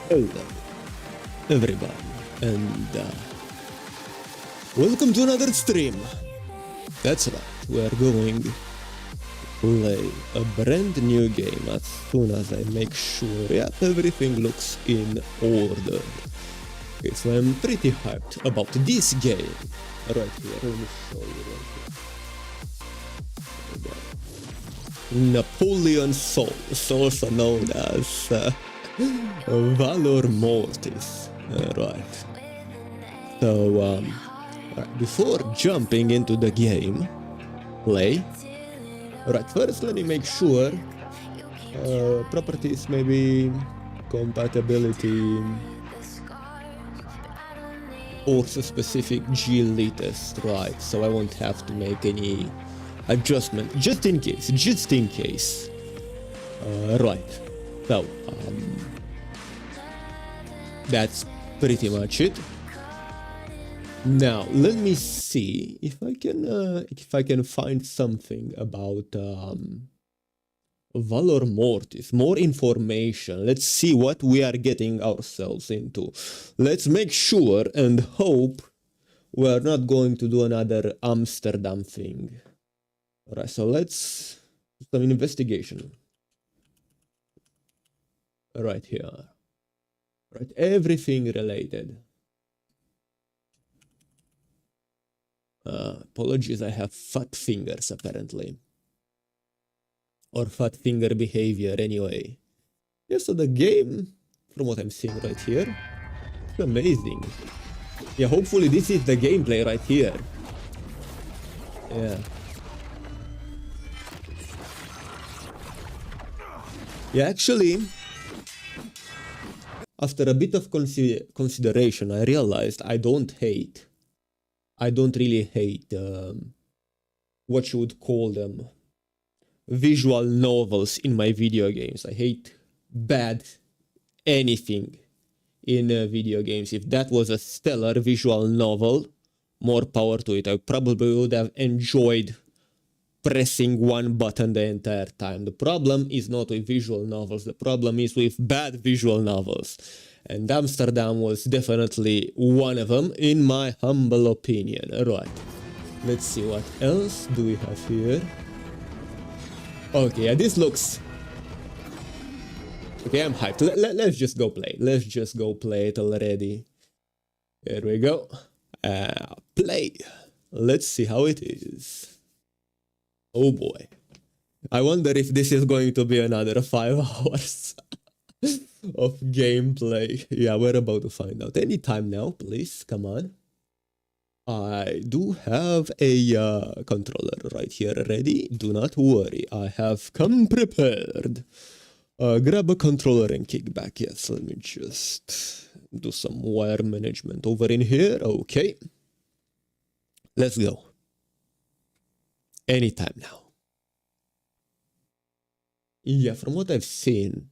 Hello, everybody, and welcome to another stream. That's right, we are going to play a brand new game as soon as I make sure everything looks in order. Okay, so I'm pretty hyped about this game. Right here, let me show you right here. Napoleon Souls, also known as Valor Mortis. Right. So, before jumping into the game, play. Right, first let me make sure properties, maybe compatibility, also specific GLE test, right? So I won't have to make any adjustment, just in case. Right. So, that's pretty much it. Now let me see if I can find something about Valor Mortis, more information. Let's see what we are getting ourselves into. Let's make sure and hope we're not going to do another Amsterdam thing. Alright, so let's do some investigation. Right here. Right, everything related. Apologies, I have fat fingers apparently. Or fat finger behavior anyway. Yeah, so the game, from what I'm seeing right here, it's amazing. Yeah, hopefully this is the gameplay right here. Yeah. Yeah, actually, after a bit of consideration, I realized I don't really hate, what you would call them, visual novels in my video games. I hate bad anything in video games. If that was a stellar visual novel, more power to it. I probably would have enjoyed pressing one button the entire time. The problem is not with visual novels, the problem is with bad visual novels. And Amsterdam was definitely one of them, in my humble opinion. Alright, let's see what else do we have here. Okay, yeah, this looks... Okay, I'm hyped. Let's just go play. Let's just go play it already. There we go. Play. Let's see how it is. Oh boy. I wonder if this is going to be another 5 hours of gameplay. Yeah, we're about to find out. Any time now, please. Come on. I do have a controller right here ready. Do not worry. I have come prepared. Grab a controller and kick back. Yes, let me just do some wire management over in here. Okay. Let's go. Anytime now. Yeah, from what I've seen,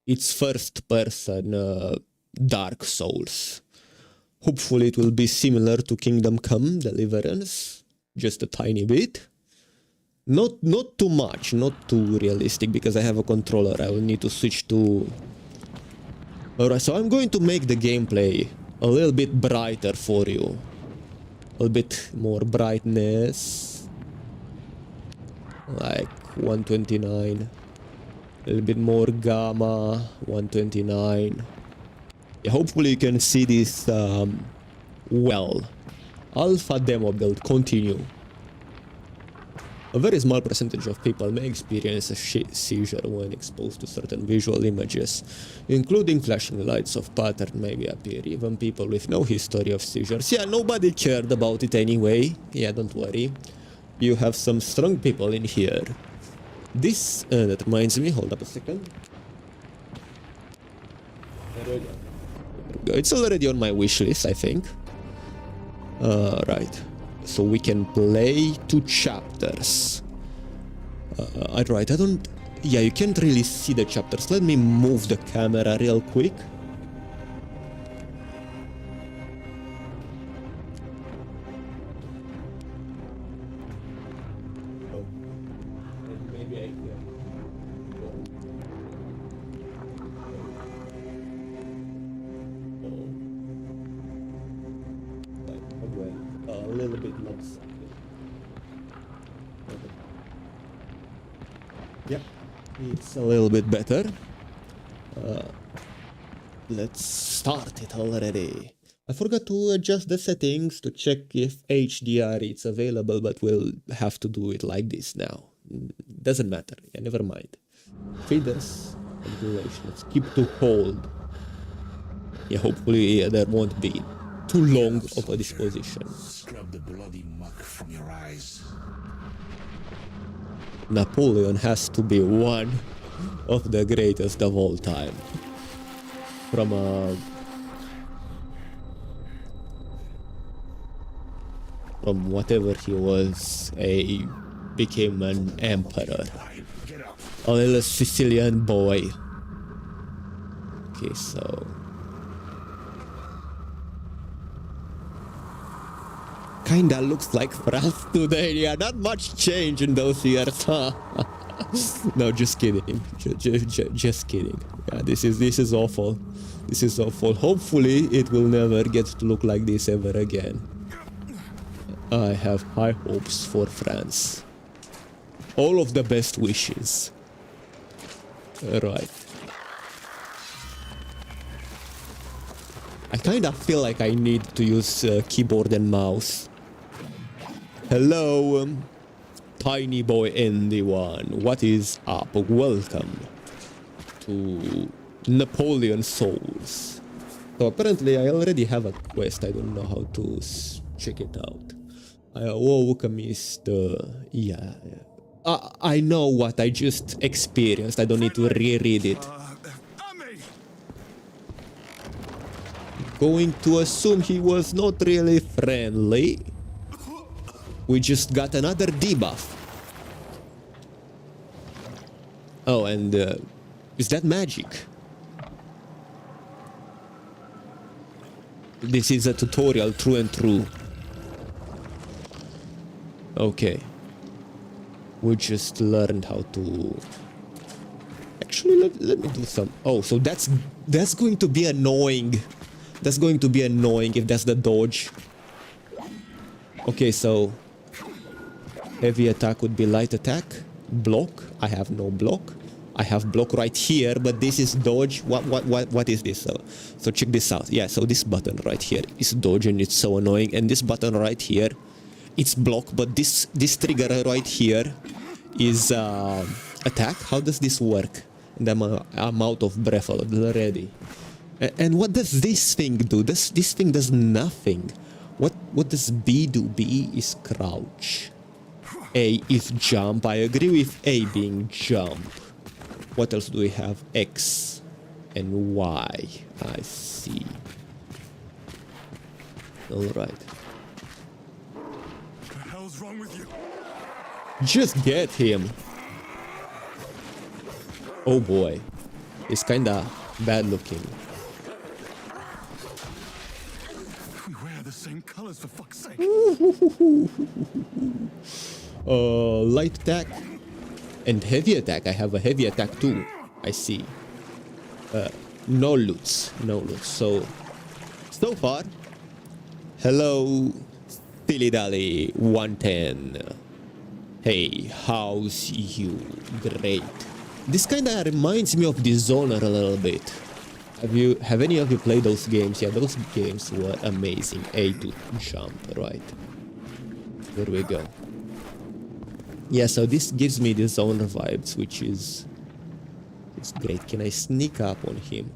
it's first person Dark Souls. Hopefully it will be similar to Kingdom Come Deliverance, just a tiny bit. Not too much, not too realistic, because I have a controller. I will need to switch to... Alright, so I'm going to make the gameplay a little bit brighter for you. A little bit more brightness. Like 129. A little bit more gamma, 129. Yeah, hopefully you can see this well. Alpha demo build, continue. A very small percentage of people may experience a seizure when exposed to certain visual images, including flashing lights of pattern may appear. Even people with no history of seizures. Yeah, nobody cared about it anyway. Yeah, don't worry. You have some strong people in here. This, that reminds me, hold up a second. There we go. It's already on my wish list, I think. Right. So we can play 2 chapters. Right, I don't... Yeah, you can't really see the chapters. Let me move the camera real quick. little bit lopsided. Yep, it's a little bit better. Let's start it already. I forgot to adjust the settings to check if HDR is available, but we'll have to do it like this now. Doesn't matter, yeah, never mind. Feeders and duration, let's keep to hold. Yeah, hopefully there won't be too long of a disposition. Scrub the bloody muck from your eyes. Napoleon has to be one of the greatest of all time. From whatever he was, became an emperor. A little Sicilian boy. Okay, so kinda looks like France today. Yeah, not much change in those years, huh? No, just kidding. Just kidding. Yeah, this is awful. This is awful. Hopefully, it will never get to look like this ever again. I have high hopes for France. All of the best wishes. Right. I kinda feel like I need to use keyboard and mouse. Hello, tiny boy ND1. What is up? Welcome to Napoleon Souls. So apparently I already have a quest. I don't know how to check it out. I awoke amidst yeah. I know what I just experienced. I don't need to reread it. Going to assume he was not really friendly. We just got another debuff. Oh, and is that magic? This is a tutorial, true and true. Okay. We just learned how to... Actually, let me do some... Oh, so that's going to be annoying. That's going to be annoying if that's the dodge. Okay, so... Heavy attack would be light attack. Block. I have no block. I have block right here, but this is dodge. What is this? So check this out. Yeah, so this button right here is dodge and it's so annoying. And this button right here, it's block, but this trigger right here is attack. How does this work? And I'm out of breath already. And what does this thing do? This thing does nothing. What does B do? B is crouch. A is jump. I agree with A being jump. What else do we have? X and Y. I see. Alright. What the hell's wrong with you? Just get him. Oh boy. It's kinda bad looking. We wear the same colors, for fuck's sake. Light attack and heavy attack. I have a heavy attack too. I see. No loots. So far. Hello, Dilly Dally 110. Hey, how's you? Great. This kinda reminds me of Dishonored a little bit. Have any of you played those games? Yeah, those games were amazing. A to jump, right? There we go. Yeah, so this gives me Dishonored vibes, which is... It's great. Can I sneak up on him?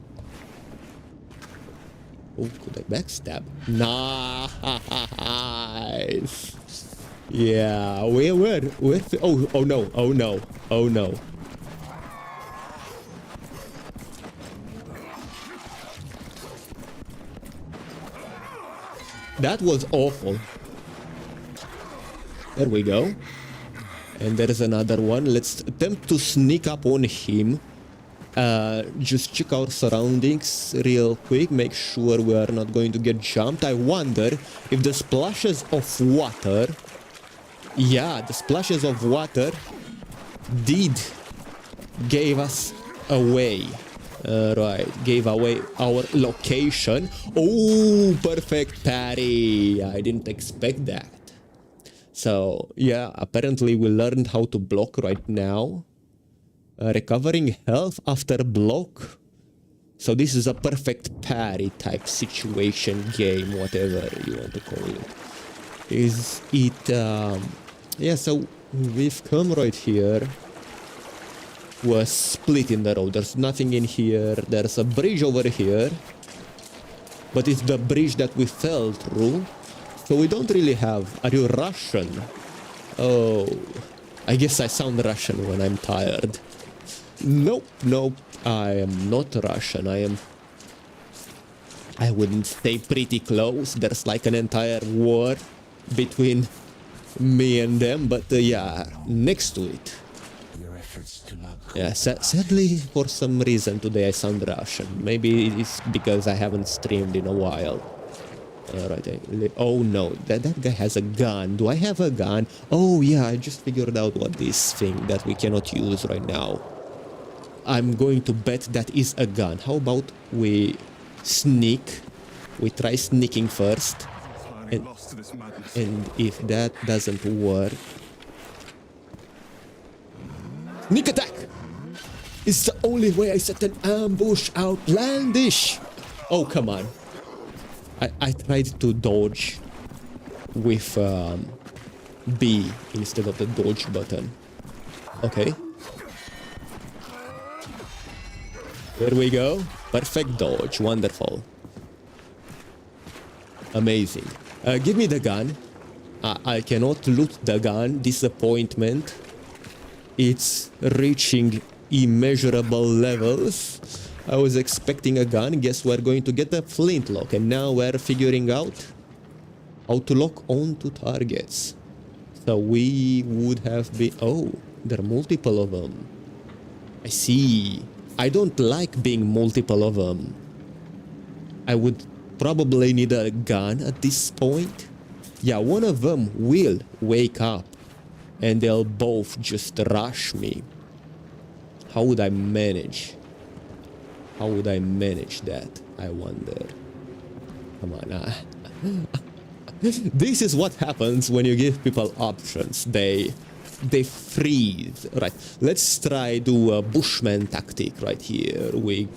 Oh, could I backstab? Nice! Yeah, where? Oh no. That was awful. There we go. And there's another one. Let's attempt to sneak up on him. Just check our surroundings real quick. Make sure we are not going to get jumped. I wonder if the splashes of water... Yeah, the splashes of water did gave us away. Right, gave away our location. Oh, perfect parry. I didn't expect that. So, yeah, apparently we learned how to block right now. Recovering health after block. So this is a perfect parry type situation, game, whatever you want to call it. Is it... yeah, so we've come right here. Was split in the road. There's nothing in here. There's a bridge over here. But it's the bridge that we fell through. So we don't really have... Are you Russian? Oh... I guess I sound Russian when I'm tired. Nope, nope. I am not Russian. I wouldn't say pretty close. There's like an entire war between me and them. But yeah, next to it. Yeah, sadly, for some reason today I sound Russian. Maybe it's because I haven't streamed in a while. Alright, oh no, that guy has a gun. Do I have a gun? Oh yeah, I just figured out what this thing that we cannot use right now. I'm going to bet that is a gun. How about we sneak? We try sneaking first. And if that doesn't work... Sneak attack! It's the only way I set an ambush. Outlandish! Oh, come on. I tried to dodge with B instead of the dodge button. Okay. Here we go. Perfect dodge. Wonderful. Amazing. Give me the gun. I cannot loot the gun. Disappointment. It's reaching immeasurable levels. I was expecting a gun. Guess we're going to get a flintlock. And now we're figuring out how to lock onto targets. So we would have been... Oh, there are multiple of them. I see. I don't like being multiple of them. I would probably need a gun at this point. Yeah, one of them will wake up. And they'll both just rush me. How would I manage? How would I manage that? I wonder. Come on. This is what happens when you give people options. They freeze. Right. Let's try do a bushman tactic right here. We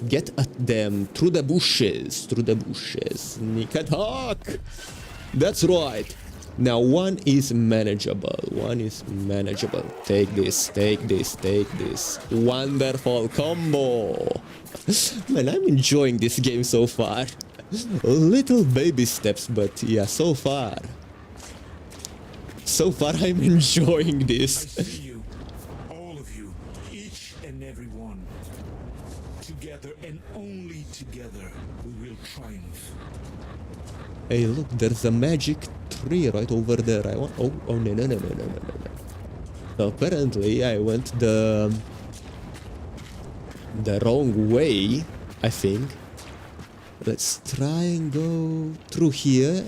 get at them through the bushes. Through the bushes. Sneak attack. That's right. Now one is manageable. One is manageable. Take this, take this, take this. Wonderful combo. Man, I'm enjoying this game so far. Little baby steps, but yeah, so far. So far I'm enjoying this. I see you, all of you, each and every one. Together and only together we will triumph. Hey, look, there's a magic tree right over there. I want... Oh, no. So apparently I went the wrong way, I think. Let's try and go through here.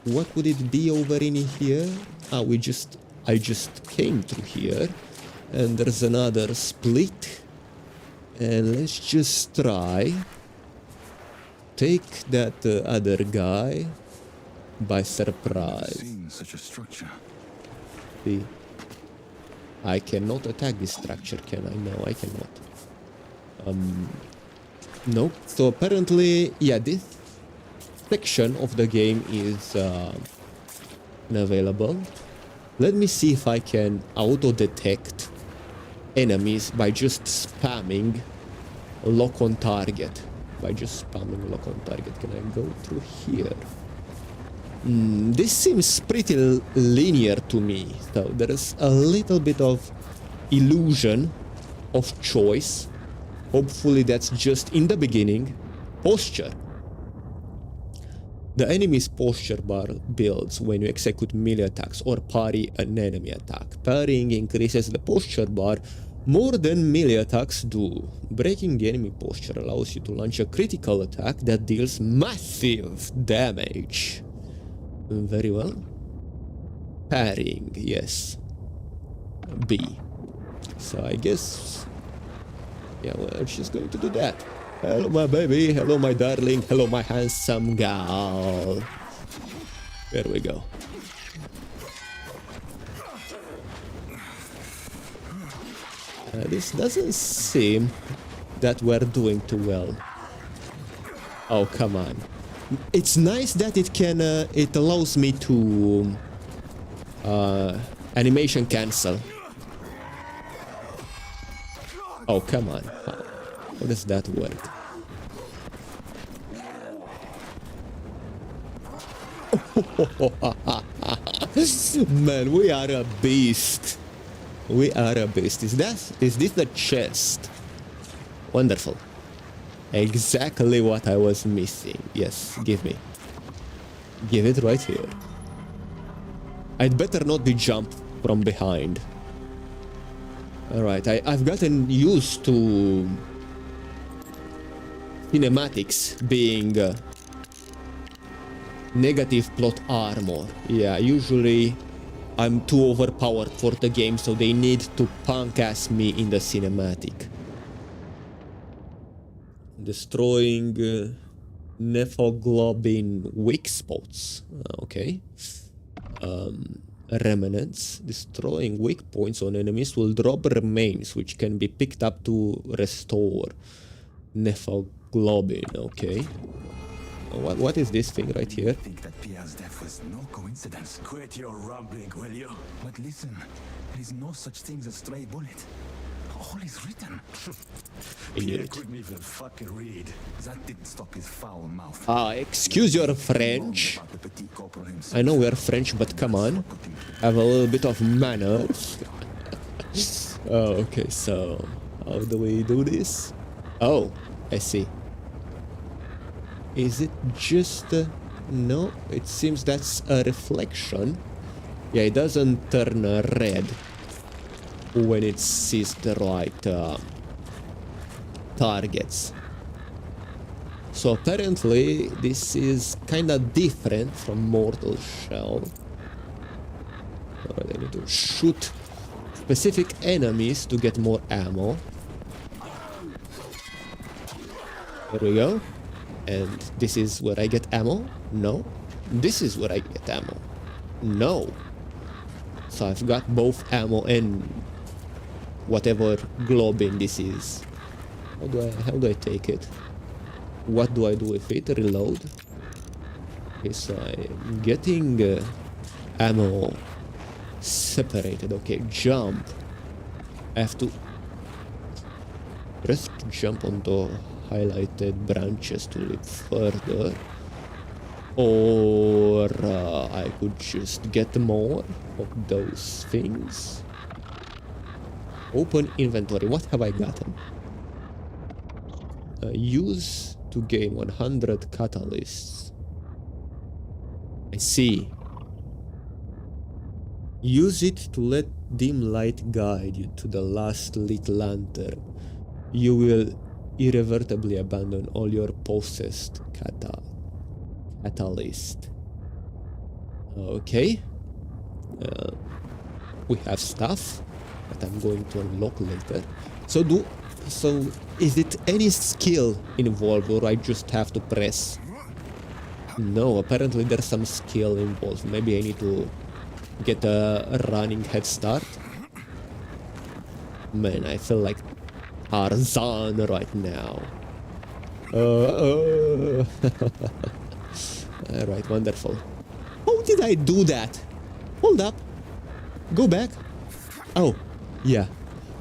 What would it be over in here? Ah, I just came through here. And there's another split. And let's just try... Take that other guy by surprise. Such a structure. See, I cannot attack this structure, can I? No, I cannot. Nope. So apparently, yeah, this section of the game is unavailable. Let me see if I can auto-detect enemies by just spamming lock on target. By just spamming lock on target. Can I go through here? This seems pretty linear to me. So there is a little bit of illusion of choice. Hopefully that's just in the beginning. Posture. The enemy's posture bar builds when you execute melee attacks or parry an enemy attack. Parrying increases the posture bar more than melee attacks do. Breaking the enemy posture allows you to launch a critical attack that deals massive damage. Very well. Parrying, yes. B. So I guess Yeah, we're just going to do that. Hello, my baby. Hello, my darling. Hello, my handsome gal. There we go. This doesn't seem that we're doing too well. Oh, come on. It's nice that it can, it allows me to animation cancel. Oh, come on. How does that work? Man, we are a beast. We are a beast. Is this the chest? Wonderful. Exactly what I was missing. Yes, give me. Give it right here. I'd better not be jumped from behind. Alright, I've gotten used to cinematics being negative plot armor. Yeah, usually I'm too overpowered for the game, so they need to punk ass me in the cinematic. Destroying nephoglobin weak spots. Okay. Remnants. Destroying weak points on enemies will drop remains, which can be picked up to restore nephoglobin. Okay. What is this thing right here? I think that Pia's death was no coincidence. Quit your rambling, will you? But listen, there is no such thing as a stray bullet. All is written. Pierre couldn't even fucking read. That didn't stop his foul mouth. Excuse your French. About the petit corporal himself. I know we're French, but come on. Have a little bit of manners. Oh, okay, so how do we do this? Oh, I see. Is it just... no, it seems that's a reflection. Yeah, it doesn't turn red when it sees the right targets. So apparently this is kinda different from Mortal Shell. Alright, I need to shoot specific enemies to get more ammo. There we go. And this is where I get ammo? No. This is where I get ammo? No. So I've got both ammo and whatever globin this is. How do I take it? What do I do with it? Reload. Okay, so I'm getting ammo separated. Okay, jump. I have to press to jump on the highlighted branches to leap further. Or I could just get more of those things. Open inventory. What have I gotten? Use to gain 100 catalysts. I see. Use it to let dim light guide you to the last lit lantern. You will irrevertibly abandon all your possessed catalyst. Okay. We have stuff that I'm going to unlock later. So is it any skill involved, or I just have to press? No, apparently there's some skill involved. Maybe I need to get a running head start. Man, I feel like Tarzan right now. Alright, wonderful. How did I do that? Hold up. Go back. Oh, yeah.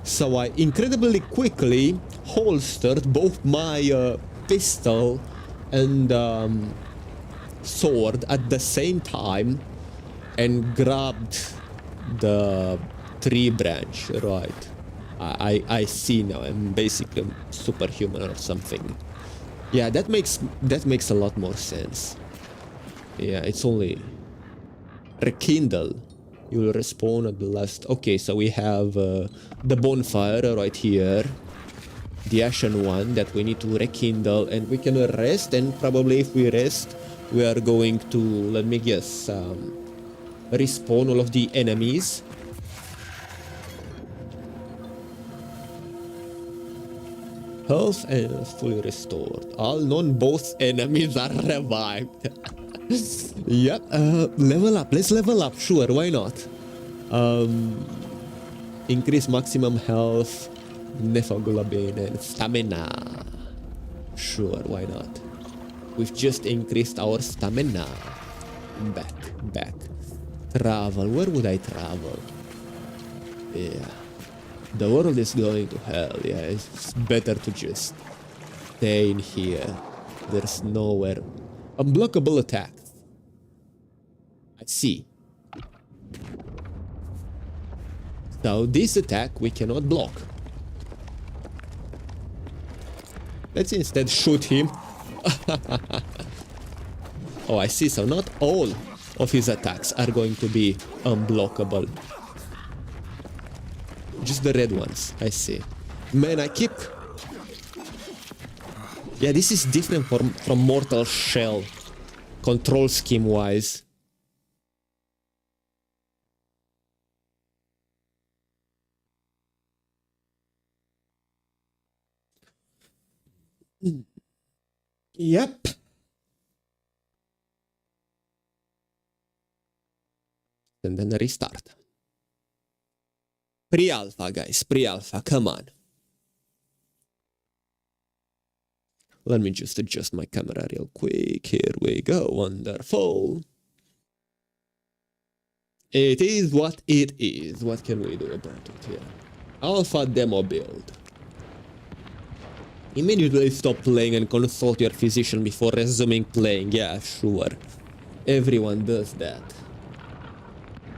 So I incredibly quickly holstered both my pistol and sword at the same time and grabbed the tree branch. Right. I see now. I'm basically superhuman or something. Yeah, that makes a lot more sense. Yeah, it's only rekindle. You will respawn at the last... Okay, so we have the bonfire right here. The ashen one that we need to rekindle, and we can rest, and probably if we rest, we are going to, let me guess, respawn all of the enemies. Health and fully restored. All non-boss enemies are revived. Yep, level up. Let's level up. Sure, why not? Increase maximum health, nephoglobin, and stamina. Sure, why not? We've just increased our stamina. Back. Travel. Where would I travel? Yeah. The world is going to hell. Yeah, it's better to just stay in here. There's nowhere. Unblockable attacks. I see. So this attack we cannot block. Let's instead shoot him. Oh, I see. So not all of his attacks are going to be unblockable. Just the red ones. I see. Man, I keep... Yeah, this is different from Mortal Shell. Control scheme wise. Yep. And then restart. Pre-alpha, guys. Pre-alpha. Come on. Let me just adjust my camera real quick. Here we go. Wonderful. It is what it is. What can we do about it here? Alpha demo build. Immediately stop playing and consult your physician before resuming playing. Yeah, sure. Everyone does that.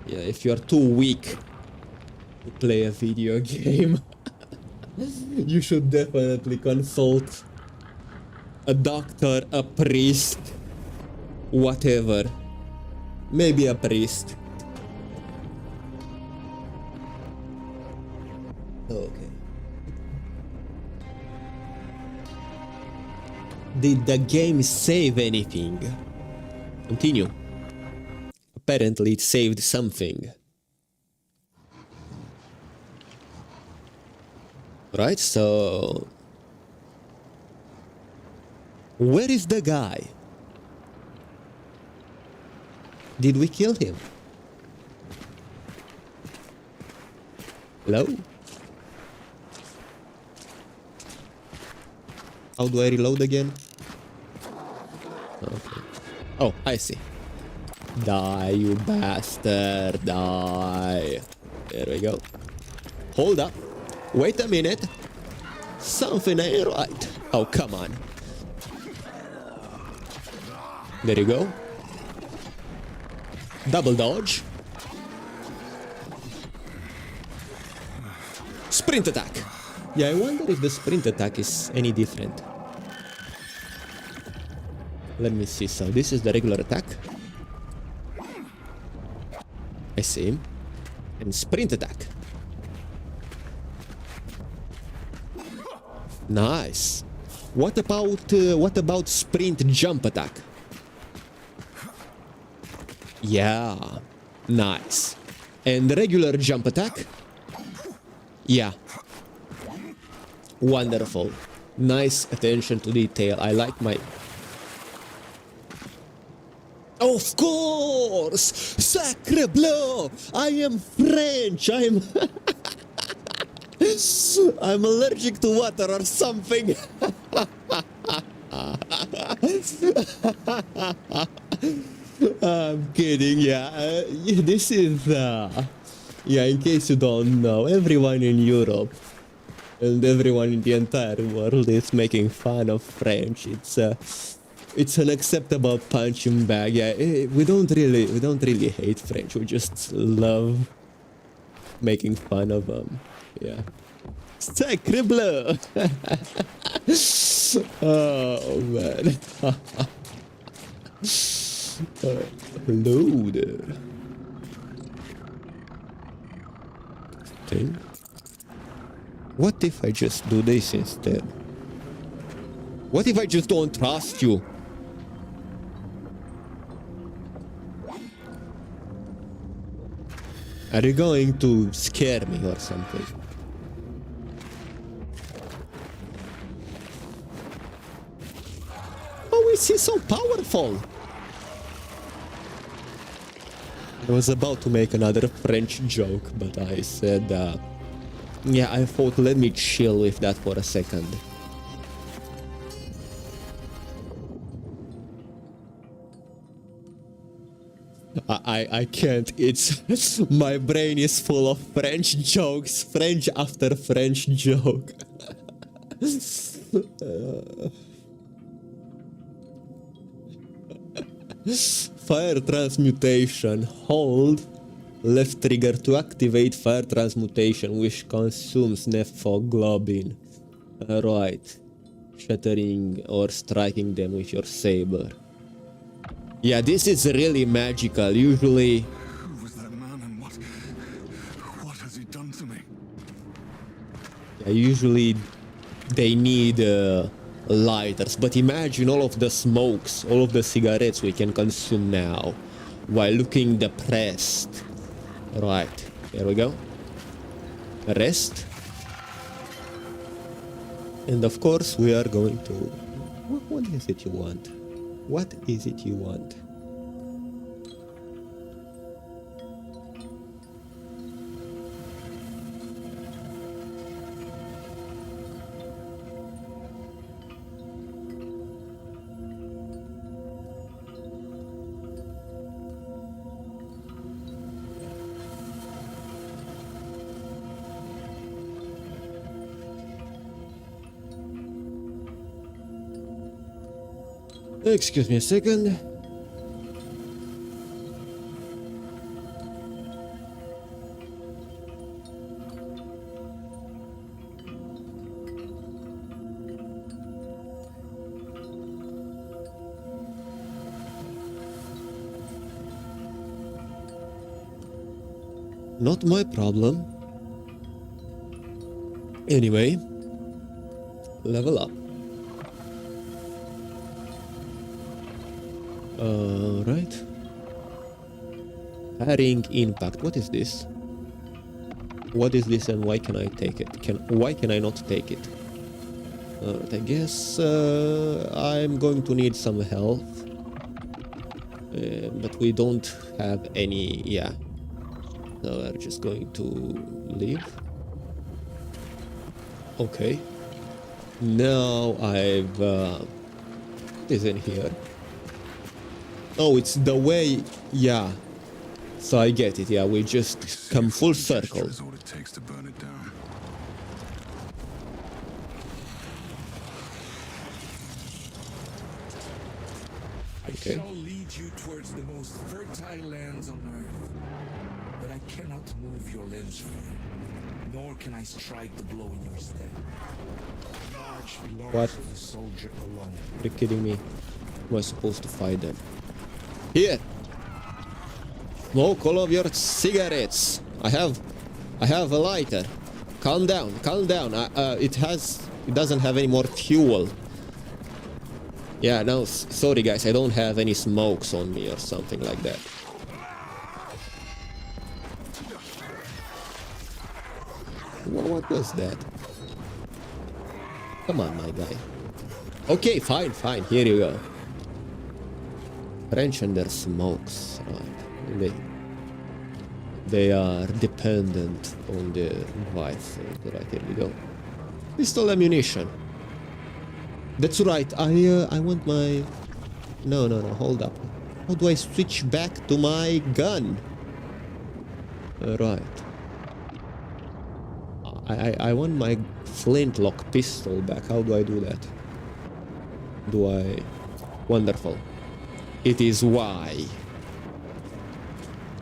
Yeah, if you're too weak to play a video game, you should definitely consult a doctor, a priest, whatever. Maybe a priest. Okay. Did the game save anything? Continue. Apparently it saved something. Right, so... Where is the guy? Did we kill him? Hello? How do I reload again? Okay. Oh, I see. Die, you bastard. Die. There we go. Hold up. Wait a minute. Something ain't right. Oh, come on. There you go. Double dodge. Sprint attack. Yeah, I wonder if the sprint attack is any different. Let me see. So this is the regular attack. I see. And sprint attack. Nice. What about sprint jump attack? Yeah. Nice. And regular jump attack? Yeah. Wonderful. Nice attention to detail. I like my... Of course! Sacre bleu! I am French! I'm allergic to water or something! I'm kidding, yeah. This is... yeah, in case you don't know, everyone in Europe and everyone in the entire world is making fun of French. It's an acceptable punching bag. Yeah, we don't really hate French. We just love making fun of them. Yeah. Sacre bleu! Oh man. Hello there. Thing. What if I just do this instead? What if I just don't trust you? Are you going to scare me or something? is he so powerful? I was about to make another French joke, but I said, yeah, I thought let me chill with that for a second. I can't, it's, my brain is full of French jokes, French after French joke. Fire transmutation, hold left trigger to activate fire transmutation, which consumes nephoglobin. Right, shattering or striking them with your saber. Yeah, this is really magical. Usually, Who was that man and what has he done to me? yeah, usually they need lighters, but imagine all of the smokes, all of the cigarettes we can consume now while looking depressed. Right, here we go. Rest. And of course we are going to... What is it you want? What is it you want? Excuse me a second. Not my problem. Anyway, level up. Right. Parrying impact. What is this? What is this and why can I take it? Why can I not take it? Alright, I guess I'm going to need some health. But we don't have any, yeah. So we're just going to leave. Okay. Now I've... what is in here? Oh, it's the way... Yeah. So I get it, yeah. We just come full circle. Is all it takes to burn it down. Okay. I shall lead you towards the most fertile lands on earth. But I cannot move your limbs from them, nor can I strike the blow in your stead. March belongs What? to the soldier alone. You're kidding me. Am I supposed to fight them? Here! Smoke all of your cigarettes! I have a lighter. Calm down, calm down. It doesn't have any more fuel. Yeah, no, sorry guys, I don't have any smokes on me or something like that. What was that? Come on, my guy. Okay, fine, fine, here you go. French and their smokes, right. They are dependent on their vice. Right, here we go. Pistol ammunition. That's right, I want my... No, hold up. How do I switch back to my gun? Right. I want my flintlock pistol back. How do I do that? Wonderful. It is Y.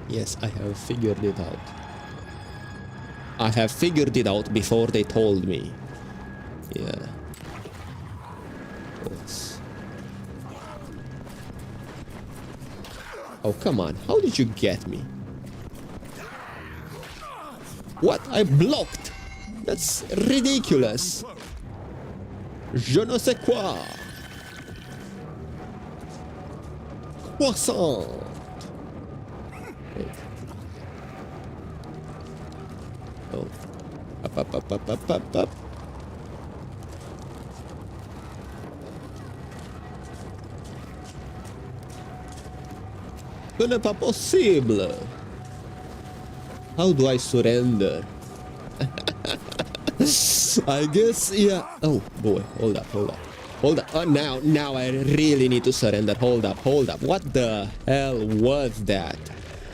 Yes, I have figured it out. I have figured it out before they told me. Yeah. Oops. Oh, come on. How did you get me? What? I blocked! That's ridiculous. Je ne sais quoi. Croissant. Oh. Up. Ce n'est pas possible. How do I surrender? I guess, yeah. Oh boy, hold up. Oh, now I really need to surrender. Hold up. What the hell was that?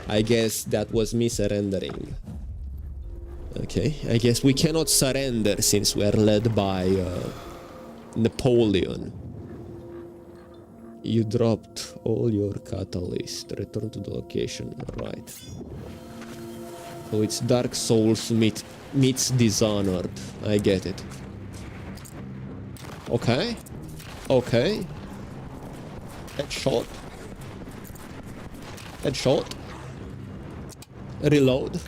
I guess that was me surrendering. Okay, I guess we cannot surrender since we are led by Napoleon. You dropped all your catalyst. Return to the location. Right. So it's Dark Souls meets Dishonored. I get it. Okay. Headshot. Reload.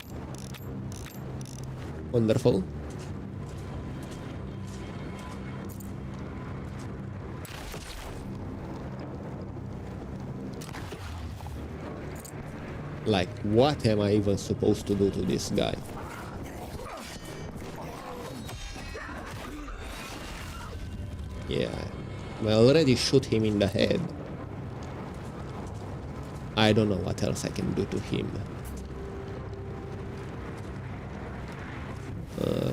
Wonderful. Like, what am I even supposed to do to this guy? Yeah, I already shoot him in the head. I don't know what else I can do to him.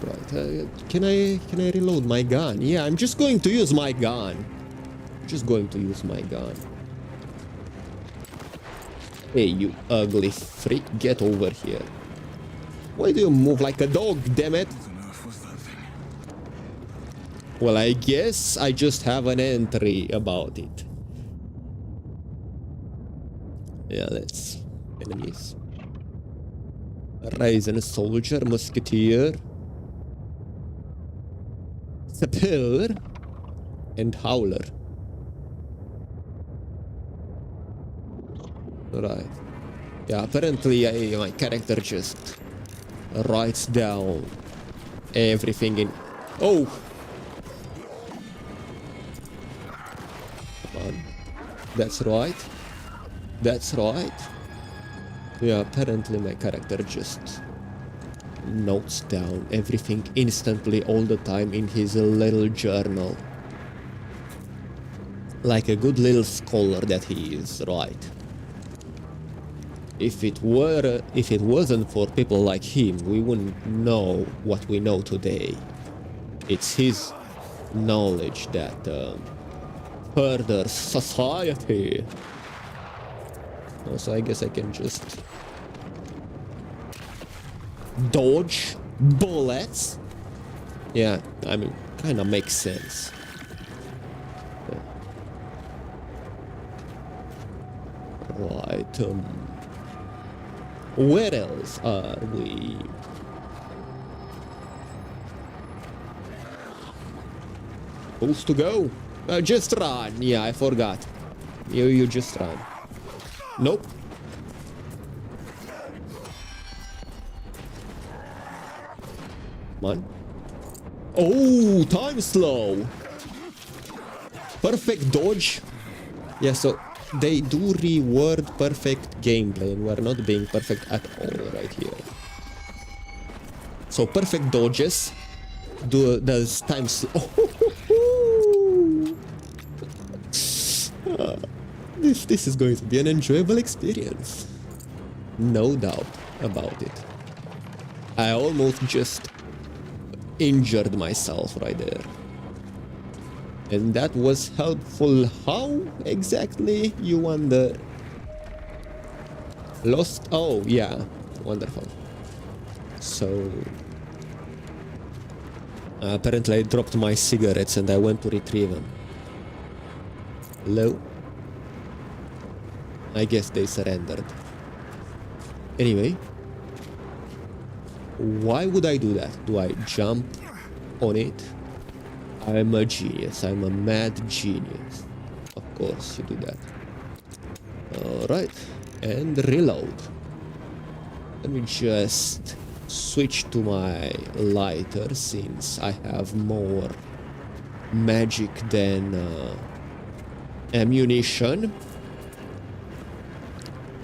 Right, can I reload my gun? Yeah, I'm just going to use my gun. Hey, you ugly freak, get over here. Why do you move like a dog, damn it? Well, I guess I just have an entry about it. Yeah, that's enemies. Raisin soldier, musketeer, sapper, and howler. Right. Yeah, apparently my character just writes down everything in... Oh! Come on. That's right. Yeah, apparently my character just notes down everything instantly all the time in his little journal. Like a good little scholar that he is, right? If it wasn't for people like him, we wouldn't know what we know today. It's his knowledge that furthers society. So I guess I can just dodge bullets. Yeah, I mean, kind of makes sense. Right, where else are we? Supposed to go? Just run. Yeah, I forgot. You just run. Nope. Come on. Oh, time slow. Perfect dodge. Yeah, so they do reward perfect gameplay, and we're not being perfect at all right here. So perfect dodges does time slow. This is going to be an enjoyable experience. No doubt about it. I almost just injured myself right there. And that was helpful. How exactly, you wonder? Lost? Oh, yeah. Wonderful. So... apparently I dropped my cigarettes and I went to retrieve them. Hello? I guess they surrendered. Anyway. Why would I do that? Do I jump on it? I'm a genius. I'm a mad genius. Of course you do that. Alright. And reload. Let me just switch to my lighter since I have more magic than ammunition.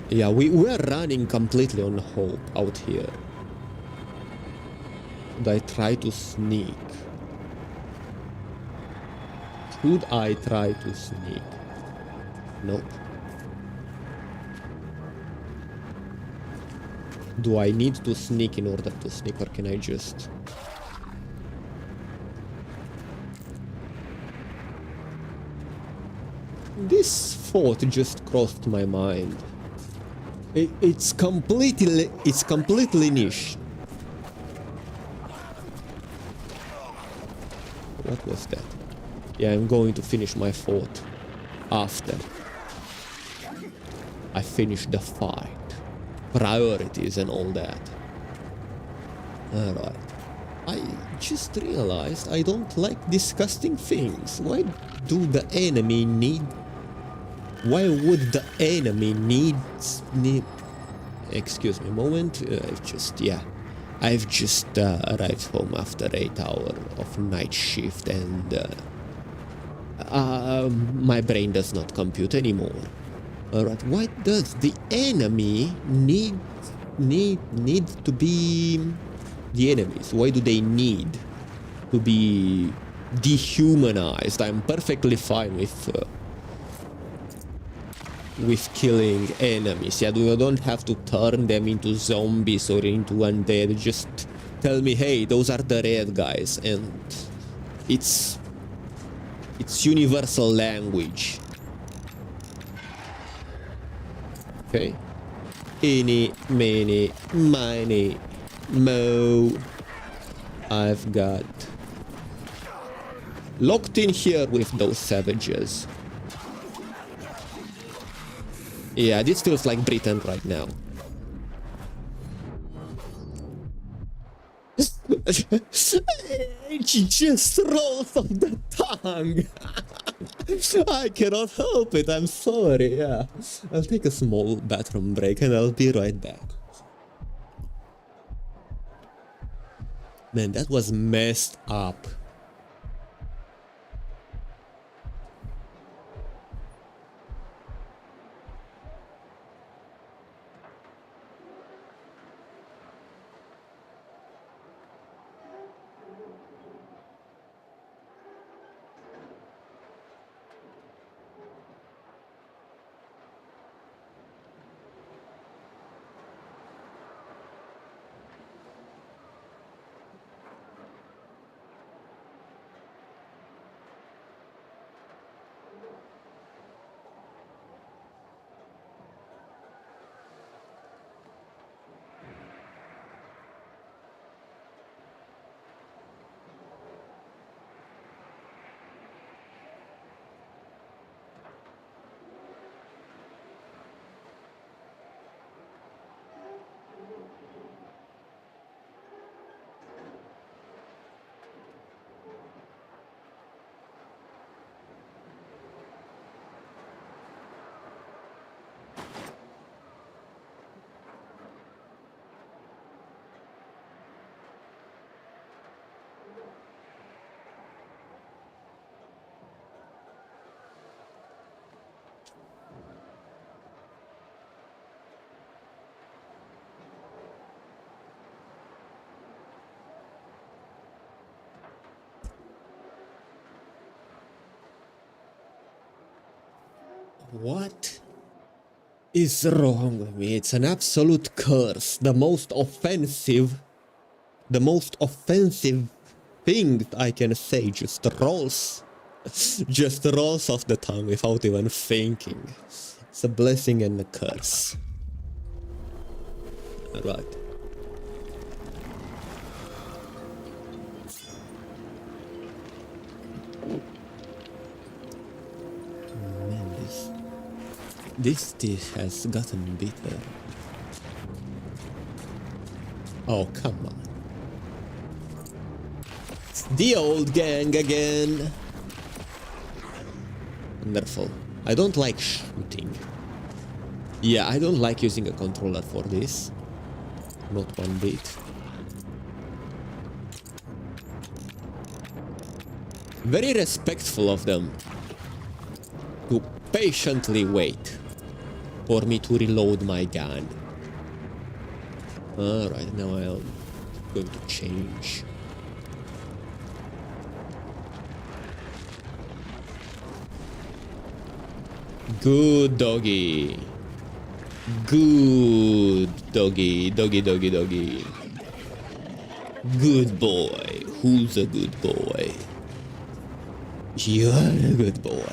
Yeah, we're running completely on hope out here. Should I try to sneak? Should I try to sneak? Nope. Do I need to sneak in order to sneak, or can I just... This thought just crossed my mind. It's completely niche. What was that? Yeah, I'm going to finish my thought after I finish the fight. Priorities and all that. Alright. I just realized I don't like disgusting things. Why do the enemy need... Why would the enemy need... Excuse me a moment. I've just arrived home after 8 hours of night shift and my brain does not compute anymore. Alright, why does the enemy need to be the enemies? Why do they need to be dehumanized? I'm perfectly fine with killing enemies. Yeah, you don't have to turn them into zombies or into undead. Just tell me, hey, those are the red guys, and it's universal language. Okay. Eeny, meeny, miny, mo. I've got locked in here with those savages. Yeah, this feels like Britain right now. It just rolls off the tongue. I cannot help it, I'm sorry, yeah. I'll take a small bathroom break and I'll be right back. Man, that was messed up. What is wrong with me? It's an absolute curse. The most offensive thing I can say just rolls off the tongue without even thinking. It's a blessing and a curse. Alright. This dish has gotten bitter. Oh, come on. It's the old gang again. Wonderful. I don't like shooting. Yeah, I don't like using a controller for this. Not one bit. Very respectful of them to patiently wait for me to reload my gun. Alright, now I'm going to change. Good doggy. Good doggy, doggy, doggy, doggy. Good boy. Who's a good boy? You're a good boy.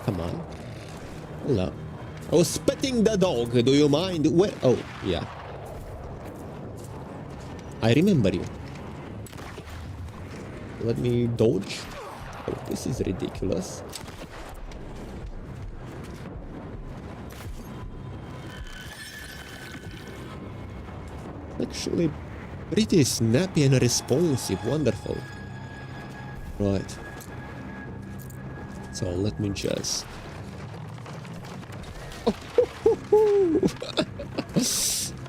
Come on. Hello. I was petting the dog. Do you mind? Where? Oh, yeah. I remember you. Let me dodge. Oh, this is ridiculous. Actually, pretty snappy and responsive. Wonderful. Right. So let me just...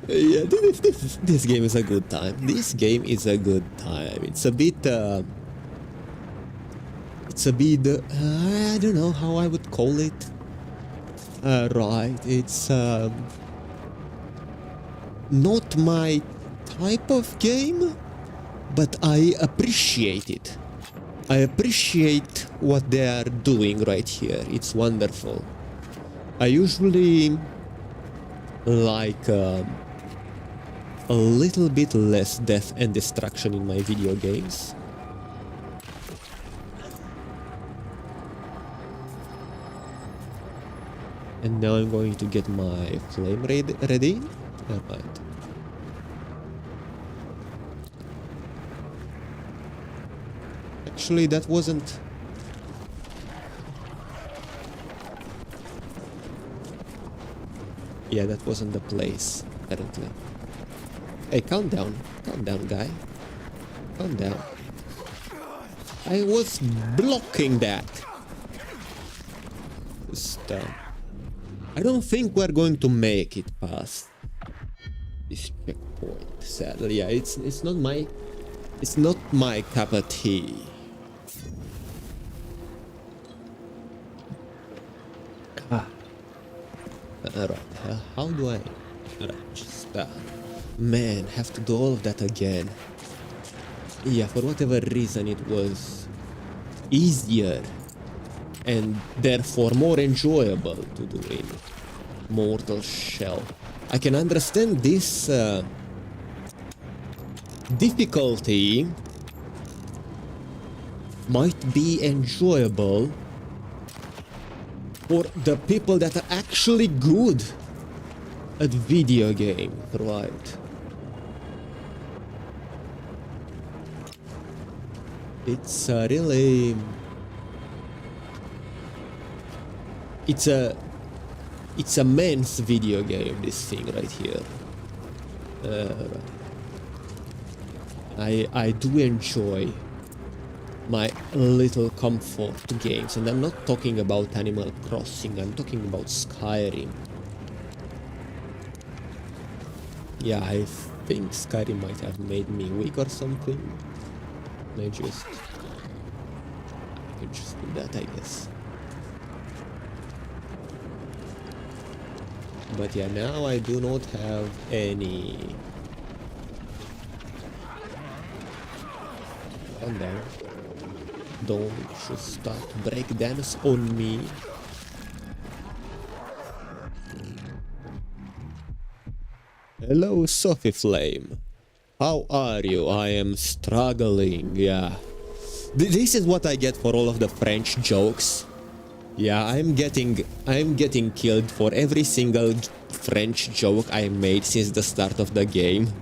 Yeah, this game is a good time. This game is a good time. It's a bit... I don't know how I would call it. Right, it's... not my type of game, but I appreciate it. I appreciate what they are doing right here. It's wonderful. I usually like a little bit less death and destruction in my video games. And now I'm going to get my flame ready. Alright. Actually, that wasn't... Yeah, that wasn't the place, apparently. Hey, calm down, guy. Calm down. I was blocking that. Just, I don't think we're going to make it past this checkpoint, sadly. Yeah, it's not my cup of tea. Alright, how do I... Alright, just... man, have to do all of that again. Yeah, for whatever reason it was easier and therefore more enjoyable to do in Mortal Shell. I can understand this difficulty might be enjoyable for the people that are actually good at video game, right? It's really... It's a men's video game, this thing right here. I do enjoy my little comfort games, and I'm not talking about Animal Crossing, I'm talking about Skyrim. Yeah, I think Skyrim might have made me weak or something. I can just do that, I guess. But yeah, now I do not have any... Calm down. Don't just start breakdance on me. Hello, Sophie Flame. How are you? I am struggling, yeah. This is what I get for all of the French jokes. Yeah, I'm getting killed for every single French joke I made since the start of the game.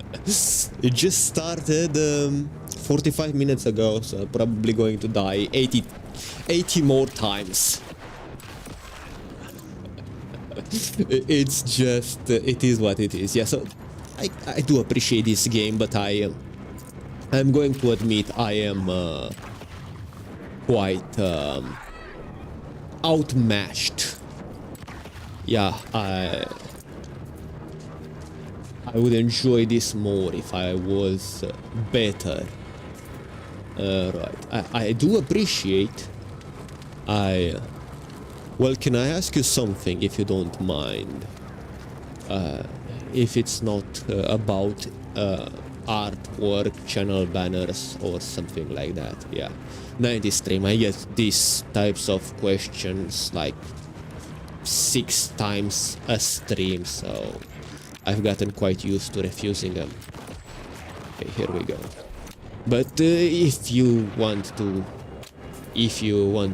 It just started 45 minutes ago, so I'm probably going to die 80 more times. It's just, it is what it is. Yeah, so I do appreciate this game, but I'm going to admit I am quite outmatched. Yeah, I would enjoy this more if I was better. Right, I do appreciate. Well, can I ask you something, if you don't mind? If it's not about artwork, channel banners, or something like that, yeah. 90 stream, I get these types of questions like 6 times a stream, so I've gotten quite used to refusing them. Okay, here we go. But if you want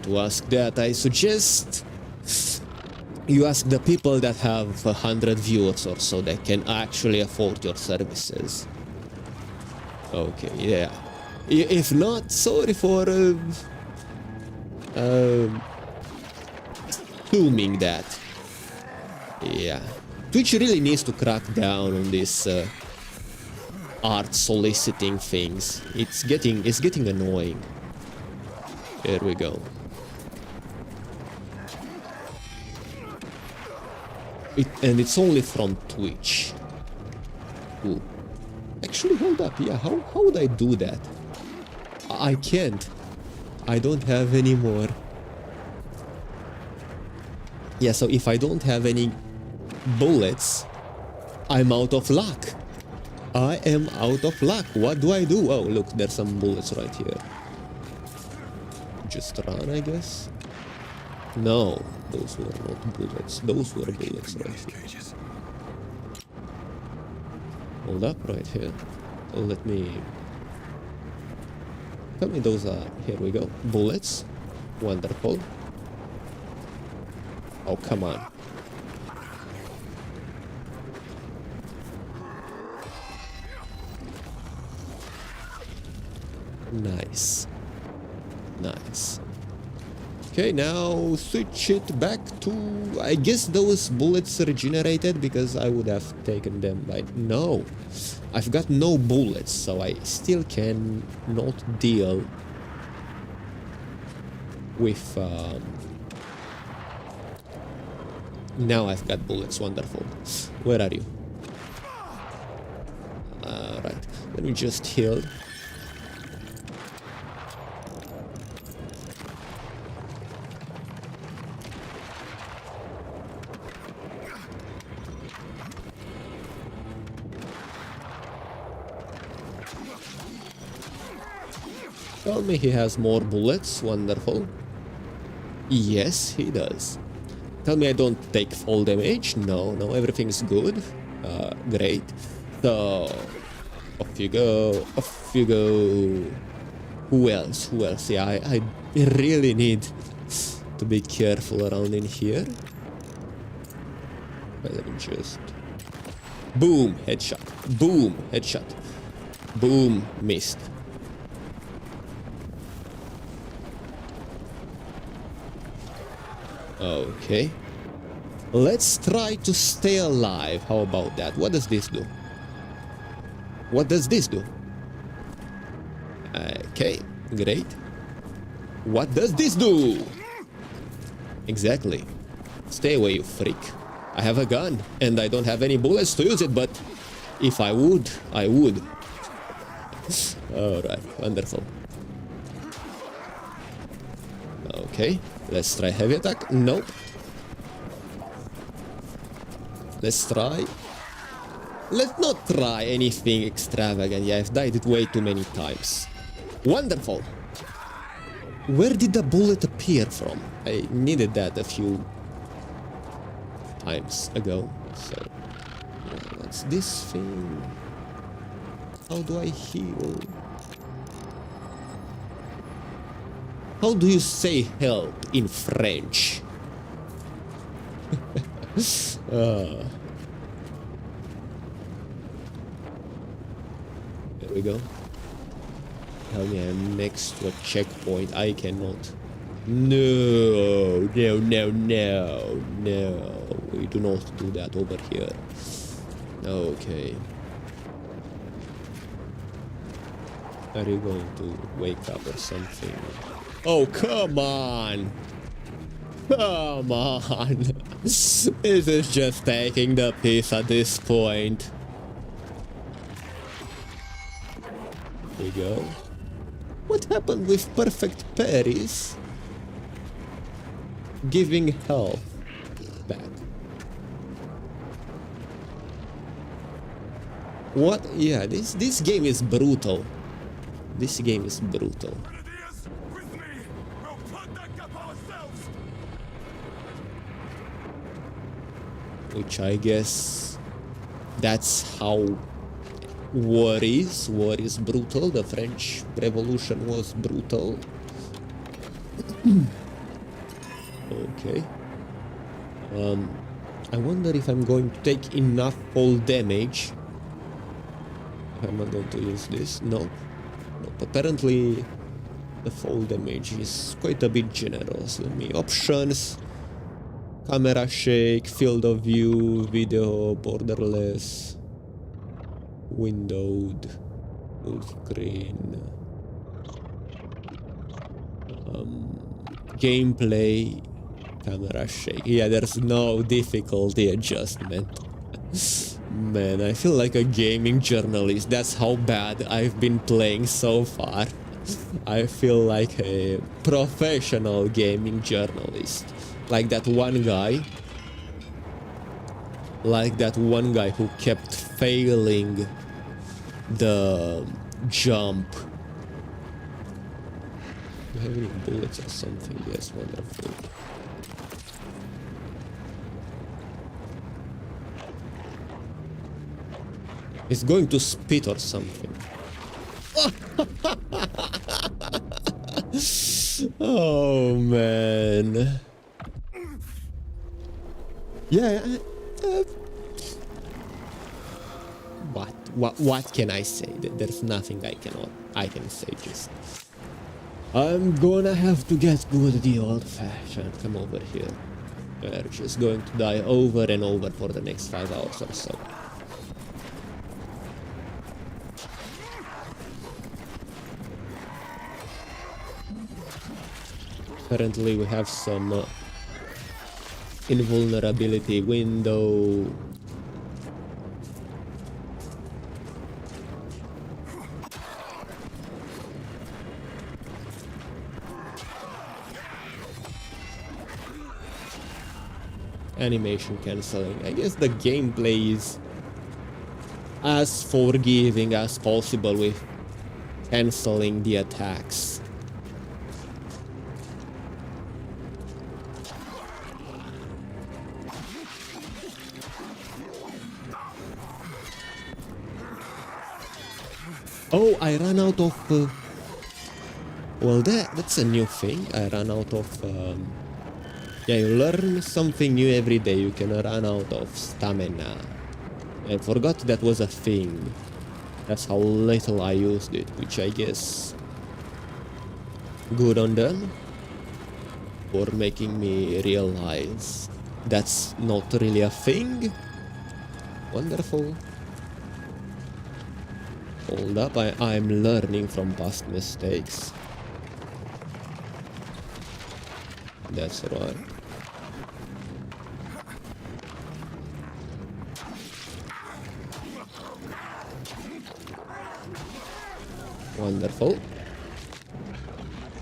to ask that, I suggest you ask the people that have 100 viewers or so that can actually afford your services. Okay, yeah. If not, sorry for assuming that. Yeah. Twitch really needs to crack down on this art soliciting things. It's getting annoying. There we go. And it's only from Twitch. Ooh. Actually, hold up. Yeah, how would I do that? I can't. I don't have any more. Yeah, so if I don't have any bullets, I'm out of luck. I am out of luck. What do I do? Oh, look, there's some bullets right here. Just run, I guess. No, those were not bullets. Those were bullets right here. Hold up, right here. So let me... Tell me those are... Here we go. Bullets. Wonderful. Oh, come on. Nice. Nice. Okay, now switch it back to... I guess those bullets regenerated because I would have taken them by... No. I've got no bullets, so I still can not deal with... Now I've got bullets, wonderful. Where are you? Right, let me just heal. Tell me he has more bullets, wonderful. Yes, he does. Tell me I don't take fall damage. No, everything's good. Great. So, off you go, off you go. Who else? Yeah, I really need to be careful around in here. Let me just... Boom, headshot. Boom, headshot. Boom, missed. Okay. Let's try to stay alive. How about that? What does this do? What does this do? Okay, great. What does this do? Exactly. Stay away, you freak. I have a gun, and I don't have any bullets to use it, but if I would, I would. Alright, wonderful. Okay, let's try heavy attack. Nope. Let's try... Let's not try anything extravagant. Yeah, I've died it way too many times. Wonderful! Where did the bullet appear from? I needed that a few times ago. So, what's this thing? How do I heal? How do you say help in French? There we go. Tell me I'm next to a checkpoint. I cannot. No. We do not do that over here. Okay. Are you going to wake up or something? Oh, come on! Come on! This is just taking the piss at this point. There we go. What happened with perfect parries? Giving health back. What? Yeah, this game is brutal. This game is brutal. which I guess that's how war is. War is brutal. The French Revolution was brutal. Okay. I wonder if I'm going to take enough fall damage. I'm not going to use this. Nope. Nope. Apparently the fall damage is quite a bit generous. Let me options. Camera shake, field of view, video, borderless, windowed, full screen, gameplay, camera shake. Yeah, there's no difficulty adjustment. Man, I feel like a gaming journalist. That's how bad I've been playing so far. I feel like a professional gaming journalist. Like that one guy who kept failing the jump. Do you have any bullets or something? Yes, wonderful. He's going to spit or something. Oh man. Yeah. What can I say? There's nothing I can say. Just I'm gonna have to get good the old-fashioned. Come over here. We're just going to die over and over for the next 5 hours or so. Apparently we have some invulnerability window. Animation cancelling. I guess the gameplay is as forgiving as possible with cancelling the attacks. Oh, I ran out of... well, that's a new thing. I ran out of... yeah, you learn something new every day. You can run out of stamina. I forgot that was a thing. That's how little I used it, which I guess... good on them. For making me realize that's not really a thing. Wonderful. Hold up, I'm learning from past mistakes. That's right. Wonderful.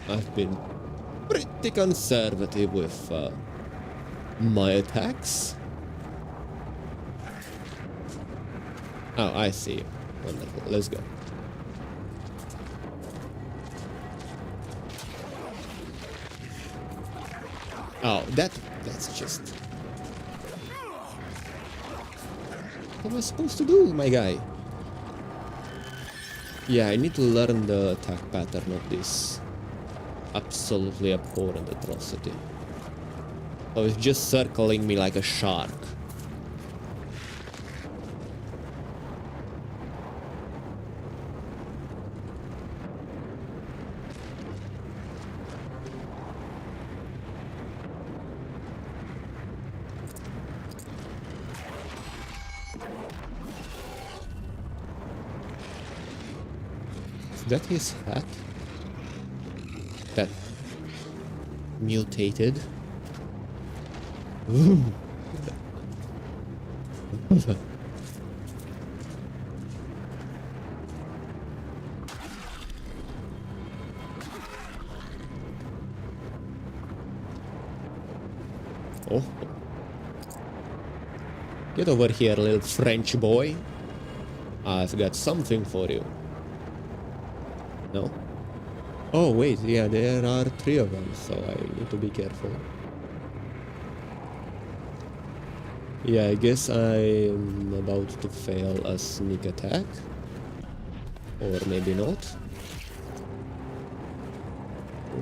I've been pretty conservative with my attacks. Oh, I see. Wonderful. Let's go. Oh, that's just... what am I supposed to do, my guy? Yeah, I need to learn the attack pattern of this absolutely abhorrent atrocity. Oh, it's just circling me like a shark. Is that his hat? That mutated? Ooh. Oh. Get over here, little French boy. I've got something for you. No? Oh, wait, yeah, there are 3 of them, so I need to be careful. Yeah, I guess I'm about to fail a sneak attack. Or maybe not.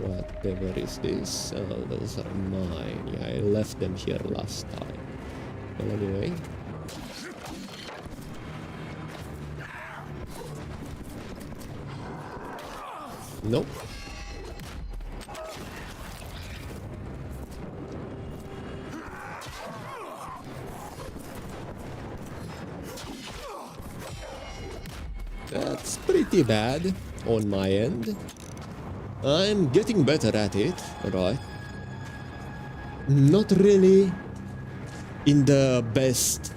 Whatever is this? Oh, those are mine. Yeah, I left them here last time. Well, anyway. Nope. That's pretty bad on my end. I'm getting better at it, right? Not really in the best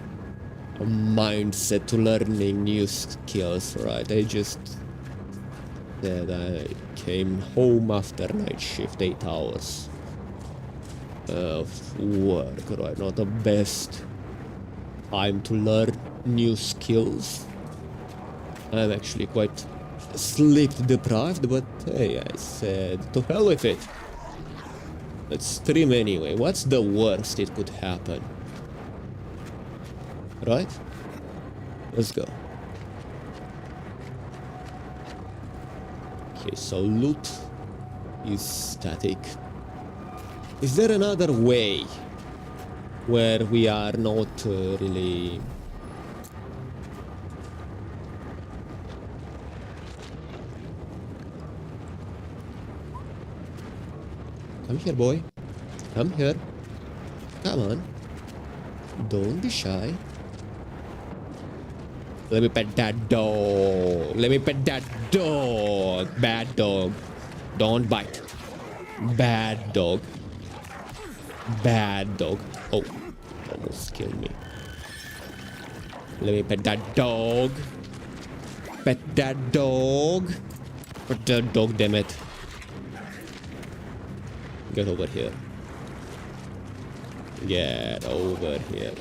mindset to learning new skills, right? I just said I came home after night shift, 8 hours of work, right? Not the best time to learn new skills. I'm actually quite sleep deprived, but hey, I said to hell with it. Let's stream anyway. What's the worst it could happen? Right? Let's go. Okay, so loot is static. Is there another way where we are not really... Come here, boy. Come here. Come on. Don't be shy. Let me pet that dog. Let me pet that dog. Bad dog. Don't bite. Bad dog. Bad dog. Oh, almost killed me. Let me pet that dog. Pet that dog. Pet that dog, damn it. Get over here. Get over here.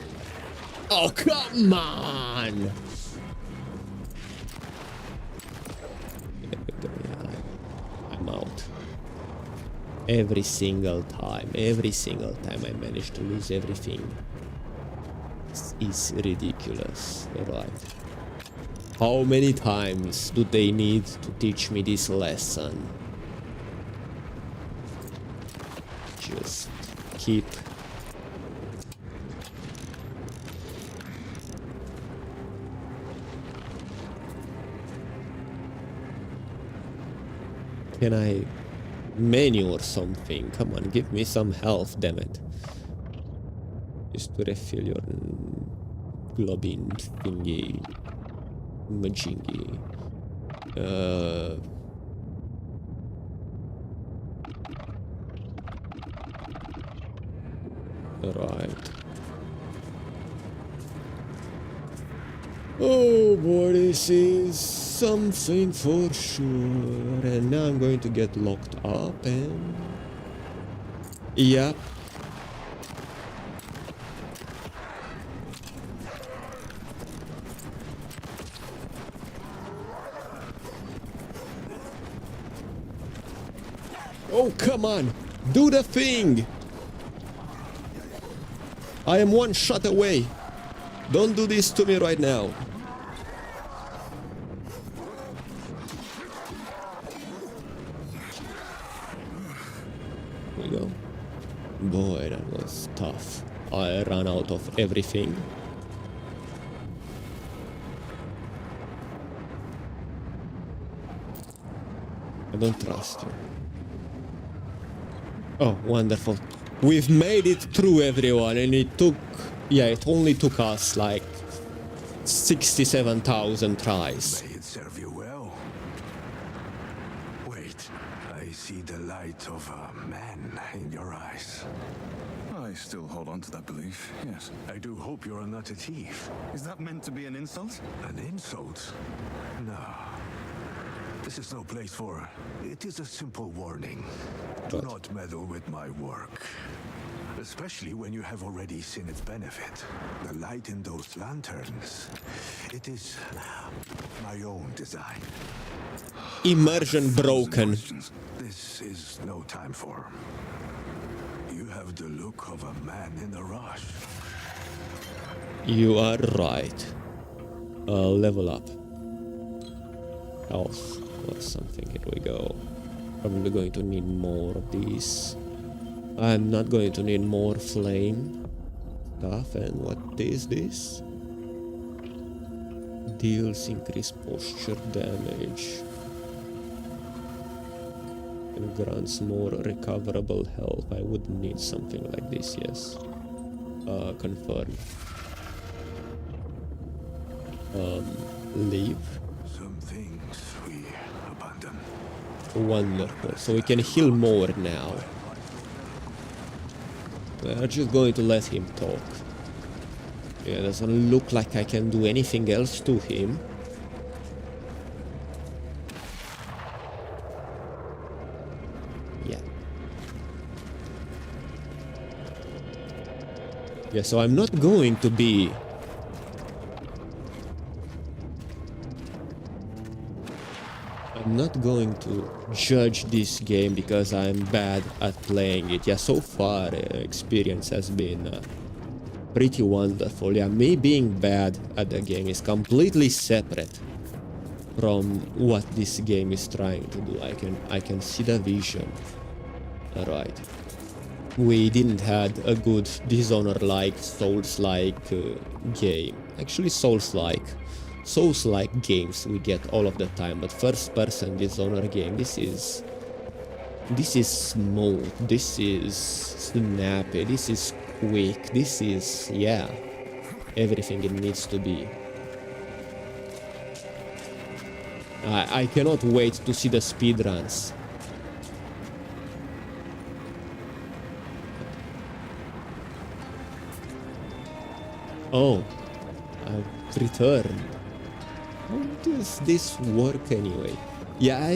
Oh, come on! I'm out. Every single time I manage to lose everything. This is ridiculous, right? How many times do they need to teach me this lesson? Just keep Can I menu or something? Come on, give me some health, damn it. Just to refill your globin thingy. Majingy. Right. Oh boy, this is something for sure. And now I'm going to get locked up and... Yep. Oh, come on! Do the thing! I am one shot away. Don't do this to me right now. There we go. Boy, that was tough. I ran out of everything. I don't trust you. Oh, wonderful. We've made it through, everyone, and it took... Yeah, it only took us, like, 67,000 tries. May it serve you well. Wait, I see the light of a man in your eyes. I still hold on to that belief, yes. I do hope you're not a thief. Is that meant to be an insult? An insult? No. This is no place for... It is a simple warning. Do What? not meddle with my work. Especially when you have already seen its benefit. The light in those lanterns. It is my own design. Immersion broken. This is no time for... You have the look of a man in a rush. You are right. Level up. Health or something. Here we go. Probably going to need more of these. I'm not going to need more flame stuff. And what is this? Deals increased posture damage. And grants more recoverable health. I would need something like this, yes. Confirm. Leave. Some things we abandon. Wonderful. So we can heal more now. We're just going to let him talk. Yeah, doesn't look like I can do anything else to him. Yeah. Yeah, so I'm not going to be... I'm not going to judge this game because I'm bad at playing it. Yeah, so far experience has been pretty wonderful. Yeah, me being bad at the game is completely separate from what this game is trying to do. I can see the vision. Alright. We didn't had a good Dishonor-like, Souls-like game. Actually Souls-like games we get all of the time, but first-person Dishonor game, this is smooth, this is snappy, this is quick, this is, yeah, everything it needs to be. I cannot wait to see the speedruns. Oh, I've returned. How does this work anyway? Yeah,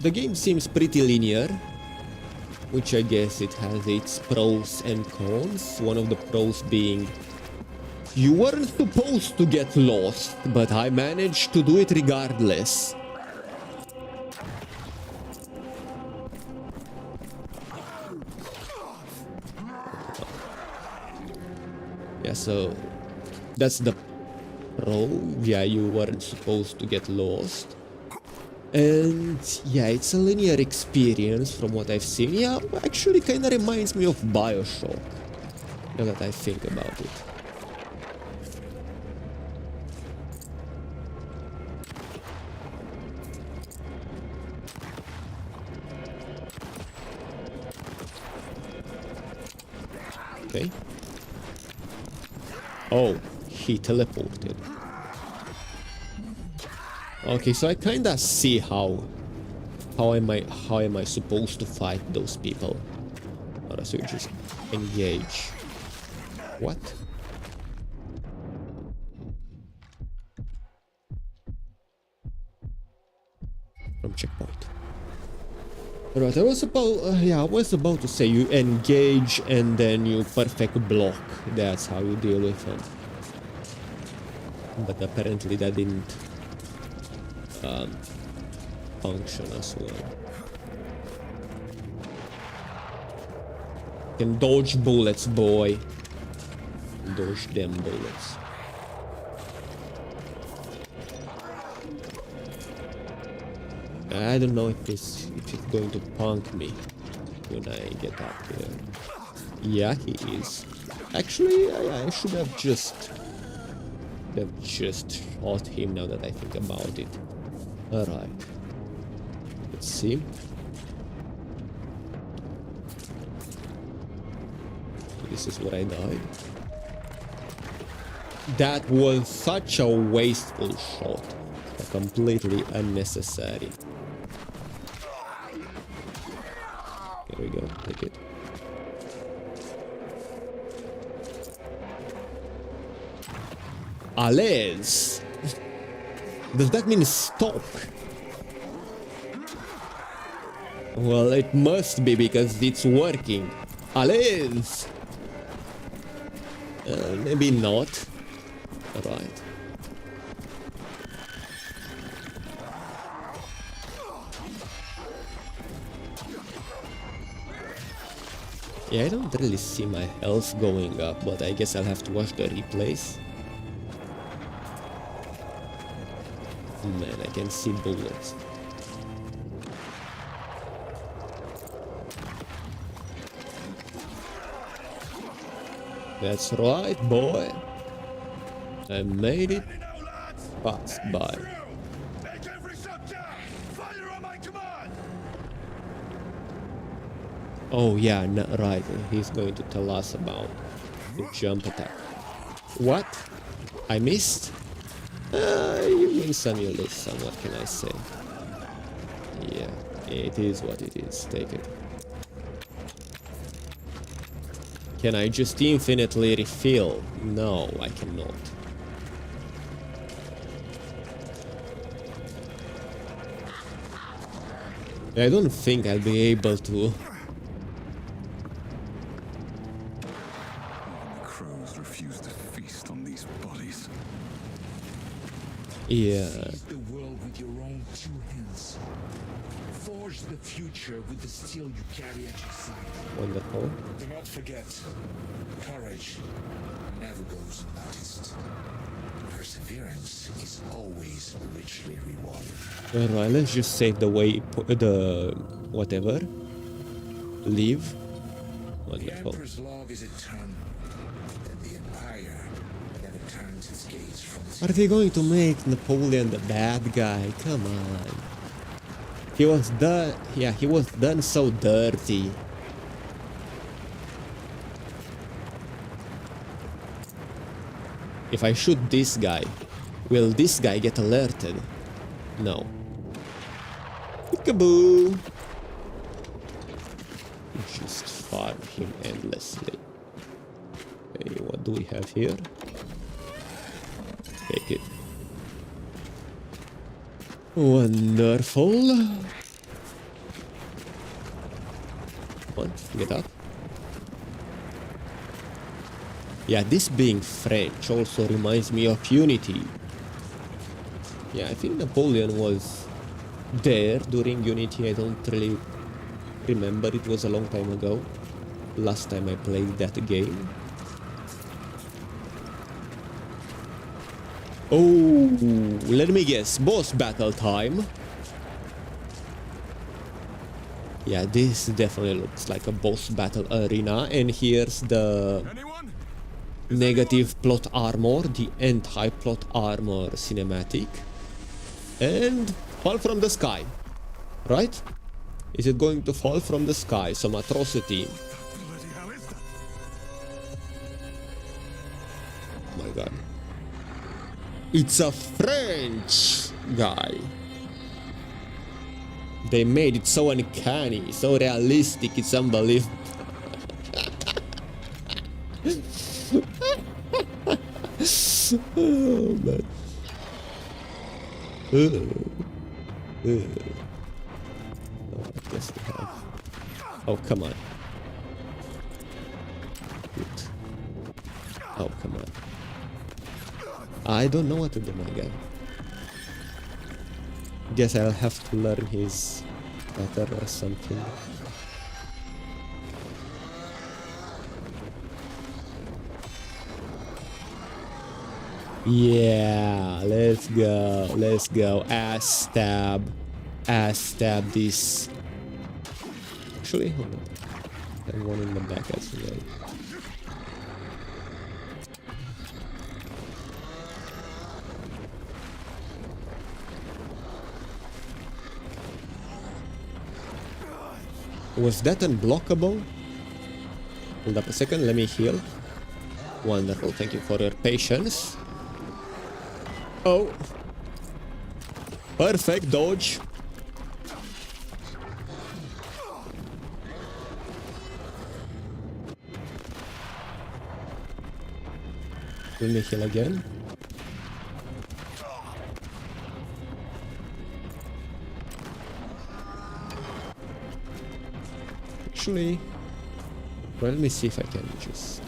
the game seems pretty linear, which I guess it has its pros and cons. One of the pros being you weren't supposed to get lost, but I managed to do it regardless. Yeah, so that's the pro. Yeah, you weren't supposed to get lost. And yeah, it's a linear experience from what I've seen. Yeah, actually kind of reminds me of BioShock, now that I think about it. Okay. Oh, he teleported. Okay, so I kinda see how am I supposed to fight those people? Or so you just engage. What? From checkpoint. Right, I was about to say you engage and then you perfect block. That's how you deal with them. But apparently that didn't function as well. You can dodge bullets, boy. Dodge them bullets. I don't know if it's going to punk me when I get up here. Yeah, he is. Actually, I should have just shot him now that I think about it. Alright. Let's see. This is where I died. That was such a wasteful shot. Completely unnecessary. Here we go, take it. Allez! Does that mean stop? Well, it must be because it's working. Allez! Maybe not. Alright. Yeah, I don't really see my health going up, but I guess I'll have to watch the replays. Man, I can see bullets. That's right, boy. I made it past by. Oh yeah, right. He's going to tell us about the jump attack. What? I missed? You win some, you lose some. What can I say? Yeah, it is what it is. Take it. Can I just infinitely refill? No, I cannot. I don't think I'll be able to. Even the crows refuse to feast on these bodies. Yeah. Seize the world with your own two hands. Forge the future with the steel you carry at your side. Wonderful. Do not forget, courage never goes unnoticed. Perseverance is always richly rewarded. Alright, let's just save the way, the whatever. Leave. The Wonderful. Emperor's love is eternal, and the Empire never turns its gaze from its... Are they going to make Napoleon the bad guy? Come on. He was done. Yeah, he was done so dirty. If I shoot this guy, will this guy get alerted? No. Peekaboo! Just farm him endlessly. Okay, what do we have here? Take it. Wonderful. Come on, get up. Yeah, this being French also reminds me of Unity. Yeah, I think Napoleon was there during Unity. I don't really remember. It was a long time ago. Last time I played that game. Oh, let me guess. Boss battle time. Yeah, this definitely looks like a boss battle arena. And here's the negative plot armor, the anti-plot armor cinematic. And fall from the sky. Right? Is it going to fall from the sky? Some atrocity. Oh my god. It's a French guy. They made it so uncanny, so realistic, it's unbelievable. Oh man. Oh, I guess we have. Oh, come on. Good. Oh, come on. I don't know what to do, my guy. Guess I'll have to learn his pattern or something. Yeah, let's go, let's go. Ass stab this. Actually, hold on. I have one in the back as well. Was that unblockable? Hold up a second, let me heal. Wonderful, thank you for your patience. Oh. Perfect dodge. Let me heal again. Actually, well, let me see if I can just...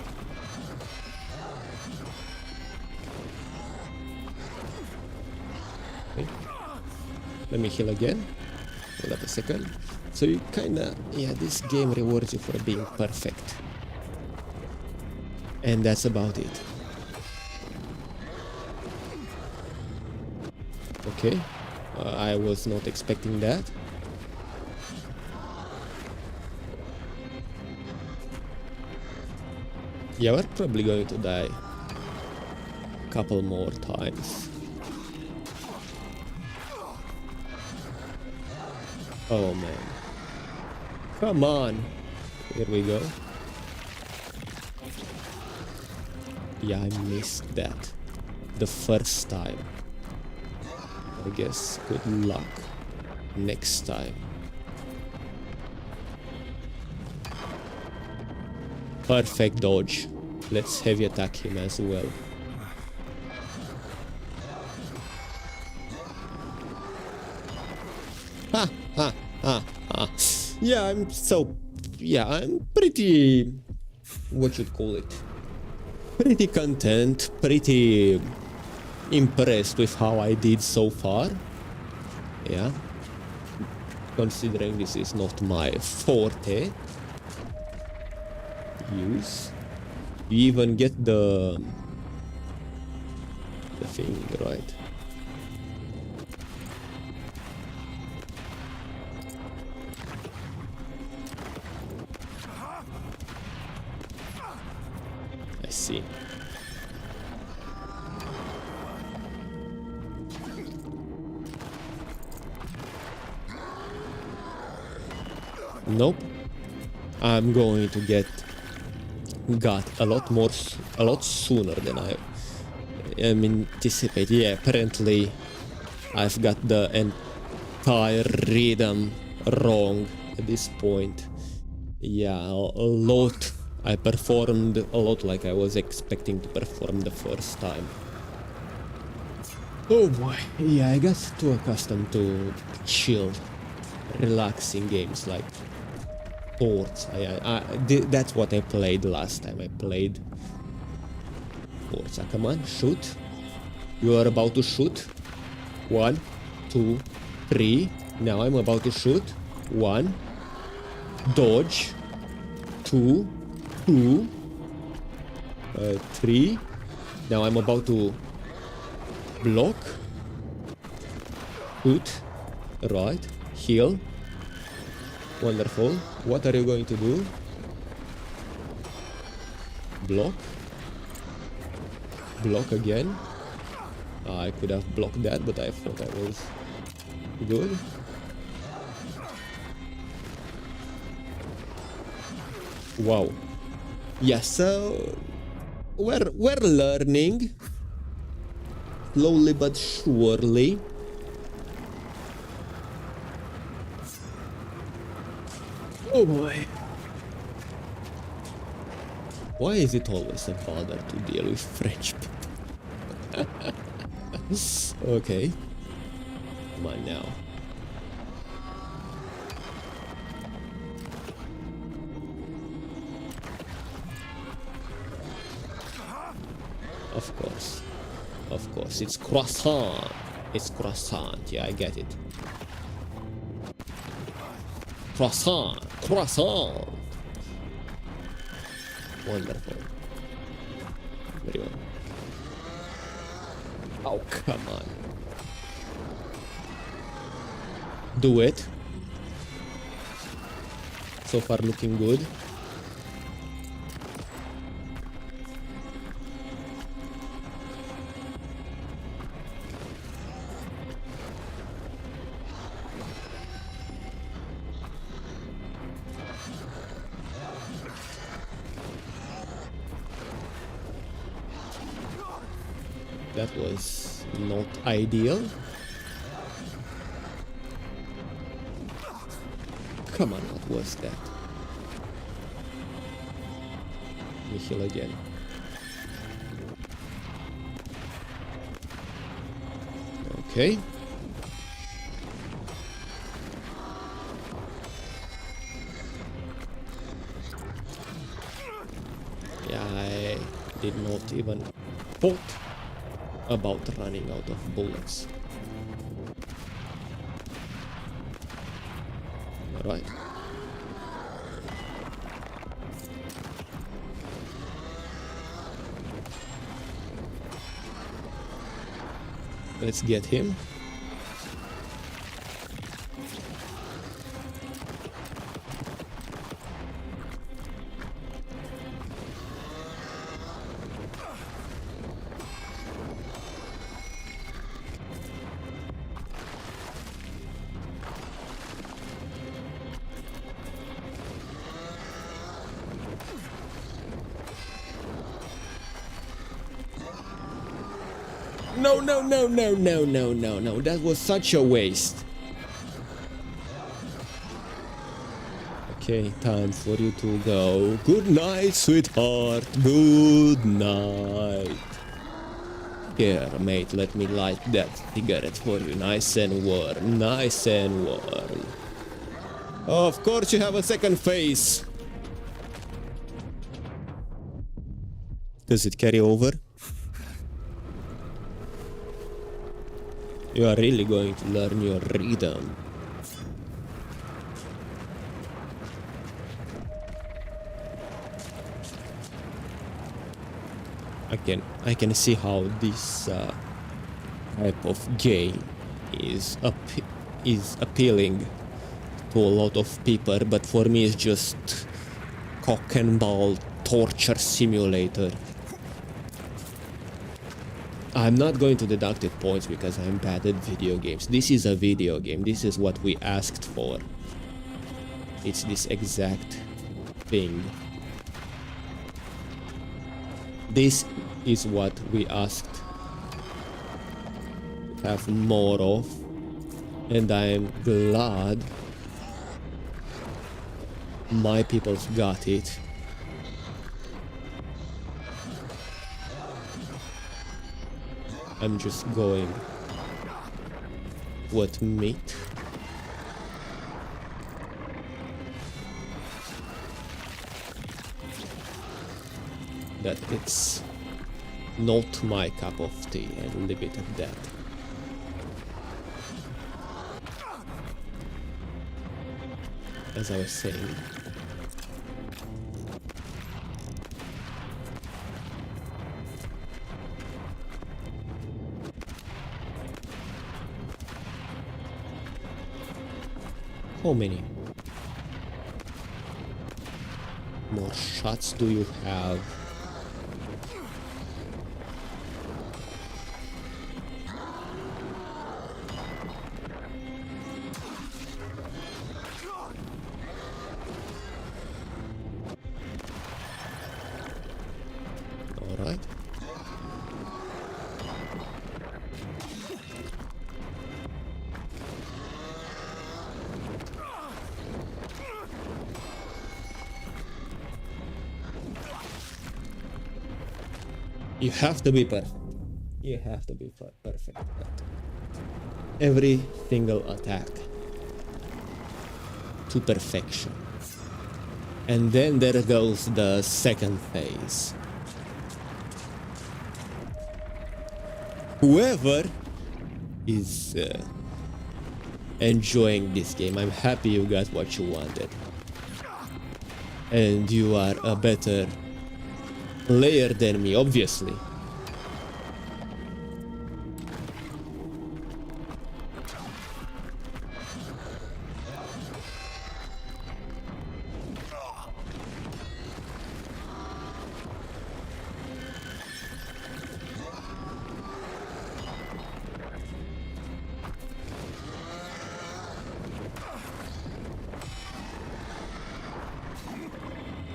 Okay. Let me heal again. Hold up a second. So you kinda, yeah, this game rewards you for being perfect. And that's about it. Okay. I was not expecting that. Yeah, we're probably going to die a couple more times. Oh man. Come on. Here we go. Yeah, I missed that the first time. I guess good luck next time. Perfect dodge. Let's heavy attack him as well. Ha ha ha ha. Yeah, I'm pretty, what you'd call it? Pretty content, pretty impressed with how I did so far. Yeah. Considering this is not my forte. Use. You even get the thing right. I see. Nope. I'm going to get got a lot sooner than I anticipated. Yeah, apparently I've got the entire rhythm wrong at this point. Yeah, a lot. I performed a lot like I was expecting to perform the first time. Oh boy. Yeah, I got too accustomed to chill, relaxing games like Forts. That's what I played last time. I played Forts. Come on, shoot. You are about to shoot. 1, 2, 3. Now I'm about to shoot. 1. Dodge. 2. 2. 3. Now I'm about to block. Shoot. Right. Heal. Wonderful. What are you going to do? Block. Block again. I could have blocked that, but I thought I was good. Wow. Yeah, so we're learning slowly but surely. Oh boy. Why is it always a bother to deal with French people? Okay. Come on now. Of course. Of course. It's croissant. It's croissant. Yeah, I get it. Croissant. Croissant. Wonderful. Very well. Oh, come on. Do it. So far looking good. That was not ideal. Come on, what was that? Let me heal again. Okay. Yeah, I did not even thought about running out of bullets. Alright. Let's get him. No, no, no, no, no, no, no, no. That was such a waste. Okay, time for you to go. Good night, sweetheart. Good night. Here, mate, let me light that cigarette for you. Nice and warm. Nice and warm. Of course you have a second face. Does it carry over? You are really going to learn your rhythm. I can see how this type of game is appealing to a lot of people, but for me it's just cock and ball torture simulator. I'm not going to deduct it points because I'm bad at video games. This is a video game. This is what we asked for. It's this exact thing. This is what we asked to have more of, and I'm glad my people's got it. I'm just going with meat. That it's not my cup of tea, and leave it at that. As I was saying, how many more shots do you have? All right. You have to be perfect. You have to be perfect at every single attack to perfection. And then there goes the second phase. Whoever is enjoying this game, I'm happy you got what you wanted. And you are a better player than me, obviously.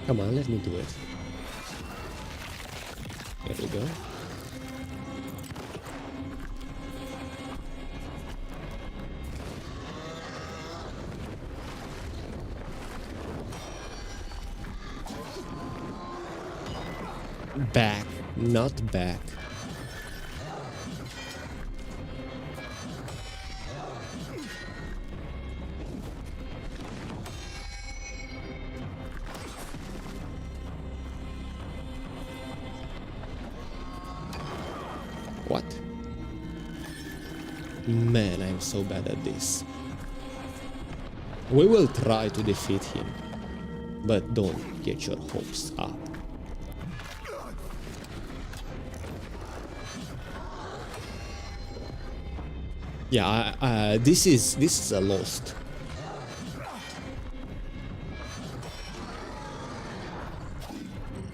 Come on, let me do it. There we go. Back, not back. What? Man, I'm so bad at this. We will try to defeat him, but don't get your hopes up. Yeah, this is a lost.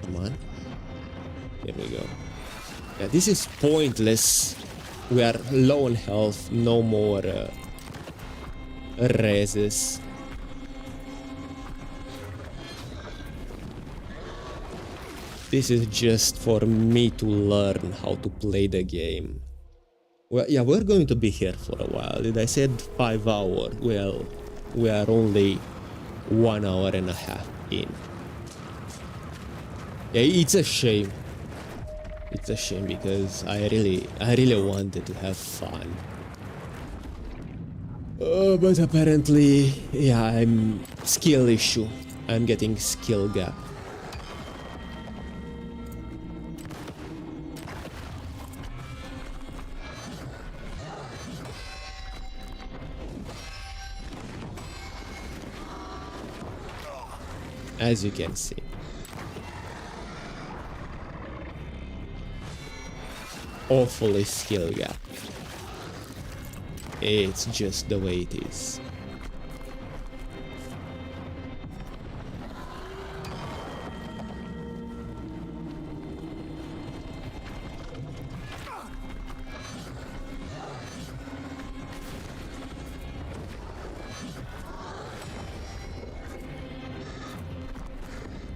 Come on. Here we go. Yeah, this is pointless. We are low on health, no more reses. This is just for me to learn how to play the game. Well, yeah, we're going to be here for a while. Did I said 5 hours? Well, we are only 1 hour and a half in. Yeah, it's a shame. It's a shame because I really wanted to have fun. But apparently, yeah, I'm skill issue. I'm getting skill gap. As you can see. Awfully skill gap. It's just the way it is.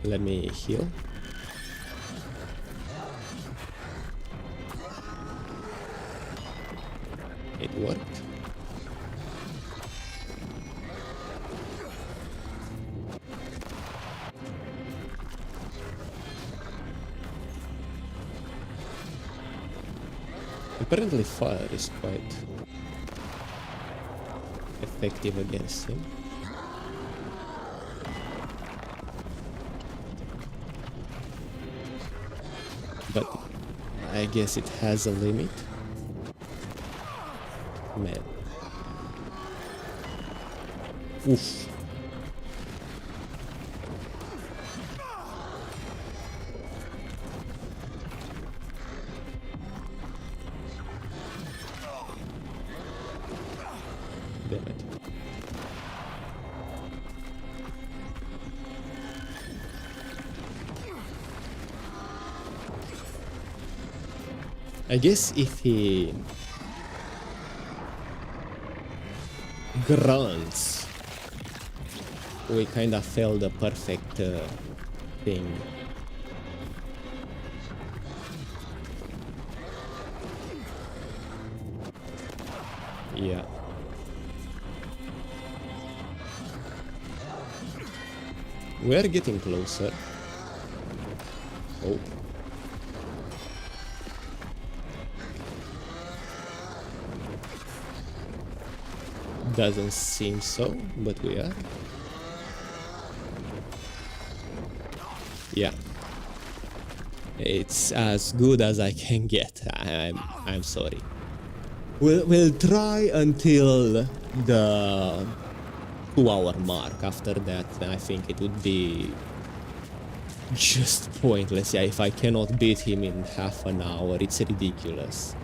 Let me heal. It worked. Apparently fire is quite effective against him. But I guess it has a limit. Man. Oof. Damn it. I guess if he grunts, we kind of failed the perfect thing. Yeah. We're getting closer. Oh. Doesn't seem so, but we are. Yeah. It's as good as I can get. I'm sorry. We'll try until the 2-hour mark. After that, I think it would be just pointless. Yeah, if I cannot beat him in half an hour, it's ridiculous.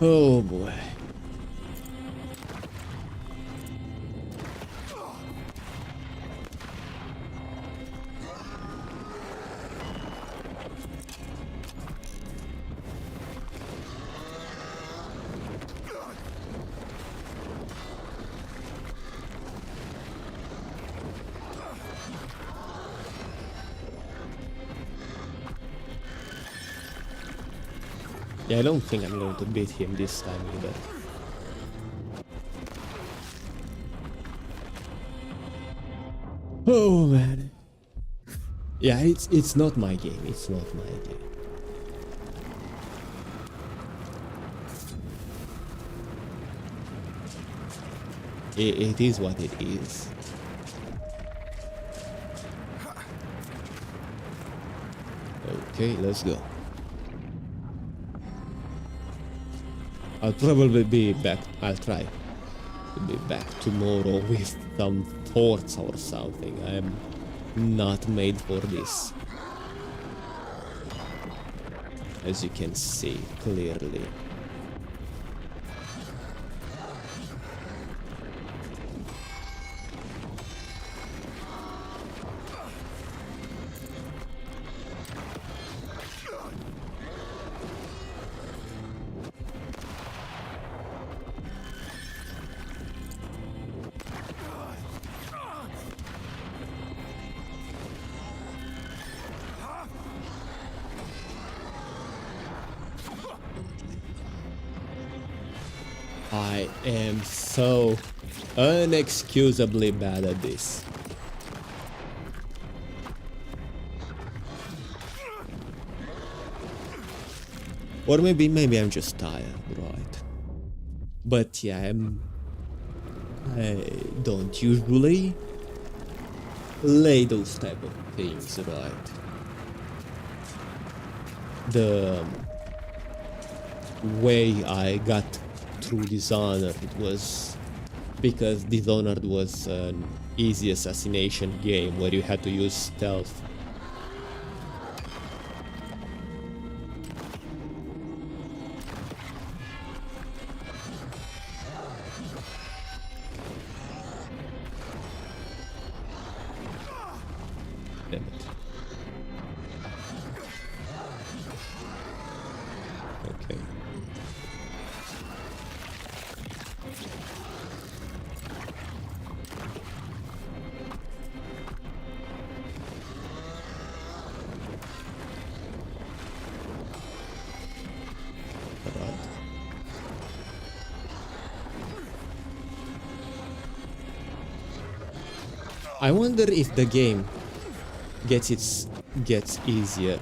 Oh boy. Yeah, I don't think I'm going to beat him this time either. Oh man. Yeah, it's not my game. It's not my game. It is what it is. Okay, let's go. I'll probably be back. I'll try to be back tomorrow with some thoughts or something. I am not made for this. As you can see clearly. I am so unexcusably bad at this. Or maybe I'm just tired, right? But yeah, I don't usually lay those type of things, right? The way I got through Dishonored was because Dishonored was an easy assassination game where you had to use stealth. Damn it. Okay. Alright. I wonder if the game gets easier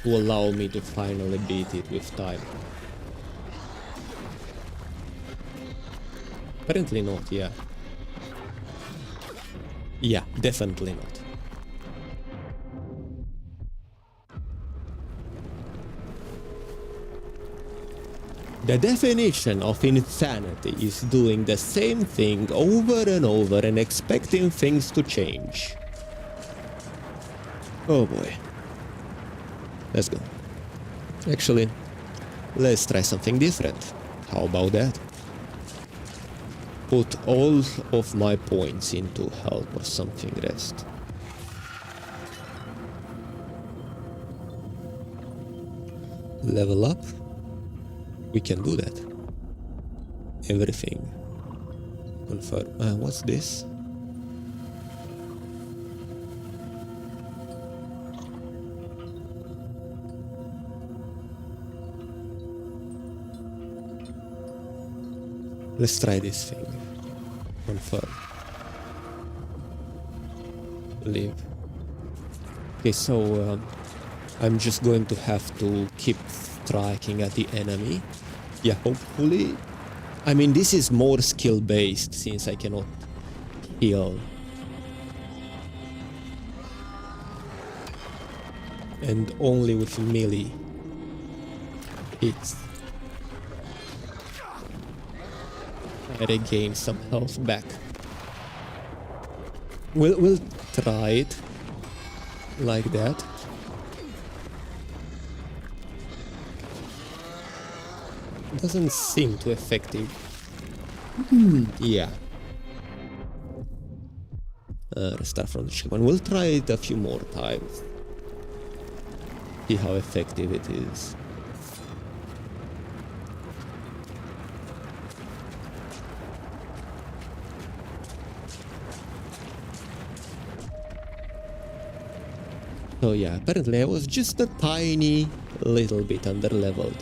to allow me to finally beat it with time. Apparently not, yeah. Yeah, definitely not. The definition of insanity is doing the same thing over and over and expecting things to change. Oh boy. Let's go. Actually, let's try something different. How about that? Put all of my points into health or something rest. Level up? We can do that. Everything. Confirm. What's this? Let's try this thing. Confirm. Leave. Okay, so I'm just going to have to keep striking at the enemy. Yeah, hopefully. I mean, this is more skill based since I cannot heal. And only with melee hits I regain some health back. We'll try it like that. Doesn't seem too effective. Yeah. Restart from the checkpoint. We'll try it a few more times. See how effective it is. So yeah, apparently I was just a tiny little bit underleveled.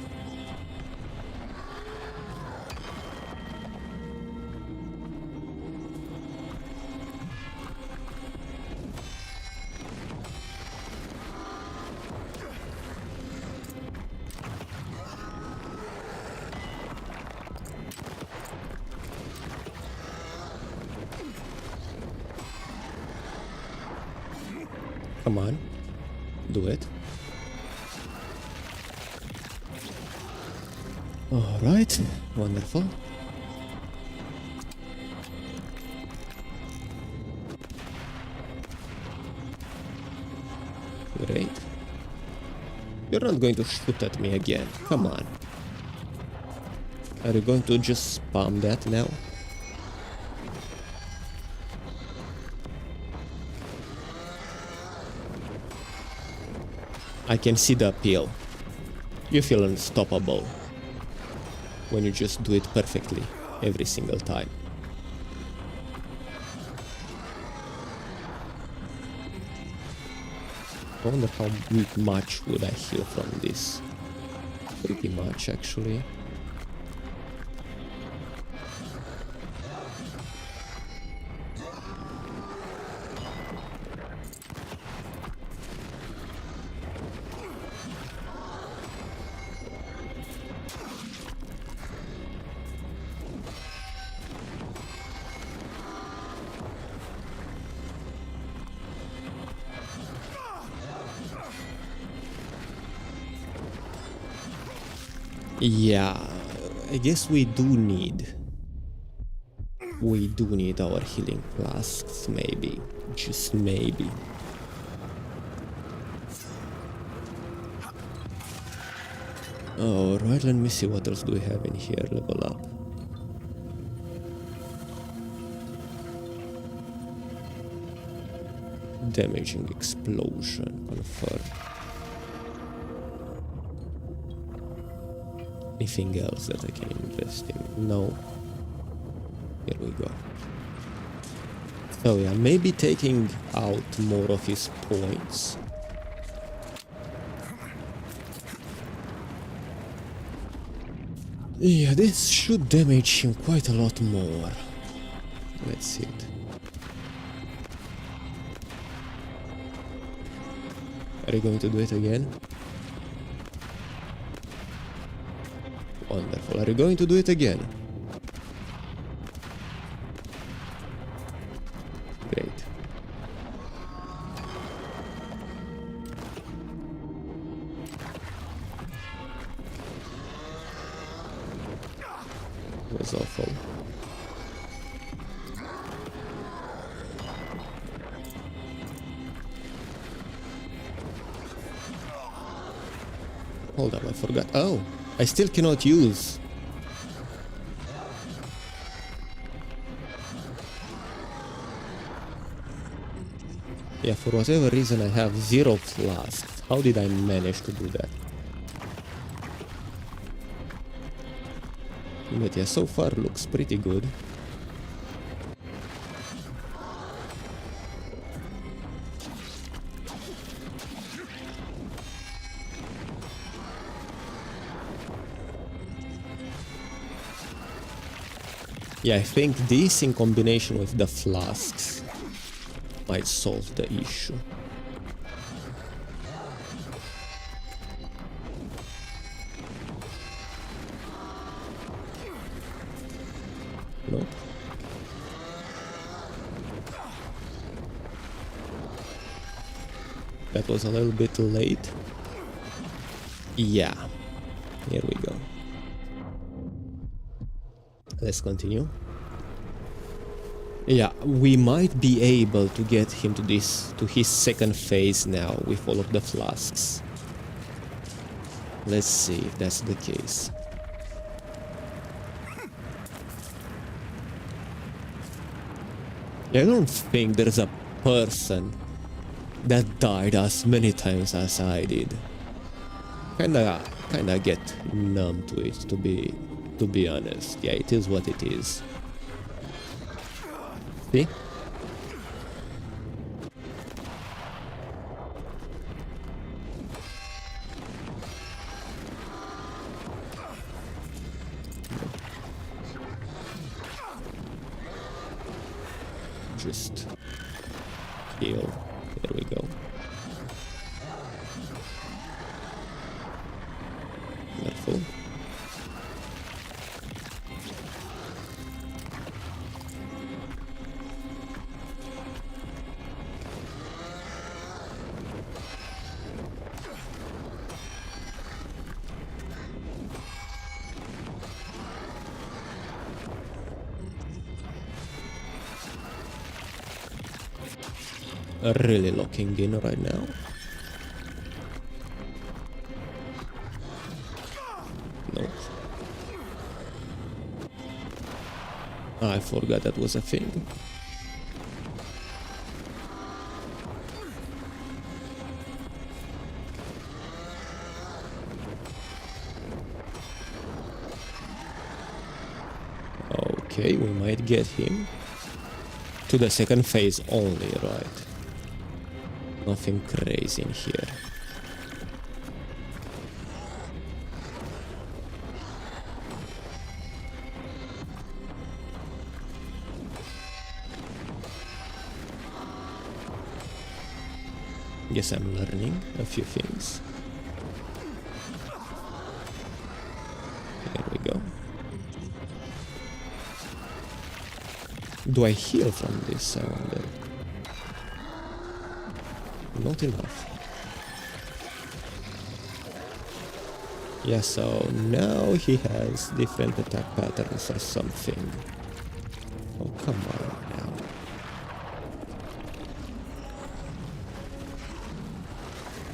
Come on, do it. All right, wonderful. You're not going to shoot at me again. Come on. Are you going to just spam that now? I can see the appeal. You feel unstoppable when you just do it perfectly every single time. I wonder how much would I heal from this. Pretty much, actually. Yeah, I guess we do need our healing flasks, maybe. Just maybe. Alright, let me see what else do we have in here. Level up. Damaging explosion, confirm. Anything else that I can invest in? No. Here we go. So yeah, maybe taking out more of his points. Yeah, this should damage him quite a lot more. Let's see it. Are you going to do it again? Wonderful. Are you going to do it again? Great. It was awful. Hold up, I forgot. Oh! I still cannot use. Yeah, for whatever reason I have 0 flasks. How did I manage to do that? But yeah, so far looks pretty good. Yeah, I think this in combination with the flasks might solve the issue. Nope. That was a little bit late. Yeah. Here we go. Let's continue. Yeah, we might be able to get him to his second phase now with all of the flasks. Let's see if that's the case. I don't think there's a person that died as many times as I did. Kinda get numb to it, to be honest. Yeah, it is what it is. See? Just heal. There we go. Wonderful. Really locking in right now. I forgot that was a thing. Okay, we might get him to the second phase only, right? Nothing crazy in here. Guess I'm learning a few things. There we go. Do I heal from this, I wonder? Not enough. Yeah, so now he has different attack patterns or something. Oh, come on now.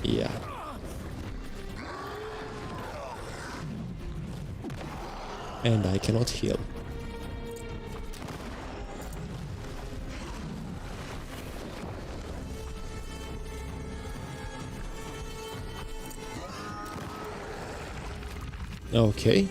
Yeah. And I cannot heal. Okay.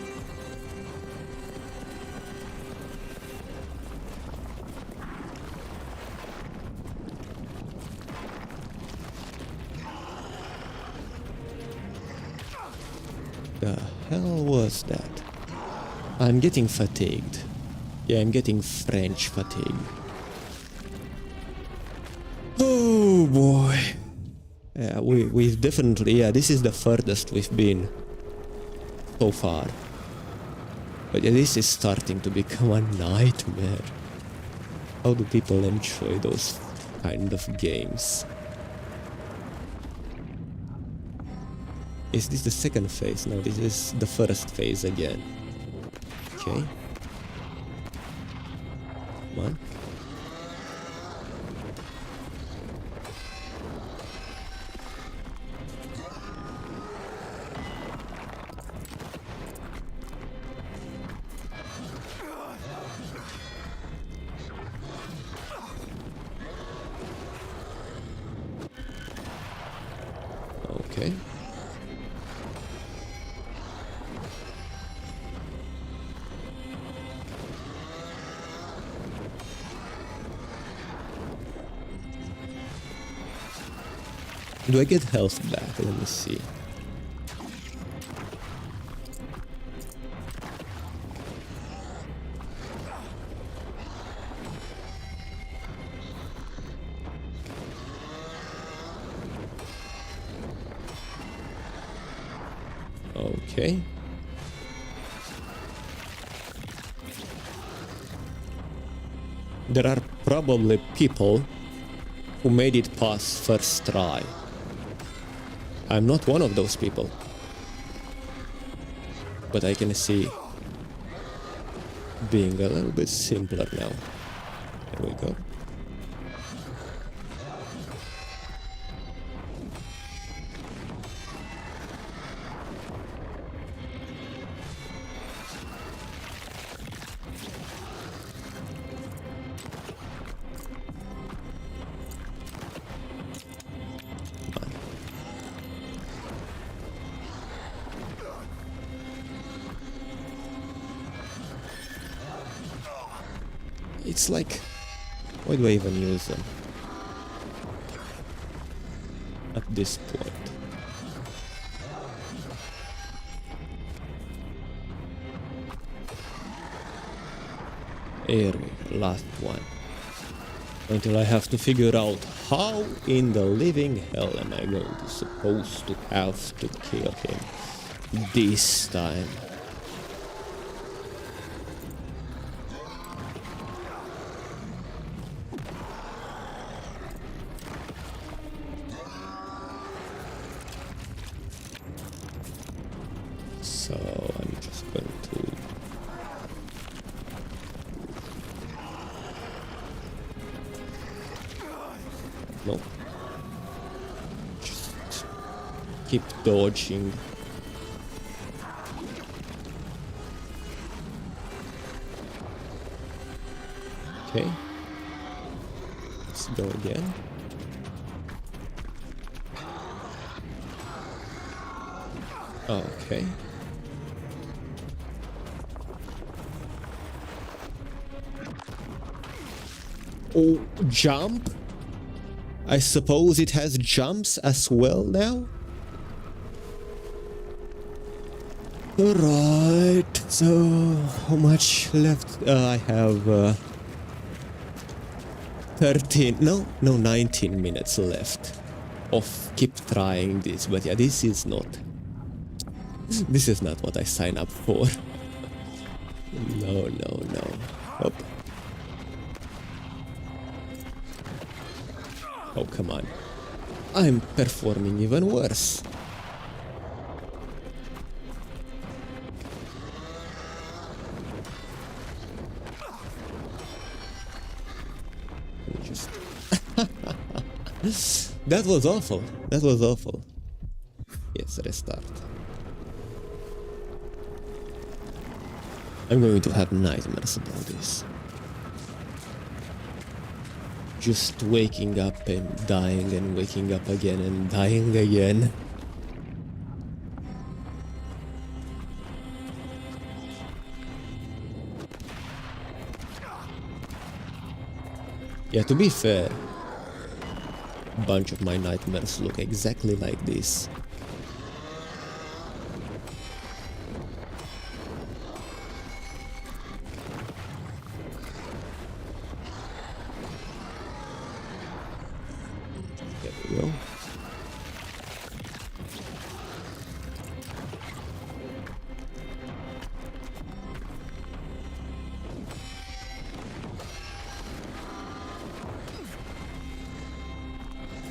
The hell was that? I'm getting fatigued. Yeah, I'm getting French fatigue. Oh boy. Yeah, we've definitely, yeah, this is the furthest we've been so far. But yeah, this is starting to become a nightmare. How do people enjoy those kind of games? Is this the second phase? No, this is the first phase again. Okay. Come on. Okay. Do I get health back? Let me see. Okay. There are probably people who made it past first try. I'm not one of those people. But I can see being a little bit simpler now. There we go. It's like, why do I even use them? At this point. Here we go, last one. Until I have to figure out how in the living hell am I going to supposed to have to kill him this time. So I'm just going to no, just keep dodging. Okay. Let's go again. Okay. Oh, jump? I suppose it has jumps as well now? Alright, so how much left? I have 19 minutes left of keep trying this, but yeah, this is not what I sign up for. No. Oh. Oh, come on. I'm performing even worse. That was awful. That was awful. Yes, restart. I'm going to have nightmares about this. Just waking up and dying and waking up again and dying again. Yeah, to be fair, a bunch of my nightmares look exactly like this. There we go.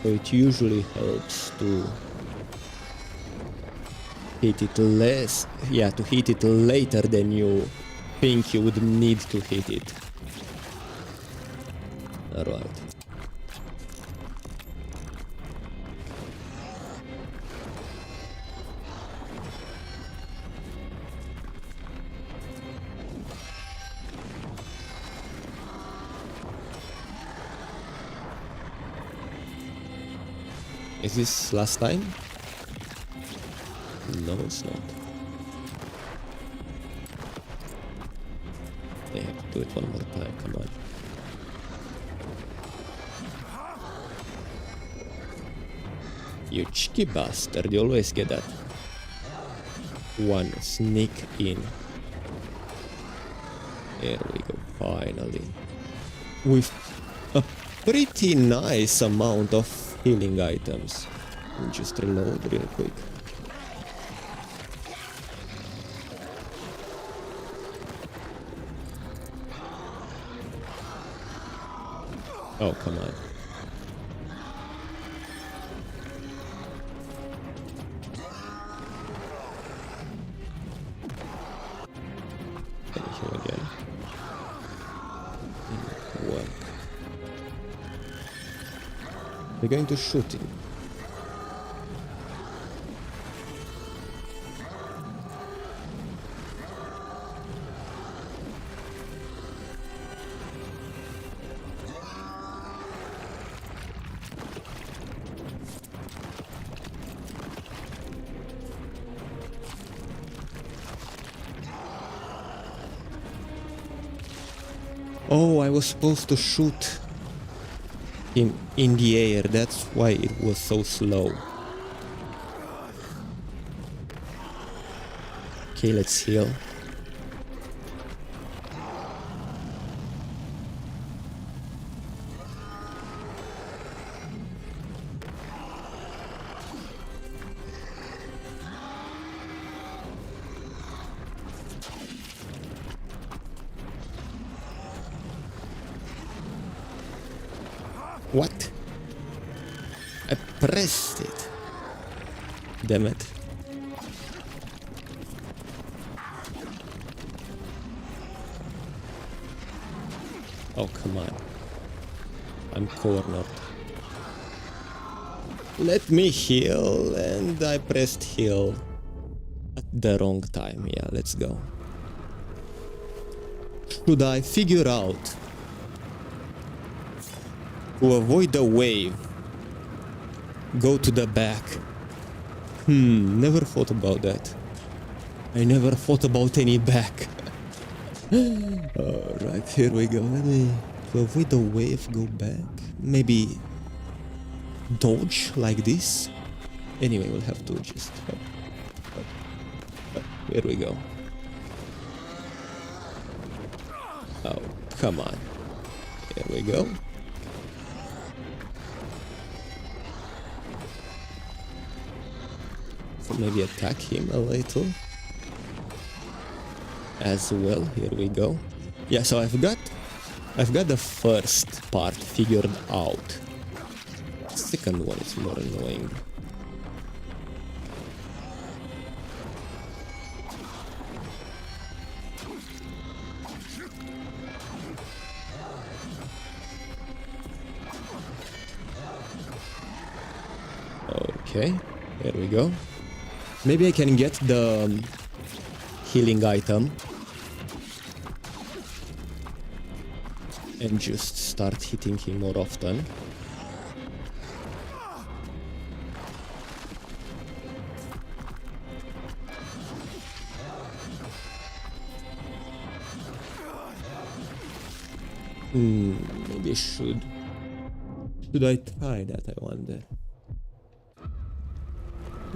So it usually helps to hit it less, yeah, to hit it later than you think you would need to hit it. Alright. Is this last time? No, it's not. I have to do it one more time, come on. You cheeky bastard, you always get that one sneak in. There we go, finally. With a pretty nice amount of healing items. Let me just reload real quick. Oh, come on. Can I heal again? Didn't work. We're going to shoot him. Oh, I was supposed to shoot him in the air, that's why it was so slow. Okay, let's heal. What? I pressed it. Damn it. Oh, come on. I'm cornered. Let me heal, and I pressed heal at the wrong time. Yeah, let's go. Should I figure out To avoid the wave, go to the back. Never thought about that. I never thought about any back. Alright, here we go. Let me... To avoid the wave, go back. Maybe... dodge like this. Anyway, we'll have to just... Here we go. Oh, come on. Here we go. So maybe attack him a little as well. Here we go. Yeah, so I've got the first part figured out. The second one is more annoying. Okay, here we go. Maybe I can get the healing item and just start hitting him more often. Maybe should I try that, I wonder.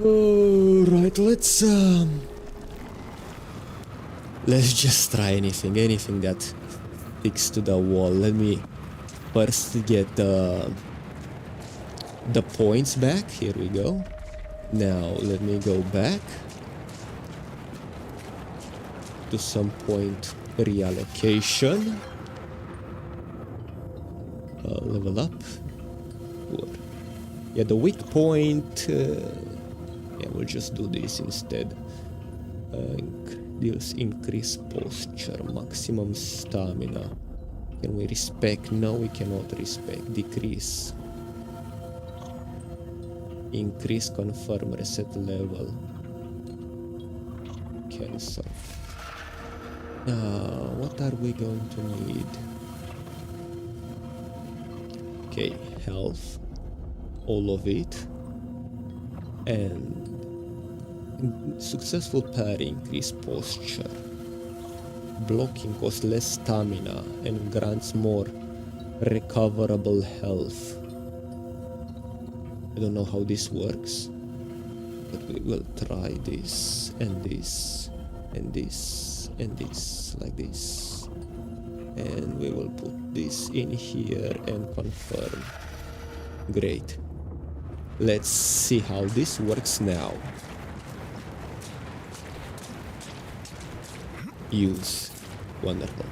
Alright, let's just try anything that sticks to the wall. Let me first get the points back. Here we go. Now let me go back to some point reallocation. Level up. Good. Yeah, the weak point. Yeah, we'll just do this instead. Deals increased posture, maximum stamina. Can we respec? No, we cannot respec. Decrease. Increase, confirm, reset level. Cancel. What are we going to need? Okay, health. All of it. And successful parry increase posture. Blocking costs less stamina and grants more recoverable health. I don't know how this works, but we will try this and this and this and this like this, and we will put this in here and confirm. Great. Let's see how this works now. Use. Wonderful.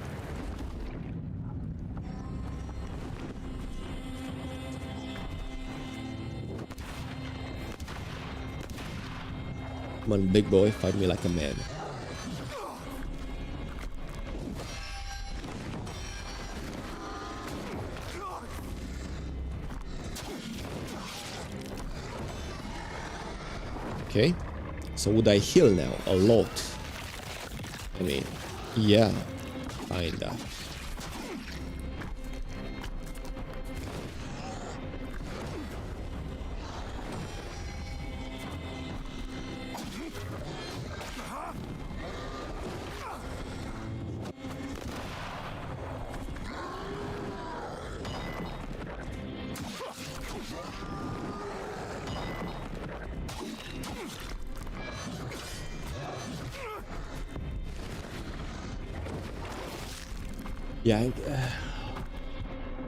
Come on, big boy, fight me like a man. Okay, so would I heal now? A lot. I mean, yeah, kinda. Yeah,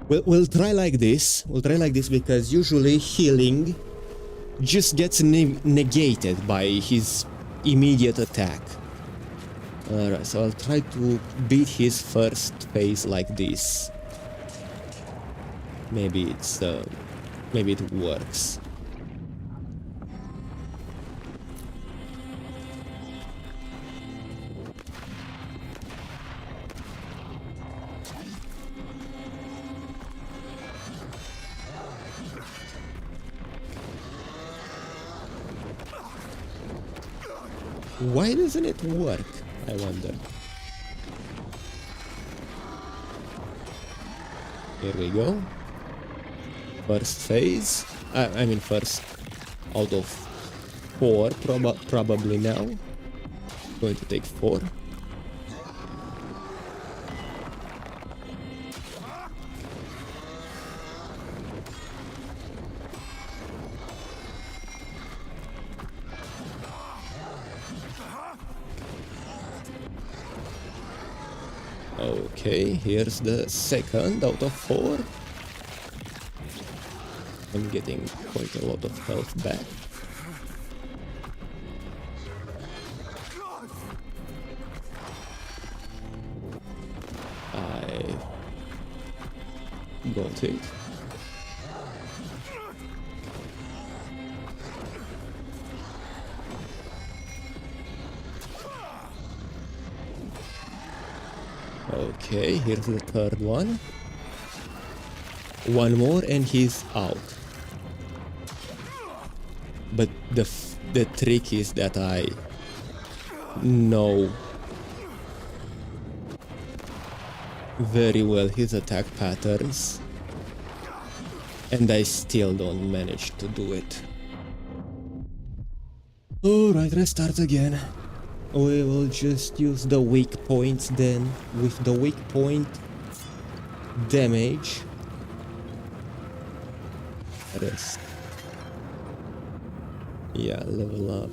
we'll try like this. We'll try like this because usually healing just gets negated by his immediate attack. Alright, so I'll try to beat his first phase like this. Maybe maybe it works. Why doesn't it work? I wonder. Here we go. first phase. I mean first out of 4 probably now. Going to take 4. Okay, here's the second out of 4. I'm getting quite a lot of health back. I got it. Okay, here's the third one. One more and he's out. But the trick is that I know very well his attack patterns, and I still don't manage to do it. Alright, let's start again. We will just use the weak points then. With the weak point damage. Rest. Yeah, level up.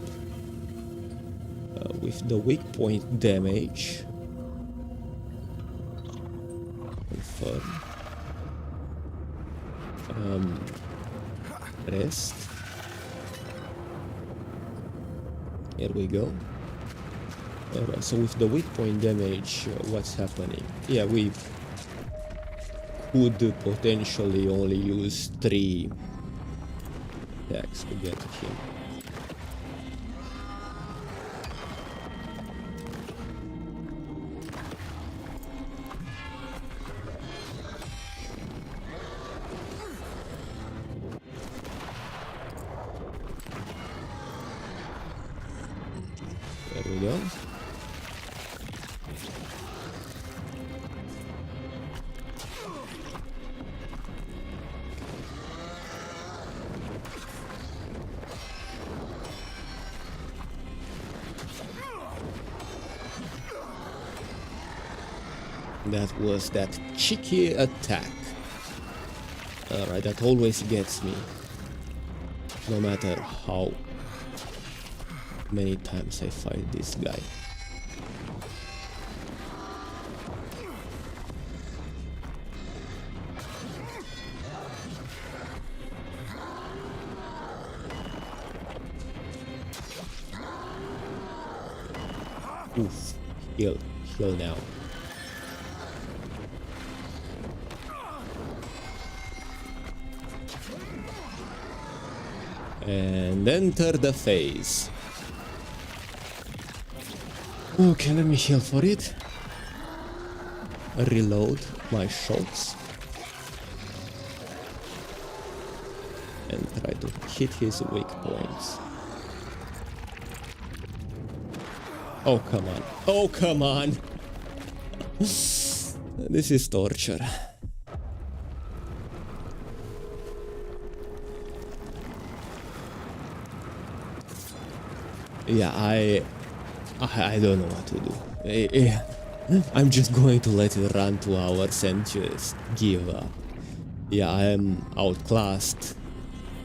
With the weak point damage. Confirm. Rest. Here we go. Alright, so with the weak point damage, what's happening? Yeah, we could potentially only use 3 attacks to get him. There we go. That was that cheeky attack. Alright, that always gets me. No matter how many times I fight this guy. Oof. Heal now. And enter the phase. Okay, let me heal for it. Reload my shots. And try to hit his weak points. Oh, come on. Oh, come on. This is torture. Yeah, I don't know what to do. I'm just going to let it run 2 hours and just give up. Yeah, I am outclassed.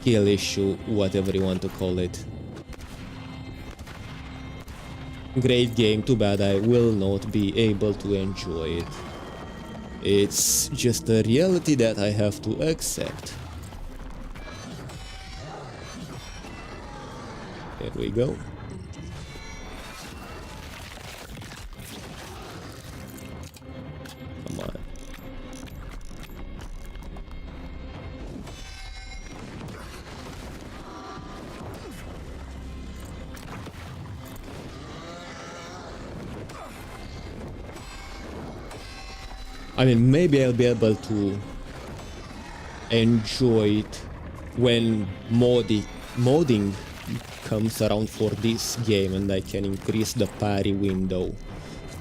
Kill issue, whatever you want to call it. Great game, too bad I will not be able to enjoy it. It's just a reality that I have to accept. There we go. Come on. I mean, maybe I'll be able to enjoy it when modding comes around for this game and I can increase the parry window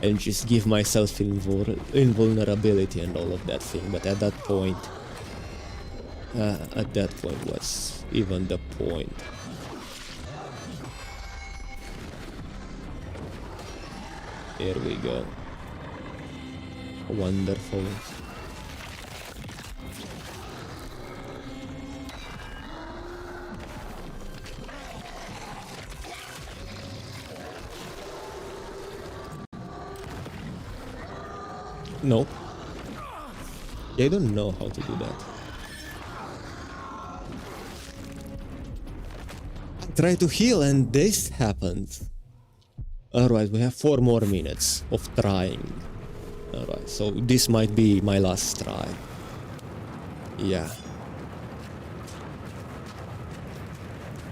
and just give myself invulnerability and all of that thing. But at that point, at that point, what's even the point? Here we go. Wonderful. No. I don't know how to do that. I try to heal and this happens. Alright, we have 4 more minutes of trying. Alright, so this might be my last try. Yeah.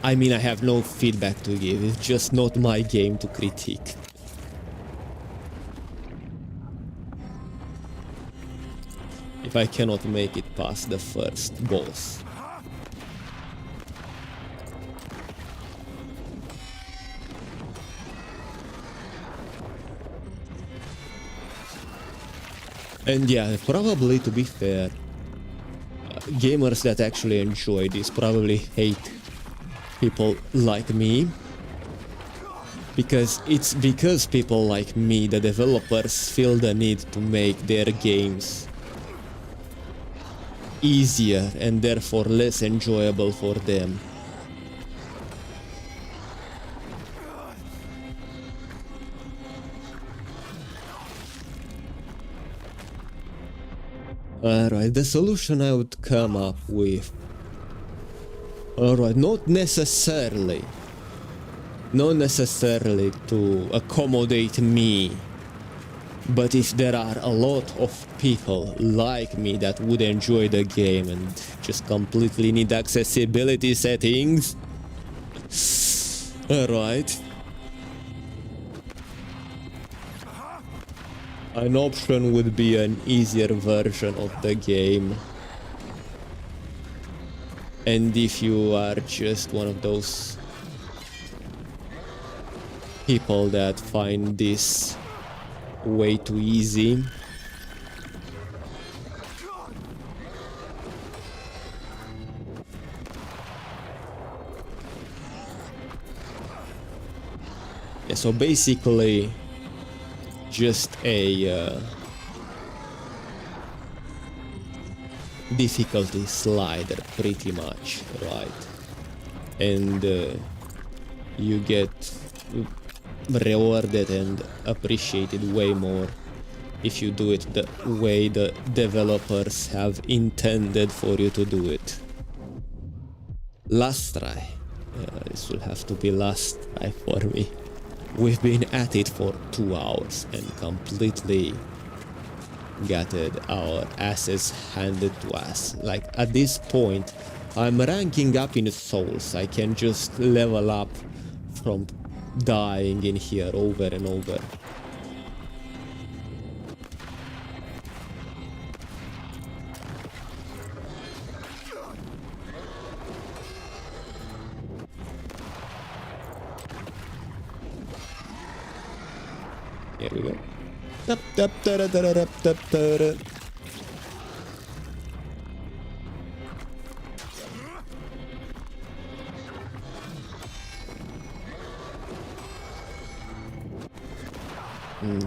I mean, I have no feedback to give, it's just not my game to critique. If I cannot make it past the first boss. And yeah, probably to be fair, gamers that actually enjoy this probably hate people like me. Because it's because people like me, the developers, feel the need to make their games easier and therefore less enjoyable for them. Alright, the solution I would come up with. Alright, not necessarily to accommodate me. But if there are a lot of people like me that would enjoy the game and just completely need accessibility settings. Alright. An option would be an easier version of the game. And if you are just one of those people that find this way too easy, yeah, so basically just a difficulty slider pretty much, right? And you get rewarded and appreciated way more if you do it the way the developers have intended for you to do it. Last try. This will have to be last try for me. We've been at it for 2 hours and completely got our asses handed to us. Like, at this point, I'm ranking up in souls. I can just level up from dying in here over and over. Here we go. Tap, tap, tara, tara, tap, tap, tara.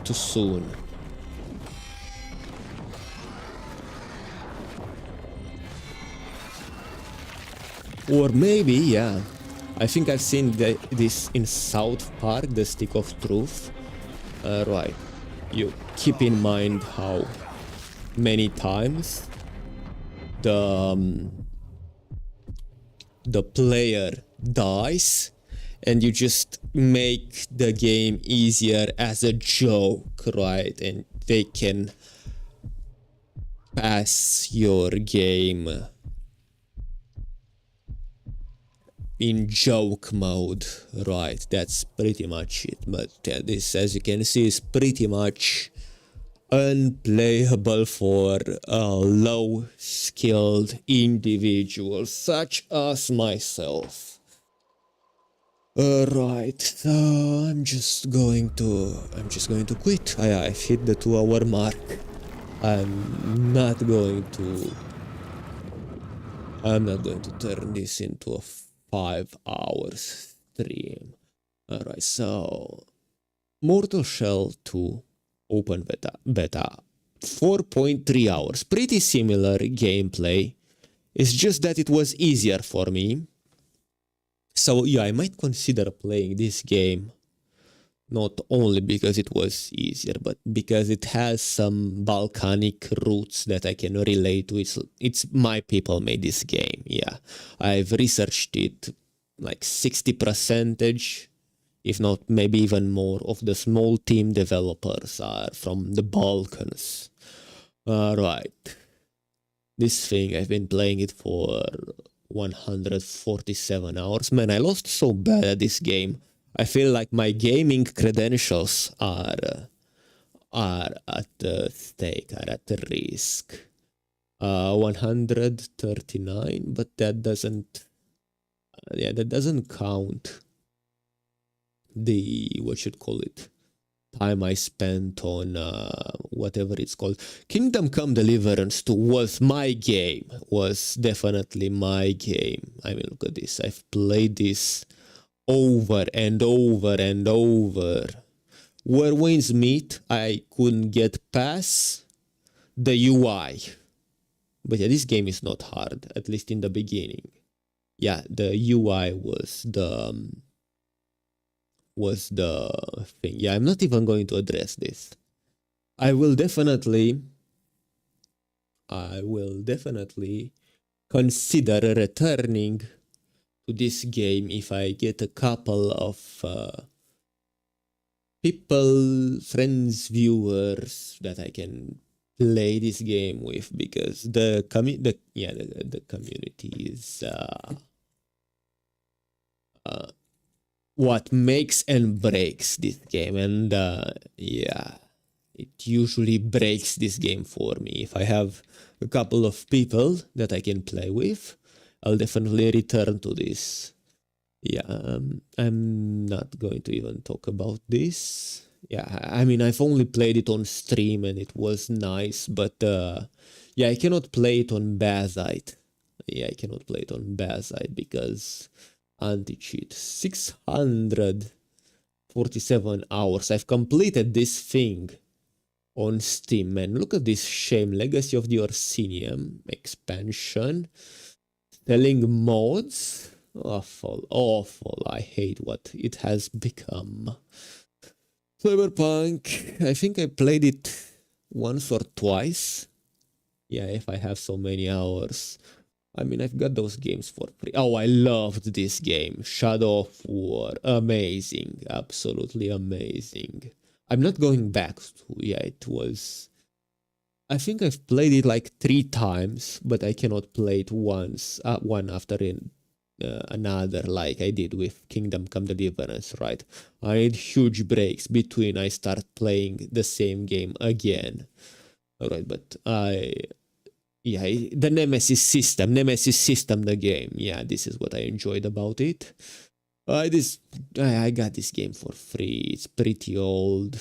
Too soon. Or maybe, yeah. I think I've seen this in South Park, the Stick of Truth. Right. You keep in mind how many times the player dies and you just make the game easier as a joke, right? And they can pass your game in joke mode, right? That's pretty much it. But this, as you can see, is pretty much unplayable for low skilled individuals such as myself. Right, so I'm just going to quit. I've hit the 2-hour mark. I'm not going to I'm not going to turn this into a 5 hour stream. Alright, so Mortal Shell 2 open beta 4.3 hours. Pretty similar gameplay. It's just that it was easier for me. So yeah, I might consider playing this game not only because it was easier, but because it has some Balkanic roots that I can relate to. It's my people made this game, yeah. I've researched it like 60%, if not maybe even more, of the small team developers are from the Balkans. Alright. This thing, I've been playing it for 147 hours. Man, I lost so bad at this game. I feel like my gaming credentials are at stake, are at risk. 139, but that doesn't count the, what should call it, time I spent on whatever it's called. Kingdom Come Deliverance 2 was my game, was definitely my game. I mean, look at this. I've played this over and over and over. Where wins meet, I couldn't get past the UI. But yeah, this game is not hard, at least in the beginning. Yeah, the UI was the thing. Yeah, I'm not even going to address this. I will definitely consider returning to this game if I get a couple of people, friends, viewers that I can play this game with, because the community is what makes and breaks this game, and yeah, it usually breaks this game for me. If I have a couple of people that I can play with, I'll definitely return to this. Yeah, I'm not going to even talk about this. Yeah, I mean, I've only played it on stream and it was nice, but yeah, I cannot play it on Bazite. Yeah, I cannot play it on Bazite because anti-cheat. 647 hours. I've completed this thing on Steam, man. Look at this shame. Legacy of the Orsinium expansion. Selling mods. Awful, awful. I hate what it has become. Cyberpunk. I think I played it once or twice. Yeah, if I have so many hours. I mean, I've got those games for free. Oh, I loved this game. Shadow of War. Amazing. Absolutely amazing. I'm not going back to, yeah, it was... I think I've played it like 3 times, but I cannot play it once, one after another, like I did with Kingdom Come Deliverance, right? I need huge breaks between I start playing the same game again. Alright, but yeah, the Nemesis system, the game. Yeah, this is what I enjoyed about it. I got this game for free. It's pretty old.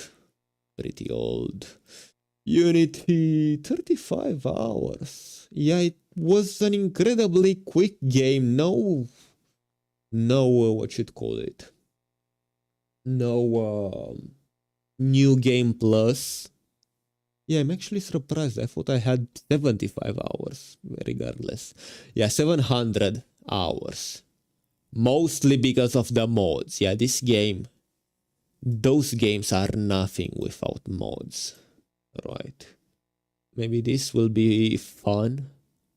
Unity, 35 hours. Yeah, it was an incredibly quick game. No, what should call it? No, new game plus. Yeah, I'm actually surprised. I thought I had 75 hours, regardless. Yeah, 700 hours. Mostly because of the mods. Yeah, this game, those games are nothing without mods. Right. Maybe this will be fun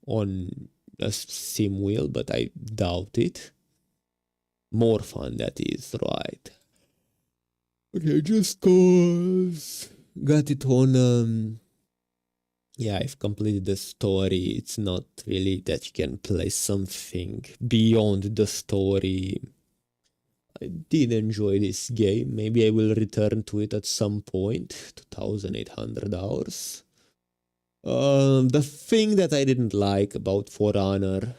on a sim wheel, but I doubt it. More fun, that is, right. Okay, just cause... Got it on, yeah, I've completed the story. It's not really that you can play something beyond the story. I did enjoy this game. Maybe I will return to it at some point. 2,800 hours. The thing that I didn't like about For Honor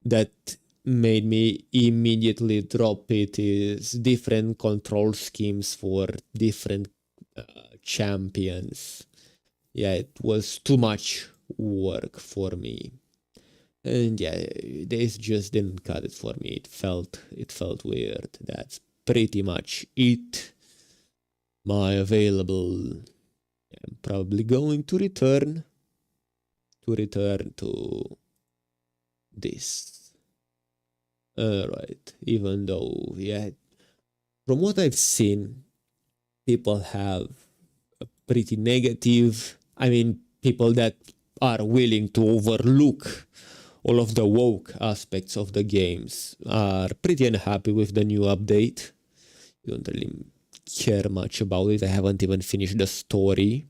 that made me immediately drop it is different control schemes for different champions. Yeah, it was too much work for me. And yeah, this just didn't cut it for me. It felt weird. That's pretty much it. My available. I'm probably going to return to this. Alright, even though, yeah, from what I've seen, people have a pretty negative, I mean, people that are willing to overlook all of the woke aspects of the games are pretty unhappy with the new update. Don't really care much about it. I haven't even finished the story.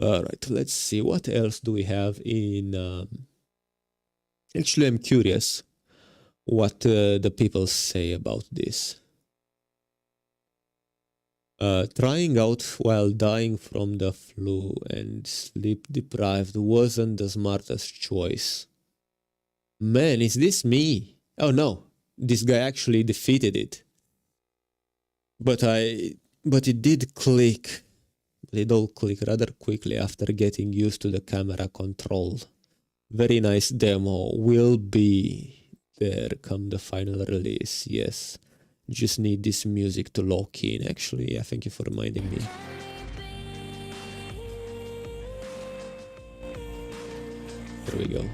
Alright, let's see. What else do we have in... Actually, I'm curious what the people say about this. Trying out while dying from the flu and sleep deprived wasn't the smartest choice. Man, is this me? Oh no, this guy actually defeated it. But it did click. It all clicked rather quickly after getting used to the camera control. Very nice demo. Will be there come the final release. Yes. Just need this music to lock in. Actually, yeah, thank you for reminding me. There we go.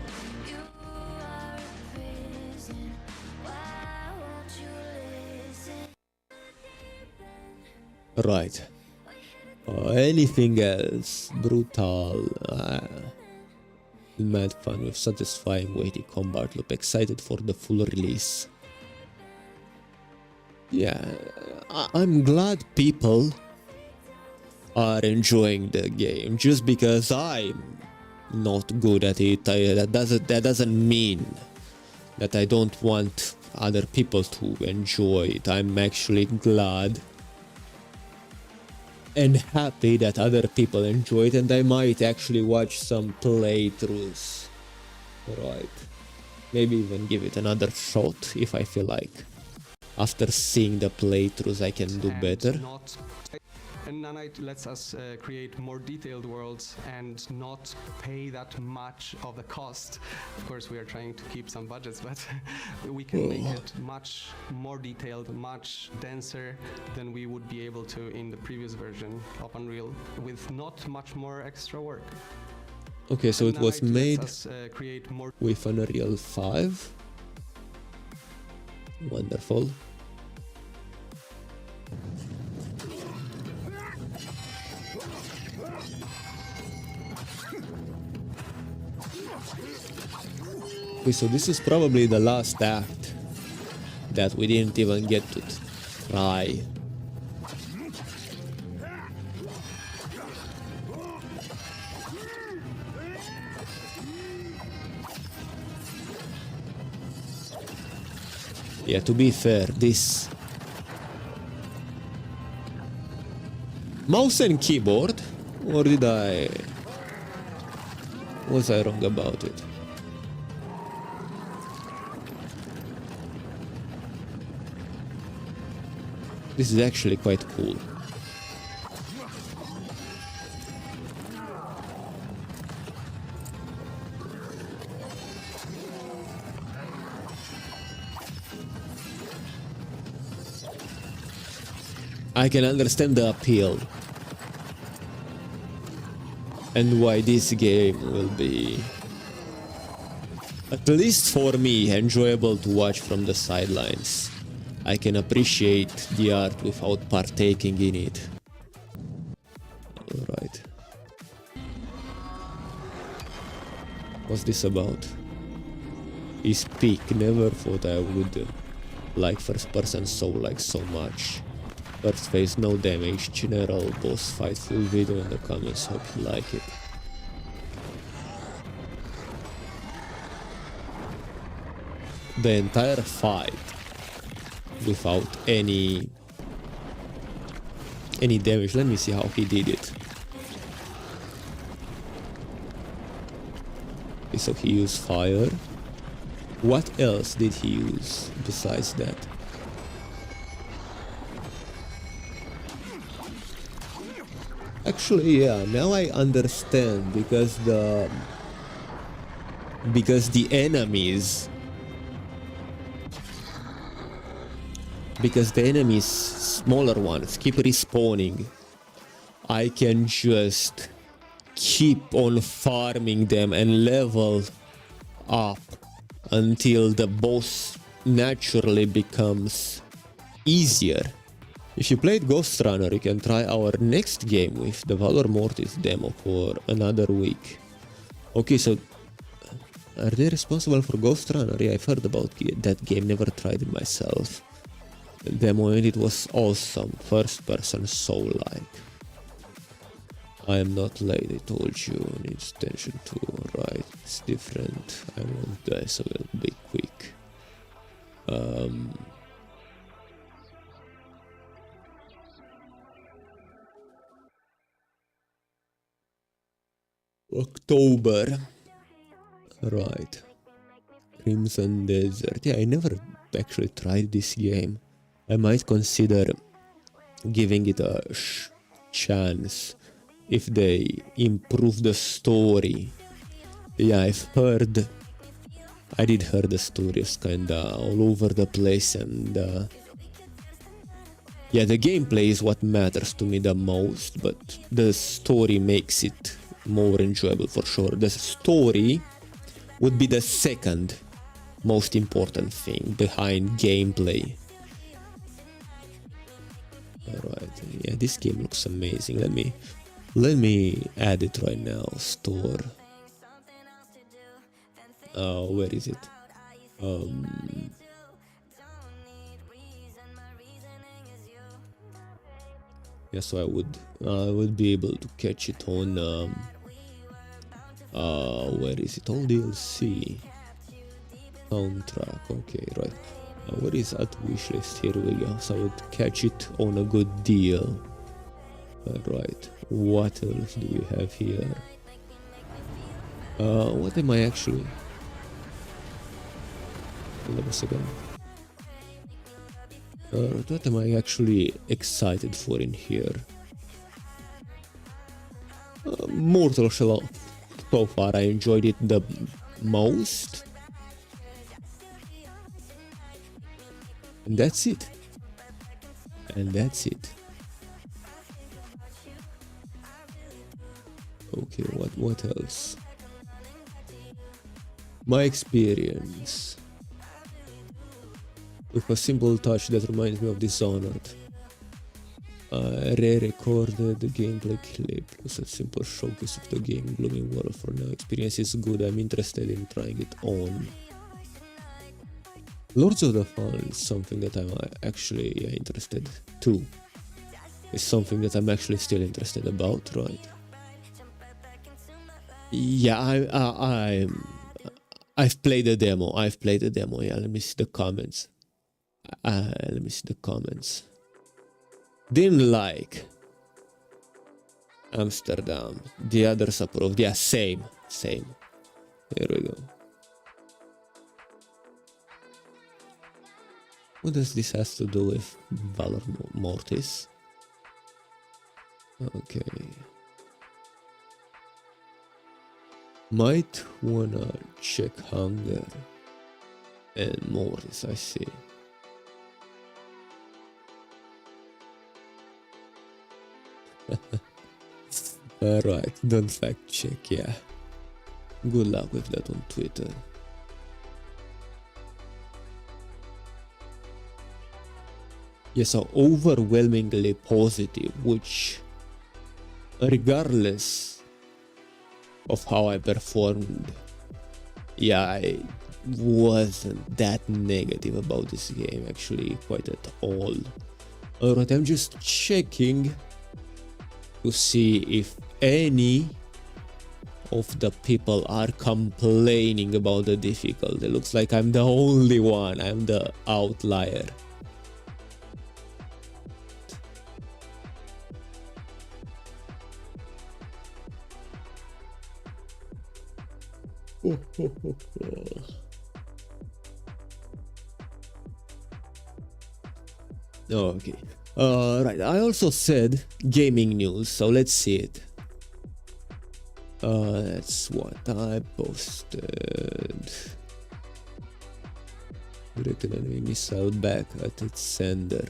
Right. Anything else? Brutal. Mad fun with satisfying weighty combat loop. Excited for the full release. Yeah, I'm glad people are enjoying the game. Just because I'm not good at it, that doesn't mean that I don't want other people to enjoy it. I'm actually glad and happy that other people enjoy it, and I might actually watch some playthroughs. Right. Maybe even give it another shot if I feel like. After seeing the playthroughs, I can do better. And Nanite lets us create more detailed worlds and not pay that much of the cost. Of course, we are trying to keep some budgets, but we can make it much more detailed, much denser than we would be able to in the previous version of Unreal, with not much more extra work. Okay, so it was made with Unreal 5. Wonderful. Okay, so this is probably the last act that we didn't even get to try. Yeah, to be fair, this mouse and keyboard, or was I wrong about it? This is actually quite cool. I can understand the appeal and why this game will be, at least for me, enjoyable to watch from the sidelines. I can appreciate the art without partaking in it. Alright. What's this about? His peak. Never thought I would like first person Soul-like so much. First phase, no damage, general boss fight, full video in the comments, hope you like it. The entire fight without any damage. Let me see how he did it. Okay, so he used fire. What else did he use besides that? Actually, yeah, now I understand, because because the enemies smaller ones keep respawning, I can just keep on farming them and level up until the boss naturally becomes easier. If you played Ghost Runner, you can try our next game with the Valor Mortis demo for another week. Okay, so are they responsible for Ghost Runner? Yeah, I've heard about that game, never tried it myself. The demo and it was awesome, first person soul-like. I am not late, I told you, needs attention too, right, it's different, I won't die, so I'll be quick. October, right, Crimson Desert, yeah, I never actually tried this game. I might consider giving it a chance if they improve the story. Yeah, I did hear the story is kinda all over the place, and yeah, the gameplay is what matters to me the most, but the story makes it more enjoyable for sure. The story would be the second most important thing behind gameplay. Alright, yeah, this game looks amazing. Let me add it right now. Store. Where is it? Yeah, so I would be able to catch it on where is it? All DLC soundtrack. Okay, right. What is at wishlist? Here we go. So I would catch it on a good deal. Alright, what else do we have here? What am I actually... Hold on a second. What am I actually excited for in here? Mortal Shell. So far I enjoyed it the most. And that's it. Okay, what else? My experience. With a simple touch that reminds me of Dishonored. Re-recorded the gameplay clip plus a simple showcase of the game. Blooming World for now. Experience is good. I'm interested in trying it on. Lords of the Fallen is something that I'm actually interested too. It's something that I'm actually still interested about, right? Yeah, I've played the demo. Yeah, let me see the comments. Didn't like Amsterdam. The others approved. Yeah, same. Here we go. What does this has to do with Valor Mortis? Okay. Might wanna check Hunger and Mortis, I see. Alright, don't fact check, yeah. Good luck with that on Twitter. Yeah, so overwhelmingly positive, which regardless of how I performed, yeah, I wasn't that negative about this game actually quite at all. Alright, I'm just checking to see if any of the people are complaining about the difficulty. Looks like I'm the only one, I'm the outlier. Okay. Right, I also said gaming news, so let's see it. That's what I posted. Direct an enemy missile back at its sender.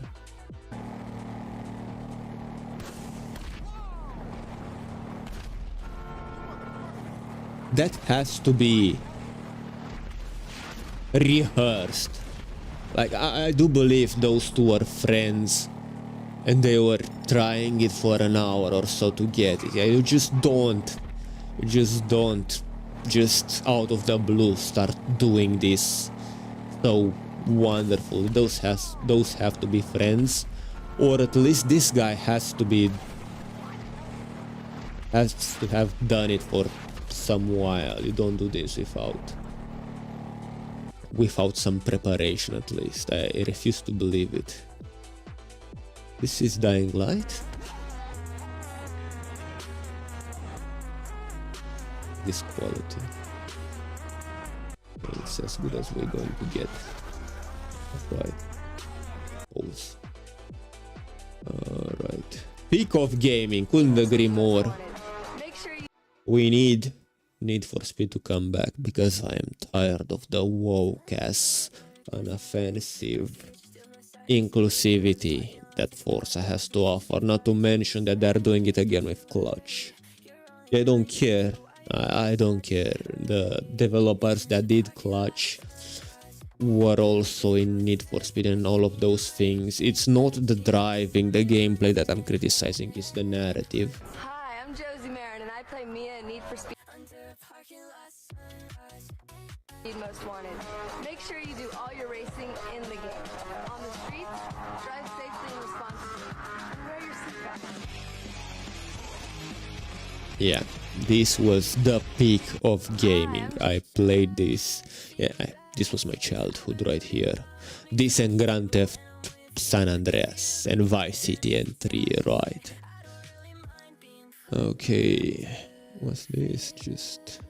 That has to be rehearsed. Like, I do believe those two are friends and they were trying it for an hour or so to get it. Yeah, you just don't just out of the blue start doing this so wonderful. Those have to be friends, or at least this guy has to have done it for some while. You don't do this without some preparation, at least. I refuse to believe it. This is Dying Light. This quality. It's as good as we're going to get. Right. Pause. Alright. Peak of gaming, couldn't agree more. We need Need for Speed to come back because I am tired of the woke ass, unoffensive inclusivity that Forza has to offer, not to mention that they're doing it again with Clutch. They don't care. I don't care. The developers that did Clutch were also in Need for Speed and all of those things. It's not the driving, the gameplay that I'm criticizing, it's the narrative. Hi, I'm Josie Marin and I play Mia in Need for Speed Most Wanted. Make sure you do all your racing in the game. On the streets, drive safely and responsibly, and wear your seatbelt. Yeah, this was the peak of gaming. I played this. Yeah, this was my childhood right here. This and Grand Theft San Andreas and Vice City and 3, right? Okay, what's this? Just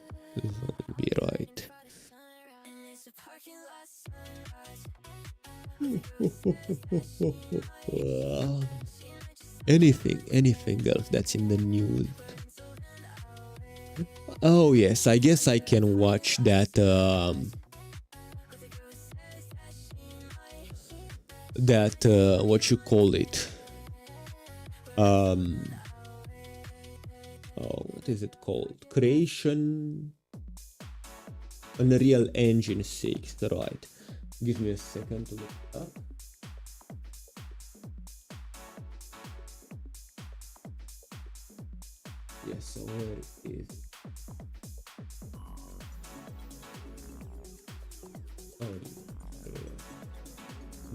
be right. Anything else that's in the news? Oh yes, I guess I can watch that what you call it, oh, what is it called? Creation Unreal Engine 6, right? Give me a second to look it up. Yes, so where is it?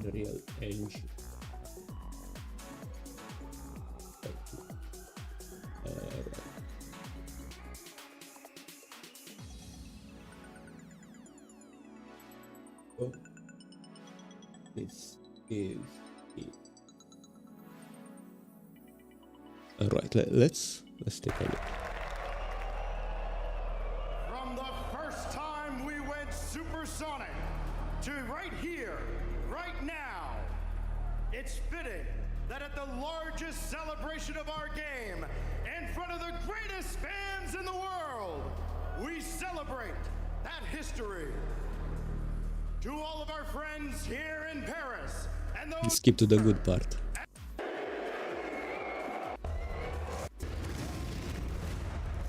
Unreal Engine. Right. Oh, this is it. All right, let's take a look. From the first time we went supersonic to right here, right now, it's fitting that at the largest celebration of our game, in front of the greatest fans in the world, we celebrate that history. To all of our friends here in Paris, and those Skip to the good part.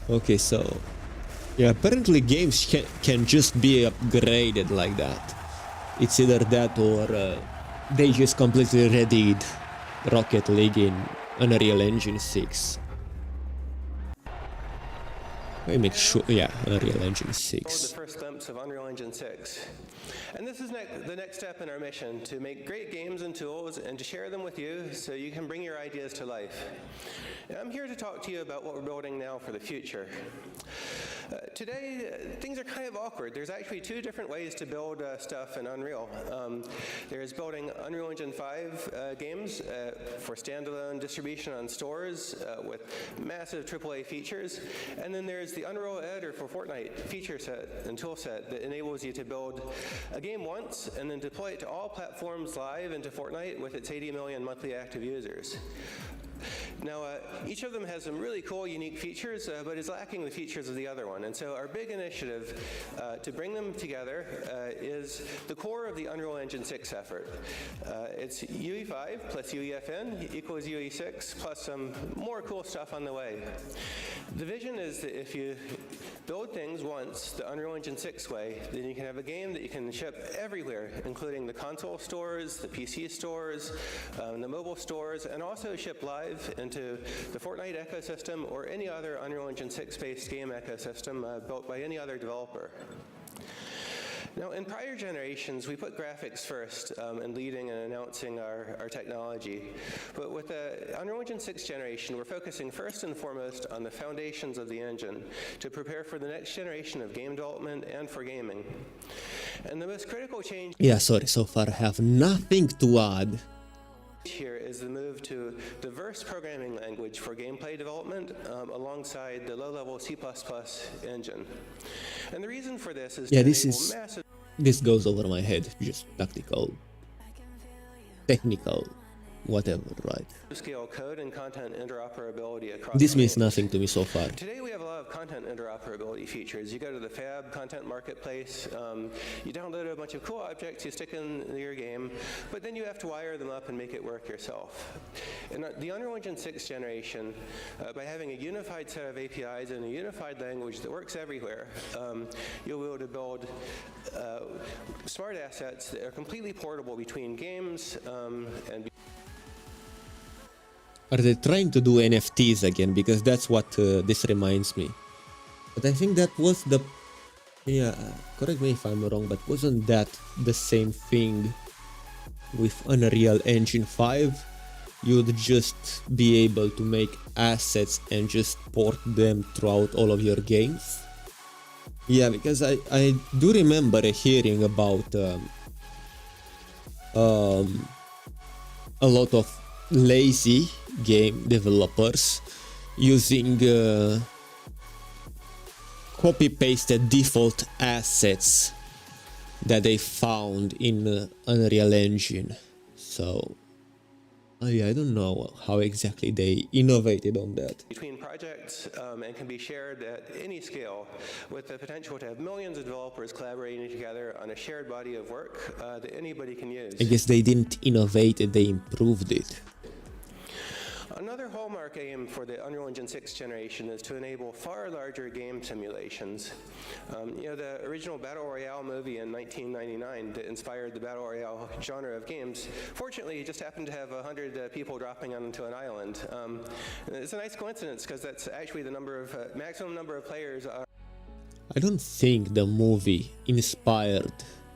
Okay, so yeah, apparently games can just be upgraded like that. It's either that or they just completely redid Rocket League in Unreal Engine 6. Let me make sure, yeah, Unreal Engine 6. The first glimpse of Unreal Engine 6. And this is the next step in our mission, to make great games and tools and to share them with you so you can bring your ideas to life. And I'm here to talk to you about what we're building now for the future. Today, things are kind of awkward. There's actually two different ways to build stuff in Unreal. There's building Unreal Engine 5 games for standalone distribution on stores with massive AAA features. And then there's the Unreal Editor for Fortnite feature set and tool set that enables you to build a game once and then deploy it to all platforms live into Fortnite with its 80 million monthly active users. Now, each of them has some really cool, unique features, but is lacking the features of the other one. And so our big initiative to bring them together is the core of the Unreal Engine 6 effort. It's UE5 plus UEFN equals UE6 plus some more cool stuff on the way. The vision is that if you build things once the Unreal Engine 6 way, then you can have a game that you can ship everywhere, including the console stores, the PC stores, the mobile stores, and also ship live into the Fortnite ecosystem or any other Unreal Engine 6-based game ecosystem built by any other developer. Now, in prior generations, we put graphics first in leading and announcing our technology. But with the Unreal Engine 6 generation, we're focusing first and foremost on the foundations of the engine to prepare for the next generation of game development and for gaming. And the most critical change so far I have nothing to add. Here is the move to diverse programming language for gameplay development alongside the low-level C++ engine. And the reason for this is this goes over my head, just tactical, technical, whatever, right? Scale code and content interoperability across. This means nothing to me so far. Today we have a lot of content interoperability features. You go to the Fab content marketplace, you download a bunch of cool objects, you stick in your game, but then you have to wire them up and make it work yourself. In the Unreal Engine 6 generation, by having a unified set of APIs and a unified language that works everywhere, you'll be able to build smart assets that are completely portable between games and. Are they trying to do NFTs again? Because that's what this reminds me. But I think that was the... Yeah, correct me if I'm wrong, but wasn't that the same thing with Unreal Engine 5? You'd just be able to make assets and just port them throughout all of your games? Yeah, because I do remember hearing about a lot of lazy game developers using copy-pasted default assets that they found in Unreal Engine. So I don't know how exactly they innovated on that. Between projects and can be shared at any scale with the potential to have millions of developers collaborating together on a shared body of work that anybody can use. I guess they didn't innovate it, they improved it. Another hallmark aim for the Unreal Engine 6 generation is to enable far larger game simulations. The original Battle Royale movie in 1999 that inspired the Battle Royale genre of games, fortunately, just happened to have 100 people dropping onto an island. It's a nice coincidence because that's actually the maximum number of players. I don't think the movie inspired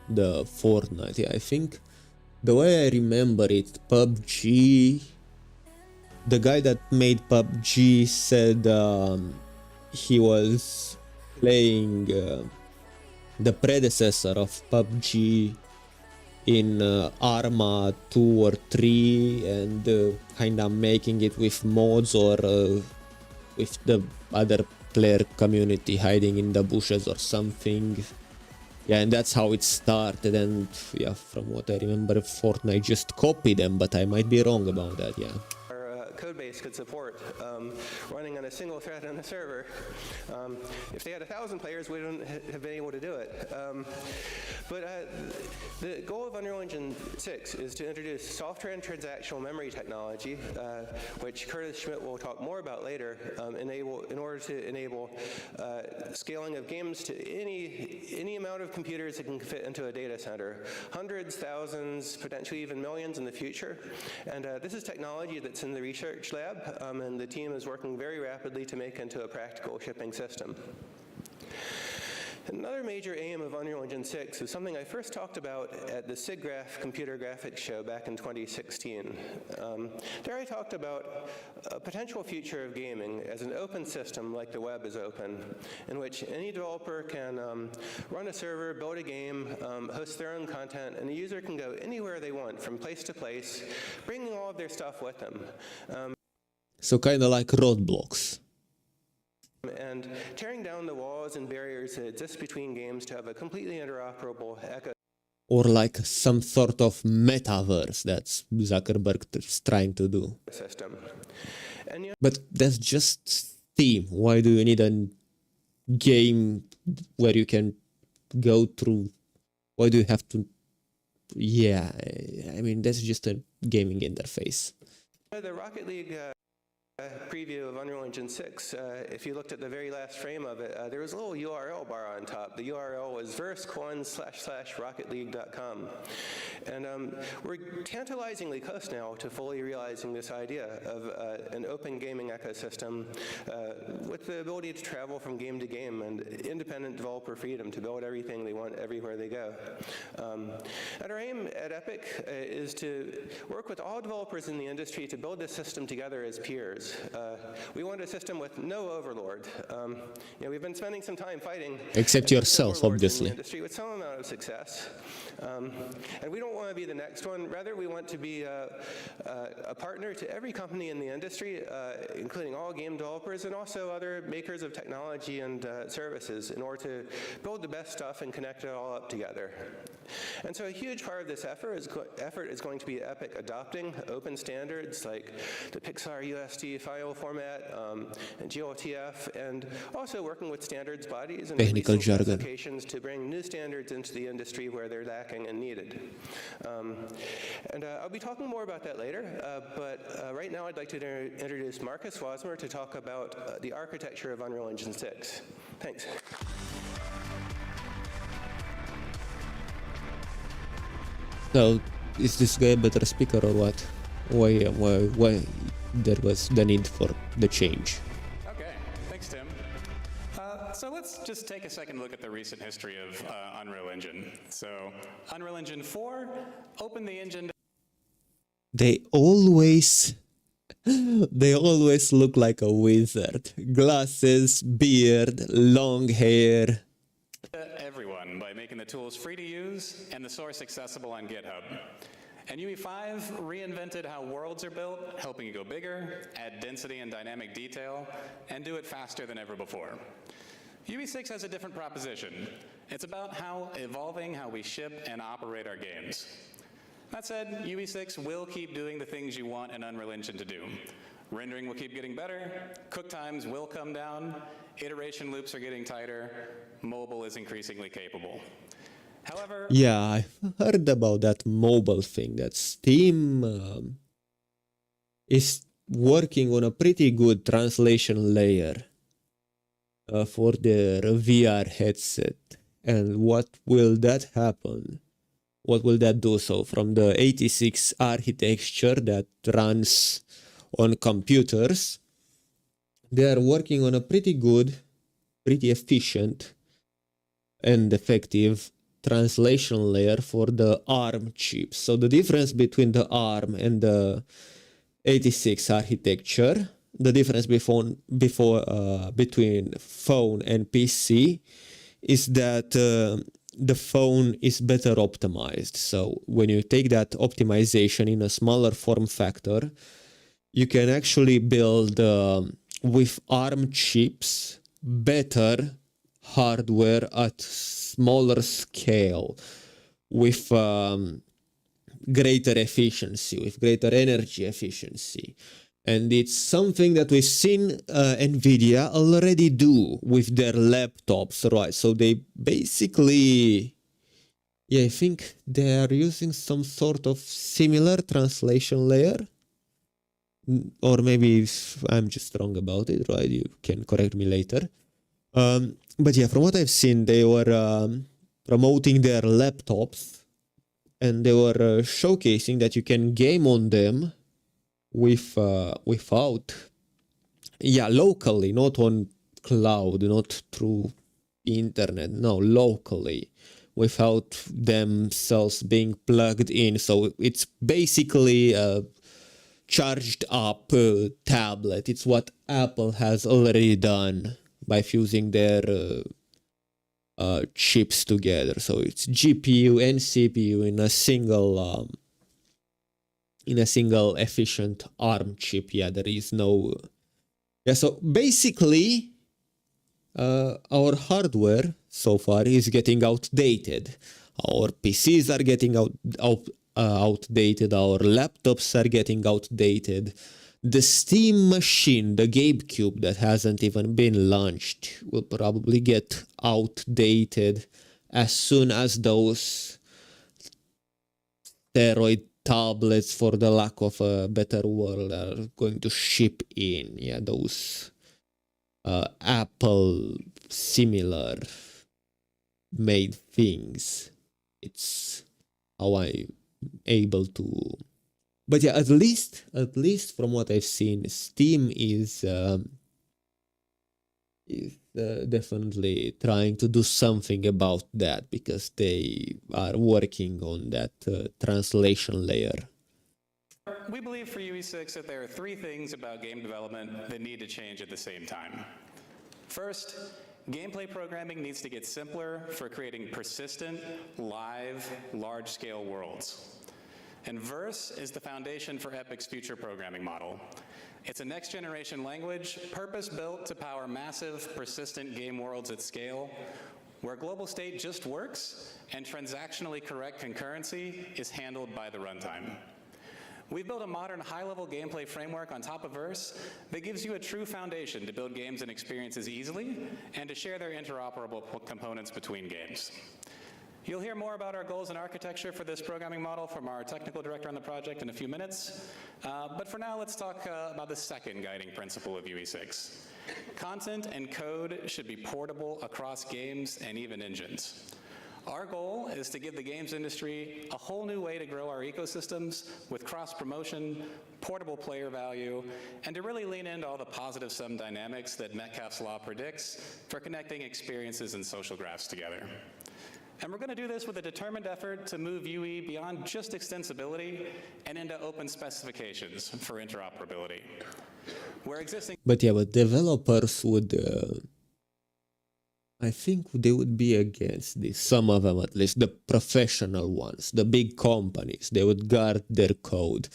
the Fortnite. I think the way I remember it, PUBG... The guy that made PUBG said he was playing the predecessor of PUBG in Arma 2 or 3 and kinda making it with mods or with the other player community hiding in the bushes or something. Yeah, and that's how it started, and yeah, from what I remember, Fortnite just copied them, but I might be wrong about that, yeah. Code base could support running on a single thread on a server. If they had 1,000 players, we wouldn't have been able to do it. But the goal of Unreal Engine 6 is to introduce software and transactional memory technology, which Curtis Schmidt will talk more about later, in order to enable scaling of games to any amount of computers that can fit into a data center. Hundreds, thousands, potentially even millions in the future. And this is technology that's in the research lab, and the team is working very rapidly to make into a practical shipping system. Another major aim of Unreal Engine 6 is something I first talked about at the SIGGRAPH computer graphics show back in 2016. There I talked about a potential future of gaming as an open system like the web is open, in which any developer can run a server, build a game, host their own content, and the user can go anywhere they want, from place to place, bringing all of their stuff with them. So kind of like Roblox. And tearing down the walls and barriers that exist between games to have a completely interoperable or like some sort of metaverse that Zuckerberg is trying to do. System. And But that's just Steam. Why do you need a game where you can go through? Why do you have to? Yeah, I mean, that's just a gaming interface. the Rocket League preview of Unreal Engine 6, if you looked at the very last frame of it, there was a little URL bar on top. The URL was verse://rocketleague.com. And we're tantalizingly close now to fully realizing this idea of an open gaming ecosystem with the ability to travel from game to game and independent developer freedom to build everything they want everywhere they go. And our aim at Epic is to work with all developers in the industry to build this system together as peers. We want a system with no overlord. We've been spending some time fighting. Except yourself, obviously. In the industry with some amount of success. And we don't want to be the next one. Rather, we want to be a partner to every company in the industry, including all game developers and also other makers of technology and services in order to build the best stuff and connect it all up together. And so a huge part of this effort is going to be Epic adopting open standards like the Pixar USD file format and GLTF, and also working with standards bodies and technical jargon specifications to bring new standards into the industry where they're lacking and needed. And I'll be talking more about that later, but right now I'd like to introduce Marcus Wasmer to talk about the architecture of Unreal Engine 6. Thanks. So, is this guy a better speaker or what? Why there was the need for the change? Okay, thanks, Tim. So let's just take a second look at the recent history of Unreal Engine. So, Unreal Engine 4, open the engine. They always look like a wizard. Glasses, beard, long hair. Everyone by making the tools free to use and the source accessible on GitHub. And UE5 reinvented how worlds are built, helping you go bigger, add density and dynamic detail, and do it faster than ever before. UE6 has a different proposition. It's about evolving how we ship and operate our games. That said, UE6 will keep doing the things you want an Unreal Engine to do. Rendering will keep getting better, cook times will come down, iteration loops are getting tighter, mobile is increasingly capable. However, yeah, I heard about that mobile thing, that Steam is working on a pretty good translation layer for their VR headset. And what will that happen? What will that do? So from the 86 architecture that runs on computers, they are working on a pretty good, pretty efficient and effective translation layer for the ARM chips. So the difference between the ARM and the 86 architecture, the difference between phone and PC is that the phone is better optimized. So when you take that optimization in a smaller form factor, you can actually build with ARM chips better hardware at smaller scale with greater efficiency, with greater energy efficiency. And it's something that we've seen NVIDIA already do with their laptops, right? So they basically, I think they are using some sort of similar translation layer. Or maybe I'm just wrong about it, right? You can correct me later. But yeah, from what I've seen, they were promoting their laptops and they were showcasing that you can game on them without, locally, not on cloud, not through internet, no, locally, without themselves being plugged in. So it's basically a charged up tablet. It's what Apple has already done by fusing their chips together. So it's GPU and CPU in a single efficient ARM chip. Yeah, there is no. Yeah, so basically, our hardware so far is getting outdated. Our PCs are getting outdated. Our laptops are getting outdated. The Steam machine, the GameCube that hasn't even been launched, will probably get outdated as soon as those steroid tablets, for the lack of a better word, are going to ship in. Yeah, those Apple similar made things. It's how I'm able to. But yeah, at least from what I've seen, Steam is definitely trying to do something about that, because they are working on that translation layer. We believe for UE6 that there are three things about game development that need to change at the same time. First, gameplay programming needs to get simpler for creating persistent, live, large-scale worlds. And Verse is the foundation for Epic's future programming model. It's a next-generation language purpose-built to power massive, persistent game worlds at scale, where global state just works and transactionally correct concurrency is handled by the runtime. We've built a modern high-level gameplay framework on top of Verse that gives you a true foundation to build games and experiences easily and to share their interoperable components between games. You'll hear more about our goals and architecture for this programming model from our technical director on the project in a few minutes. But for now, let's talk about the second guiding principle of UE6. Content and code should be portable across games and even engines. Our goal is to give the games industry a whole new way to grow our ecosystems with cross-promotion, portable player value, and to really lean into all the positive sum dynamics that Metcalfe's law predicts for connecting experiences and social graphs together. And we're going to do this with a determined effort to move UE beyond just extensibility and into open specifications for interoperability. Where existing... But yeah, but developers would... I think they would be against this. Some of them, at least, the professional ones, the big companies, they would guard their code.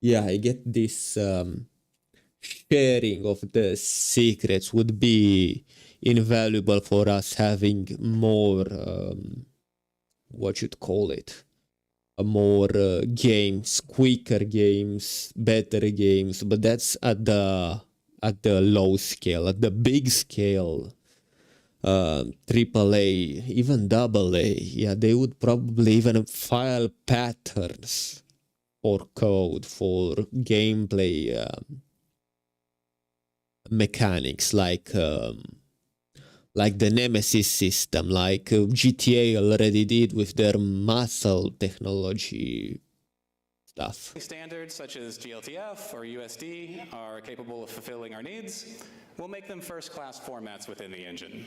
Yeah, I get this sharing of the secrets would be invaluable for us having more, what you'd call it, more games, quicker games, better games, but that's at the low scale. At the big scale, AAA, even AA, yeah, they would probably even file patterns for code, for gameplay mechanics, like the Nemesis system, like GTA already did with their muscle technology stuff. Standards such as GLTF or USD are capable of fulfilling our needs. We'll make them first-class formats within the engine.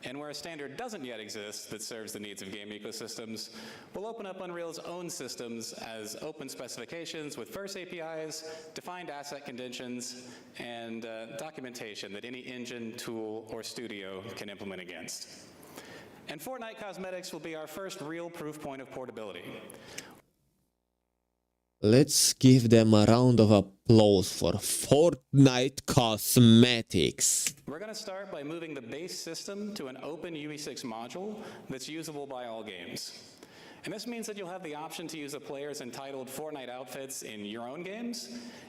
And where a standard doesn't yet exist that serves the needs of game ecosystems, we'll open up Unreal's own systems as open specifications with Verse APIs, defined asset conditions, and documentation that any engine, tool, or studio can implement against. And Fortnite Cosmetics will be our first real proof point of portability. Let's give them a round of applause for Fortnite Cosmetics. We're going to start by moving the base system to an open UE6 module that's usable by all games. And this means that you'll have the option to use a player's entitled Fortnite outfits in your own games,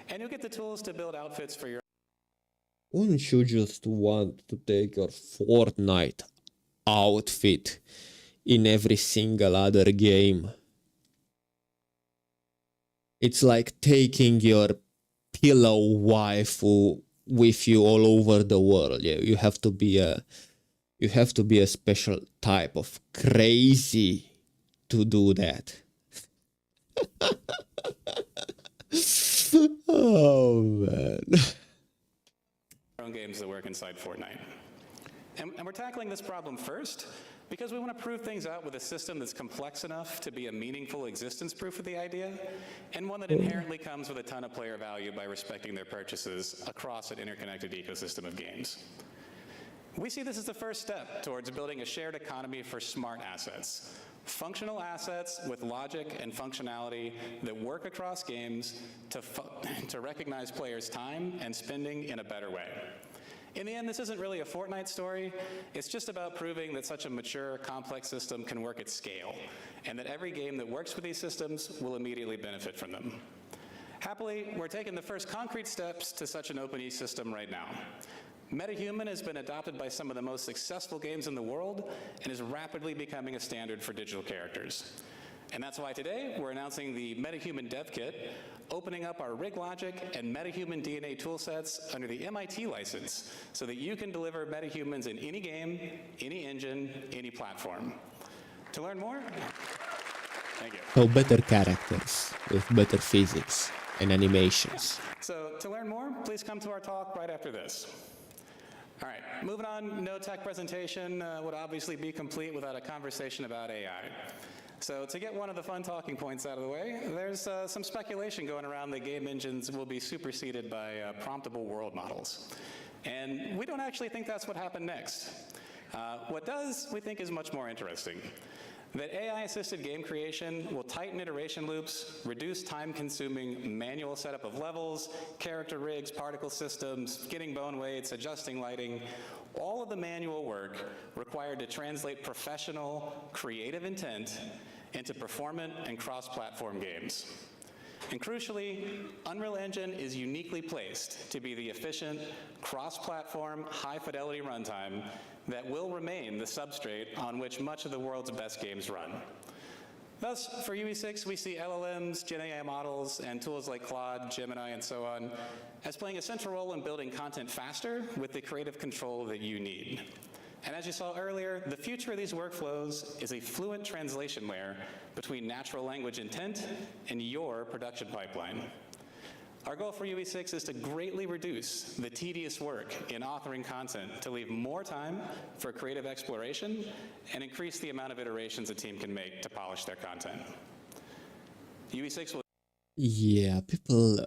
and you'll get the tools to build outfits for your... Wouldn't you just want to take your Fortnite outfit in every single other game? It's like taking your pillow waifu with you all over the world. Yeah, you have to be a special type of crazy to do that. Oh man. Our own games that work inside Fortnite. And we're tackling this problem first because we want to prove things out with a system that's complex enough to be a meaningful existence proof of the idea, and one that inherently comes with a ton of player value by respecting their purchases across an interconnected ecosystem of games. We see this as the first step towards building a shared economy for smart assets. Functional assets with logic and functionality that work across games to recognize players' time and spending in a better way. In the end, this isn't really a Fortnite story. It's just about proving that such a mature, complex system can work at scale, and that every game that works with these systems will immediately benefit from them. Happily, we're taking the first concrete steps to such an open e-system right now. MetaHuman has been adopted by some of the most successful games in the world and is rapidly becoming a standard for digital characters. And that's why today we're announcing the MetaHuman Dev Kit, opening up our rig logic and MetaHuman DNA toolsets under the MIT license so that you can deliver MetaHumans in any game, any engine, any platform. To learn more, thank you. So better characters with better physics and animations. So to learn more, please come to our talk right after this. All right, moving on, no tech presentation would obviously be complete without a conversation about AI. So to get one of the fun talking points out of the way, there's some speculation going around that game engines will be superseded by promptable world models. And we don't actually think that's what happened next. What does, we think, is much more interesting. That AI-assisted game creation will tighten iteration loops, reduce time-consuming manual setup of levels, character rigs, particle systems, getting bone weights, adjusting lighting, all of the manual work required to translate professional, creative intent into performant and cross-platform games. And crucially, Unreal Engine is uniquely placed to be the efficient, cross-platform, high-fidelity runtime that will remain the substrate on which much of the world's best games run. Thus, for UE6, we see LLMs, Gen AI models, and tools like Claude, Gemini, and so on as playing a central role in building content faster with the creative control that you need. And as you saw earlier, the future of these workflows is a fluent translation layer between natural language intent and your production pipeline. Our goal for UE6 is to greatly reduce the tedious work in authoring content to leave more time for creative exploration and increase the amount of iterations a team can make to polish their content. UE6 will... Yeah, people,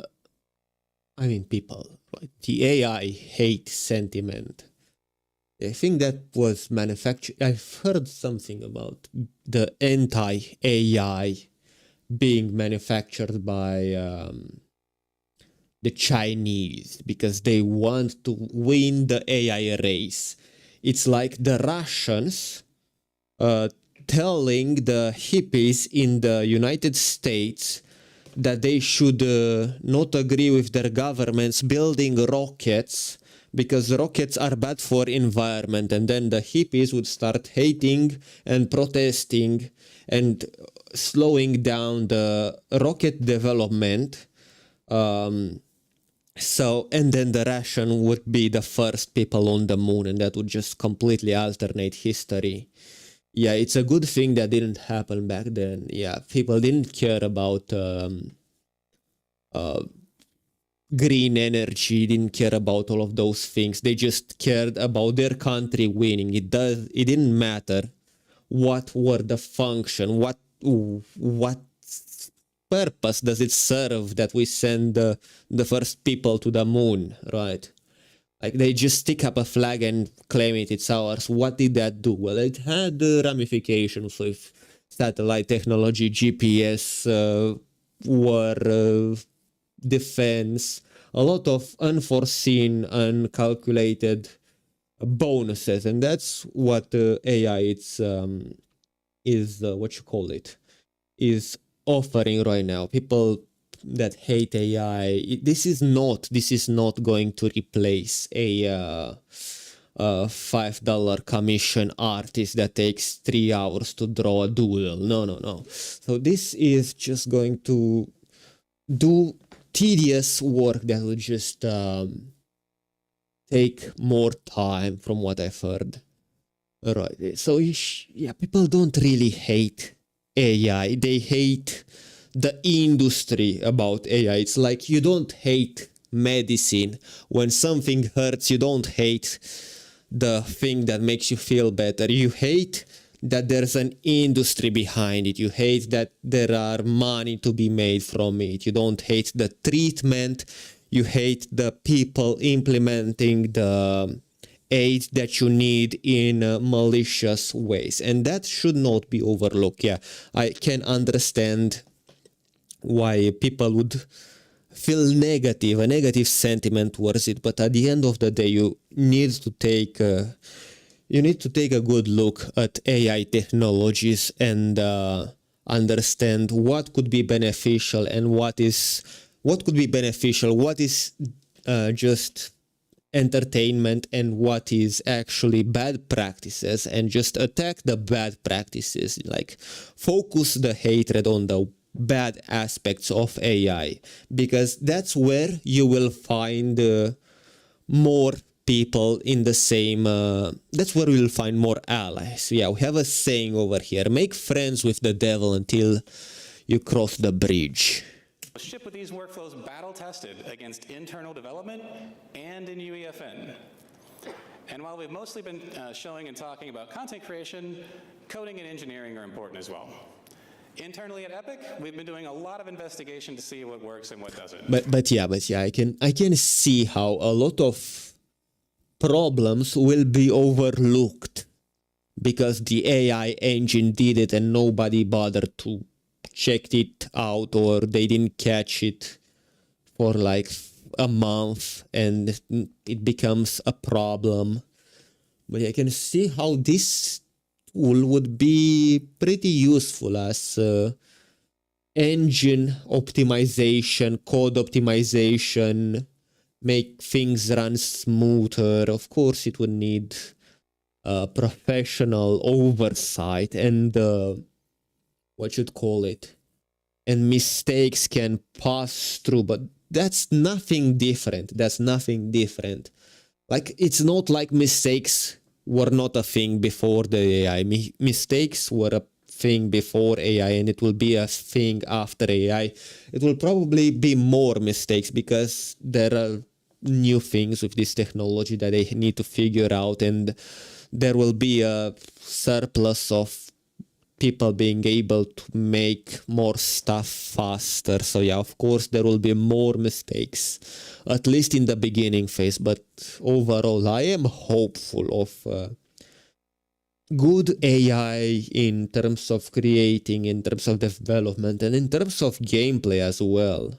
right? The AI hate sentiment. I think that was manufactured. I've heard something about the anti-AI being manufactured by the Chinese because they want to win the AI race. It's like the Russians telling the hippies in the United States that they should not agree with their governments building rockets because rockets are bad for environment, and then the hippies would start hating and protesting and slowing down the rocket development. So, and then the Russian would be the first people on the moon, and that would just completely alternate history. Yeah, it's a good thing that didn't happen back then. Yeah, people didn't care about green energy, didn't care about all of those things. They just cared about their country winning. It didn't matter what were the function, what purpose does it serve that we send the first people to the moon, right? Like they just stick up a flag and claim it's ours. What did that do? Well, it had ramifications with satellite technology, GPS, war, defense, a lot of unforeseen, uncalculated bonuses, and that's what AI is offering right now. People that hate AI, this is not going to replace a $5 commission artist that takes 3 hours to draw a doodle. No. So this is just going to do tedious work that will just take more time, from what I've heard. Right. So yeah, people don't really hate AI. They hate the industry about AI. It's like you don't hate medicine. When something hurts, you don't hate the thing that makes you feel better. You hate that there's an industry behind it. You hate that there are money to be made from it. You don't hate the treatment. You hate the people implementing the aid that you need in malicious ways. And that should not be overlooked. Yeah, I can understand why people would feel a negative sentiment towards it. But at the end of the day, you need to take a good look at AI technologies and understand what could be beneficial and what is what could be beneficial, what is just entertainment and what is actually bad practices, and just attack the bad practices, like focus the hatred on the bad aspects of AI, because that's where you will find more people in the same that's where we'll find more allies. Yeah, we have a saying over here, make friends with the devil until you cross the bridge. Ship with these workflows battle tested against internal development and in UEFN. And while we've mostly been showing and talking about content creation, coding and engineering are important as well. Internally at Epic, we've been doing a lot of investigation to see what works and what doesn't. But yeah, I can see how a lot of problems will be overlooked because the AI engine did it and nobody bothered to check it out, or they didn't catch it for like a month and it becomes a problem. But I can see how this tool would be pretty useful as engine optimization, code optimization, make things run smoother. Of course, it would need professional oversight and and mistakes can pass through, but that's nothing different. Like, it's not like mistakes were not a thing before the AI. Mistakes were a thing before AI, and it will be a thing after AI. It will probably be more mistakes because there are new things with this technology that they need to figure out, and there will be a surplus of people being able to make more stuff faster. So yeah, of course there will be more mistakes, at least in the beginning phase, but overall I am hopeful of good AI in terms of creating, in terms of development, and in terms of gameplay as well.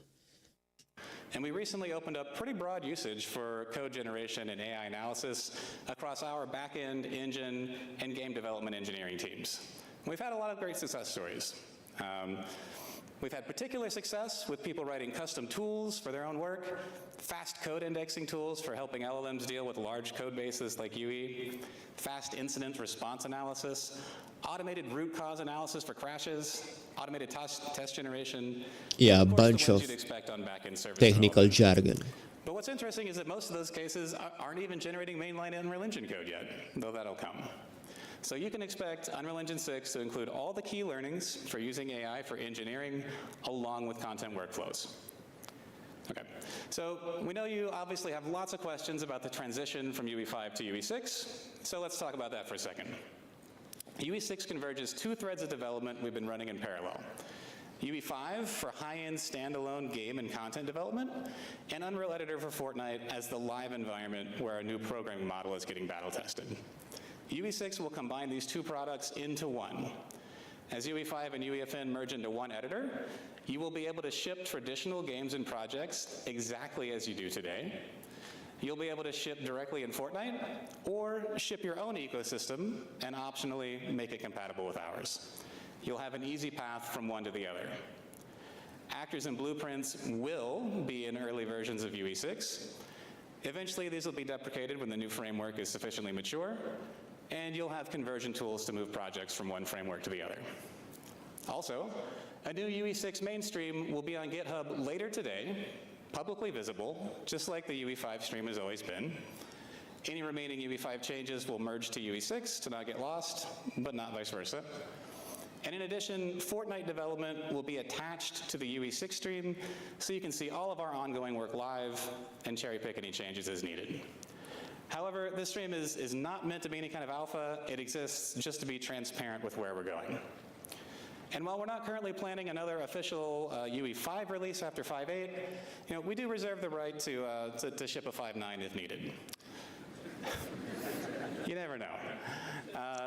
And we recently opened up pretty broad usage for code generation and AI analysis across our back-end, engine, and game development engineering teams. We've had a lot of great success stories. We've had particular success with people writing custom tools for their own work, fast code indexing tools for helping LLMs deal with large code bases like UE, fast incident response analysis, automated root cause analysis for crashes, automated test generation. Yeah, a course, bunch of technical jargon. But what's interesting is that most of those cases aren't even generating mainline Unreal Engine code yet, though that'll come. So you can expect Unreal Engine 6 to include all the key learnings for using AI for engineering along with content workflows. Okay, so we know you obviously have lots of questions about the transition from UE5 to UE6, so let's talk about that for a second. UE6 converges two threads of development we've been running in parallel. UE5 for high-end standalone game and content development, and Unreal Editor for Fortnite as the live environment where our new programming model is getting battle tested. UE6 will combine these two products into one. As UE5 and UEFN merge into one editor, you will be able to ship traditional games and projects exactly as you do today. You'll be able to ship directly in Fortnite, or ship your own ecosystem and optionally make it compatible with ours. You'll have an easy path from one to the other. Actors and blueprints will be in early versions of UE6. Eventually, these will be deprecated when the new framework is sufficiently mature, and you'll have conversion tools to move projects from one framework to the other. Also, a new UE6 mainstream will be on GitHub later today, publicly visible, just like the UE5 stream has always been. Any remaining UE5 changes will merge to UE6 to not get lost, but not vice versa. And in addition, Fortnite development will be attached to the UE6 stream, so you can see all of our ongoing work live and cherry pick any changes as needed. However, this stream is not meant to be any kind of alpha. It exists just to be transparent with where we're going. And while we're not currently planning another official UE5 release after 5.8, we do reserve the right to ship a 5.9 if needed. You never know.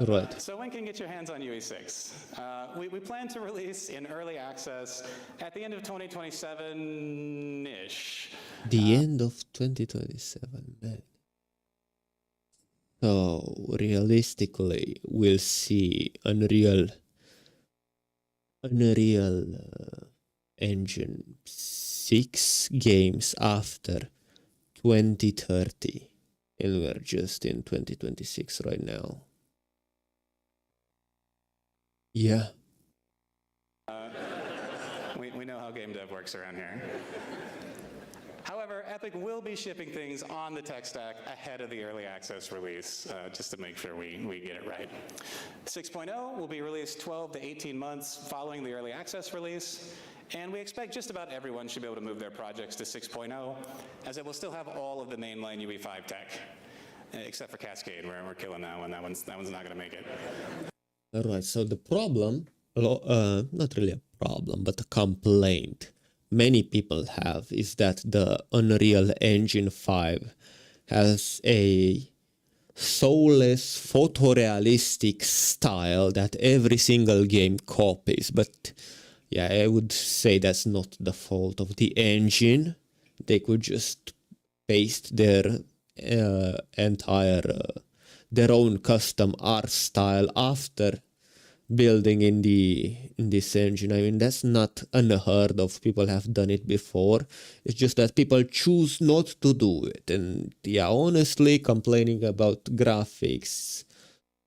Right. So when can you get your hands on UE6? We plan to release in early access at the end of 2027-ish. The end of 2027, man. So, realistically, we'll see Unreal Engine 6 games after 2030. And we're just in 2026 right now. Yeah. We know how game dev works around here. However, Epic will be shipping things on the tech stack ahead of the early access release, just to make sure we get it right. 6.0 will be released 12 to 18 months following the early access release, and we expect just about everyone should be able to move their projects to 6.0, as it will still have all of the mainline UE5 tech, except for Cascade, where we're killing that one. That one's not going to make it. All right, so the problem, not really a problem, but a complaint many people have is that the Unreal Engine 5 has a soulless, photorealistic style that every single game copies. But yeah, I would say that's not the fault of the engine. They could just paste their their own custom art style after building in this engine. I mean, that's not unheard of. People have done it before. It's just that people choose not to do it. And yeah, honestly, complaining about graphics,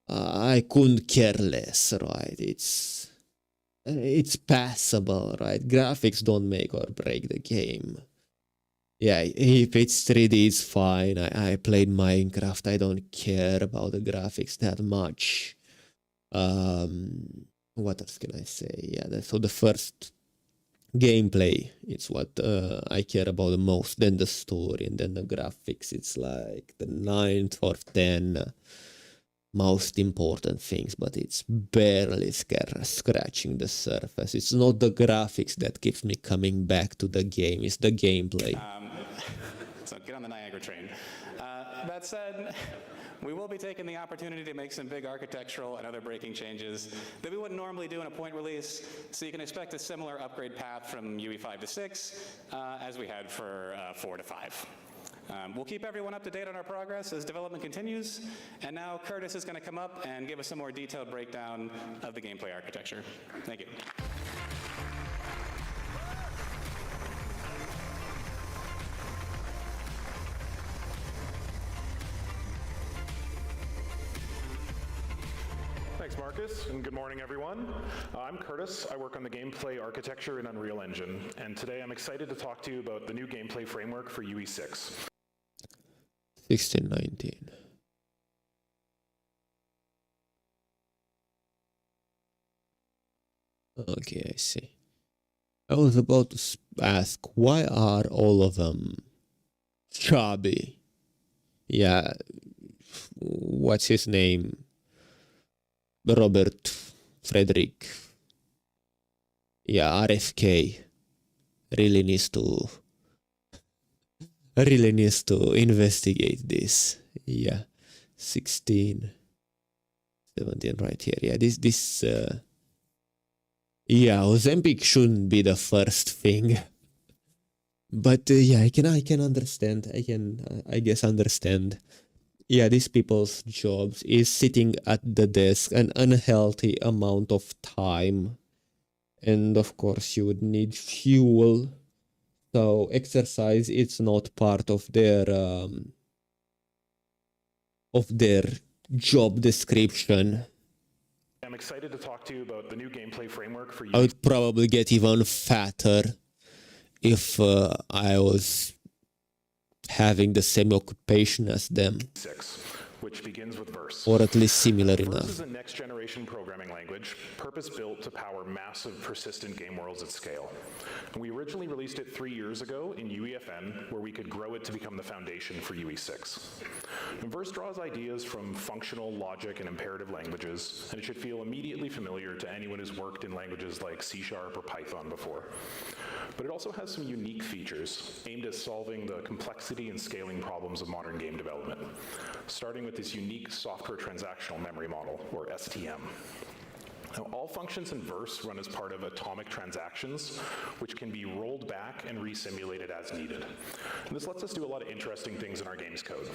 I couldn't care less, right? It's passable, right? Graphics don't make or break the game. Yeah, if it's 3D, it's fine. I played Minecraft. I don't care about the graphics that much. What else can I say? Yeah, so the first gameplay, it's what I care about the most, then the story, and then the graphics. It's like the 9th or 10 most important things, but it's barely scratching the surface. It's not the graphics that keeps me coming back to the game, it's the gameplay. So get on the Niagara train. That said, we will be taking the opportunity to make some big architectural and other breaking changes that we wouldn't normally do in a point release, so you can expect a similar upgrade path from UE5 to 6 as we had for 4 to 5. We'll keep everyone up to date on our progress as development continues, and now Curtis is going to come up and give us a more detailed breakdown of the gameplay architecture. Thank you. Thanks, Marcus, and good morning, everyone. I'm Curtis. I work on the gameplay architecture in Unreal Engine, and today I'm excited to talk to you about the new gameplay framework for UE6. 1619. Okay, I see. I was about to ask, why are all of them chubby? Yeah, what's his name? Robert Frederick. Yeah, RFK really needs to investigate this. Yeah, 16, 17 right here. Yeah, this yeah, Ozempic shouldn't be the first thing. But yeah, I can understand. I guess understand. Yeah, these people's jobs is sitting at the desk an unhealthy amount of time. And of course you would need fuel. So exercise, it's not part of their job description. I'm excited to talk to you about the new gameplay framework for UE6. I would probably get even fatter if I was having the same occupation as them. Which begins with Verse. Or at least similar enough. Verse is a next-generation programming language, purpose-built to power massive, persistent game worlds at scale. And we originally released it 3 years ago in UEFN, where we could grow it to become the foundation for UE6. And Verse draws ideas from functional, logic, and imperative languages, and it should feel immediately familiar to anyone who's worked in languages like C# or Python before. But it also has some unique features aimed at solving the complexity and scaling problems of modern game development, starting with this unique software transactional memory model, or STM. Now, all functions in Verse run as part of atomic transactions, which can be rolled back and re-simulated as needed. And this lets us do a lot of interesting things in our game's code.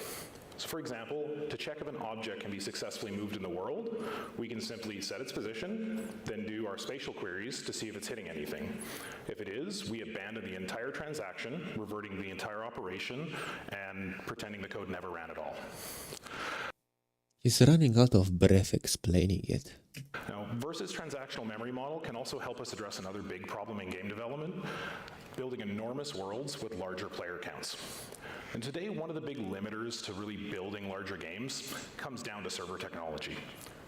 So for example, to check if an object can be successfully moved in the world, we can simply set its position, then do our spatial queries to see if it's hitting anything. If it is, we abandon the entire transaction, reverting the entire operation, and pretending the code never ran at all. He's running out of breath explaining it. Now, Verse's transactional memory model can also help us address another big problem in game development, building enormous worlds with larger player counts. And today, one of the big limiters to really building larger games comes down to server technology.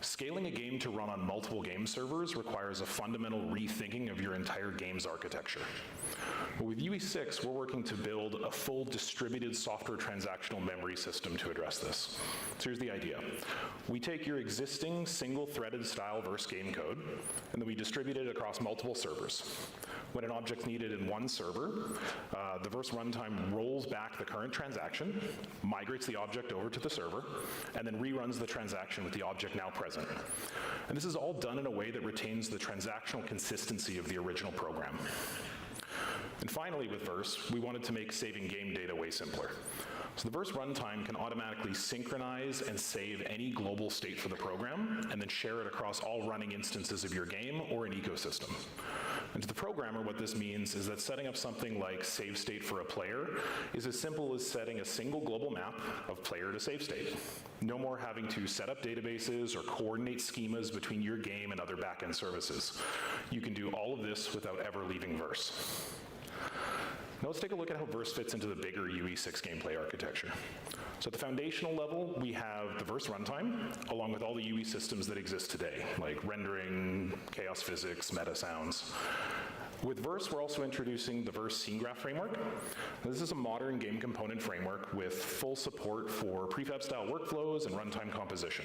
Scaling a game to run on multiple game servers requires a fundamental rethinking of your entire game's architecture. With UE6, we're working to build a full distributed software transactional memory system to address this. So here's the idea. We take your existing single-threaded style verse game code, and then we distribute it across multiple servers. When an object's needed in one server, the verse runtime rolls back the current transaction, migrates the object over to the server, and then reruns the transaction with the object now present. And this is all done in a way that retains the transactional consistency of the original program. And finally, with Verse, we wanted to make saving game data way simpler. So the Verse runtime can automatically synchronize and save any global state for the program, and then share it across all running instances of your game or an ecosystem. And to the programmer, what this means is that setting up something like save state for a player is as simple as setting a single global map of player to save state. No more having to set up databases or coordinate schemas between your game and other backend services. You can do all of this without ever leaving Verse. Now let's take a look at how Verse fits into the bigger UE6 gameplay architecture. So at the foundational level, we have the Verse runtime, along with all the UE systems that exist today, like rendering, chaos physics, meta sounds. With Verse, we're also introducing the Verse scene graph framework. This is a modern game component framework with full support for prefab-style workflows and runtime composition.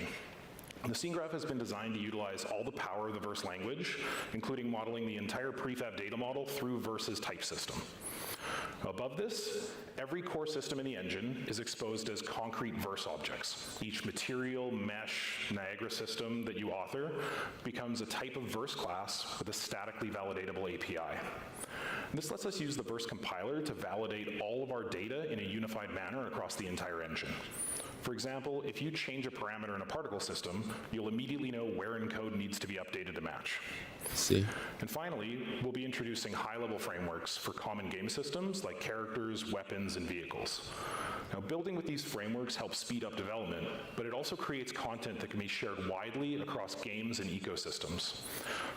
The scene graph has been designed to utilize all the power of the Verse language, including modeling the entire prefab data model through Verse's type system. Above this, every core system in the engine is exposed as concrete Verse objects. Each material, mesh, Niagara system that you author becomes a type of Verse class with a statically validatable API. And this lets us use the Verse compiler to validate all of our data in a unified manner across the entire engine. For example, if you change a parameter in a particle system, you'll immediately know where in code needs to be updated to match. See. And finally, we'll be introducing high-level frameworks for common game systems like characters, weapons, and vehicles. Now, building with these frameworks helps speed up development, but it also creates content that can be shared widely across games and ecosystems.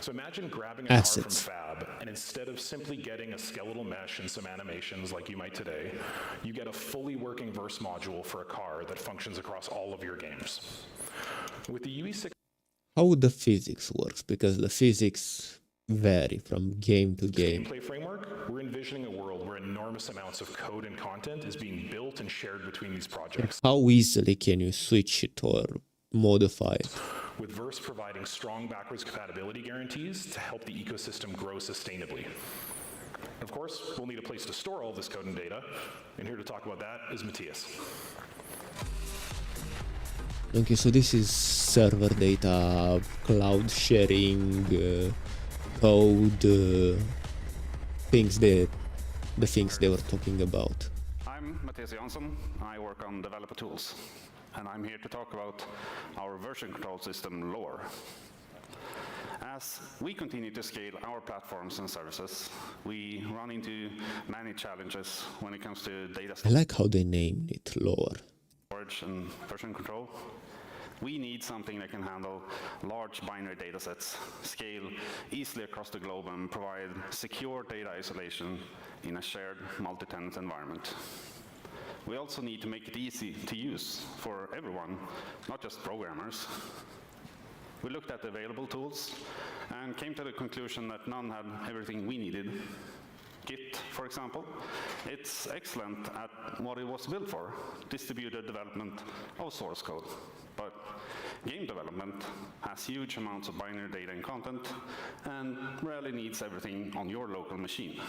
So imagine grabbing a car from Fab, and instead of simply getting a skeletal mesh and some animations like you might today, you get a fully working Verse module for a car that functions across all of your games. With the UE6 how the physics works, because the physics vary from game to game. Gameplay framework, we're envisioning a world where enormous amounts of code and content is being built and shared between these projects. How easily can you switch it or modify it? With Verse providing strong backwards compatibility guarantees to help the ecosystem grow sustainably. Of course, we'll need a place to store all this code and data, and here to talk about that is Matthias. Okay, so this is server data, cloud sharing, code, the things they were talking about. I'm Matthias Jansson. I work on developer tools, and I'm here to talk about our version control system, Lore. As we continue to scale our platforms and services, we run into many challenges when it comes to data I like how they named it, Lore. storage and version control. We need something that can handle large binary data sets, scale easily across the globe, and provide secure data isolation in a shared multi-tenant environment. We also need to make it easy to use for everyone, not just programmers. We looked at the available tools and came to the conclusion that none had everything we needed. Git, for example, it's excellent at what it was built for, distributed development of source code. But game development has huge amounts of binary data and content and rarely needs everything on your local machine.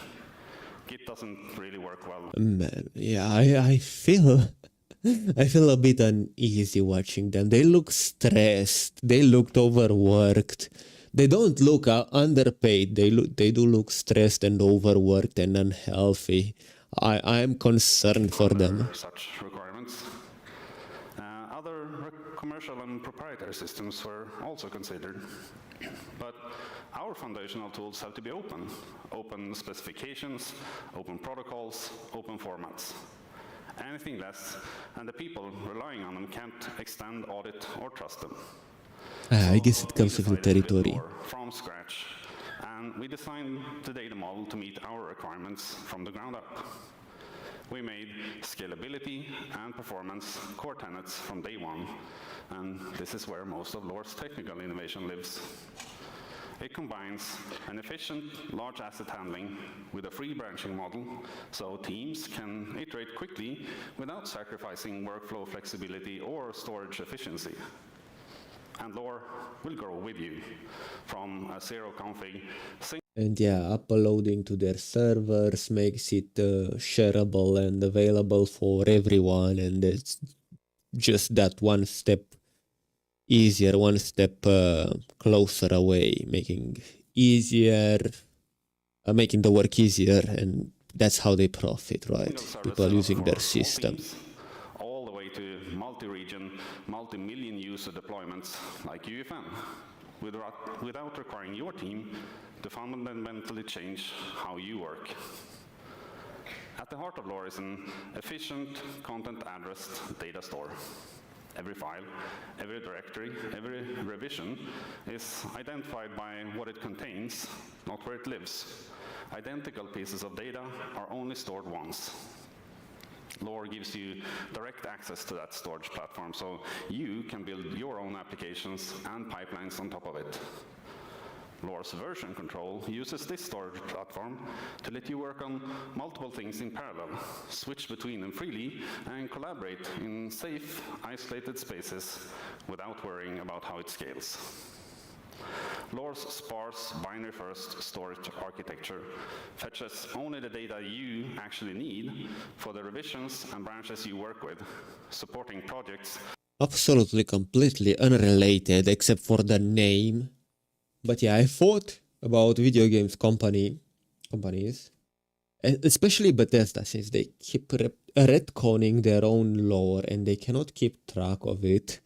Git doesn't really work well. Man, yeah, I feel a bit uneasy watching them. They look stressed. They looked overworked. They don't look underpaid. They do look stressed and overworked and unhealthy. I am concerned for them. Such requirements. commercial and proprietary systems were also considered. But our foundational tools have to be open. Open specifications, open protocols, open formats. Anything less, and the people relying on them can't extend, audit, or trust them. I guess it comes with the territory. From scratch, and we designed the data model to meet our requirements from the ground up. We made scalability and performance core tenets from day one, and this is where most of Lore's technical innovation lives. It combines an efficient large asset handling with a free branching model, so teams can iterate quickly without sacrificing workflow flexibility or storage efficiency. And Lore will grow with you from a zero config. And yeah, uploading to their servers makes it shareable and available for everyone, and it's just that one step easier, one step closer away, making the work easier, and that's how they profit, right? People using their system. All the way to multi-region, multi-million user deployments like UEFN, without requiring your team to fundamentally change how you work. At the heart of Lore is an efficient, content-addressed data store. Every file, every directory, every revision is identified by what it contains, not where it lives. Identical pieces of data are only stored once. Lore gives you direct access to that storage platform, so you can build your own applications and pipelines on top of it. Lore's version control uses this storage platform to let you work on multiple things in parallel, switch between them freely, and collaborate in safe, isolated spaces without worrying about how it scales. Lore's sparse, binary-first storage architecture fetches only the data you actually need for the revisions and branches you work with, supporting projects. Absolutely, completely unrelated, except for the name. But yeah, I thought about video games companies, especially Bethesda, since they keep retconning their own lore and they cannot keep track of it.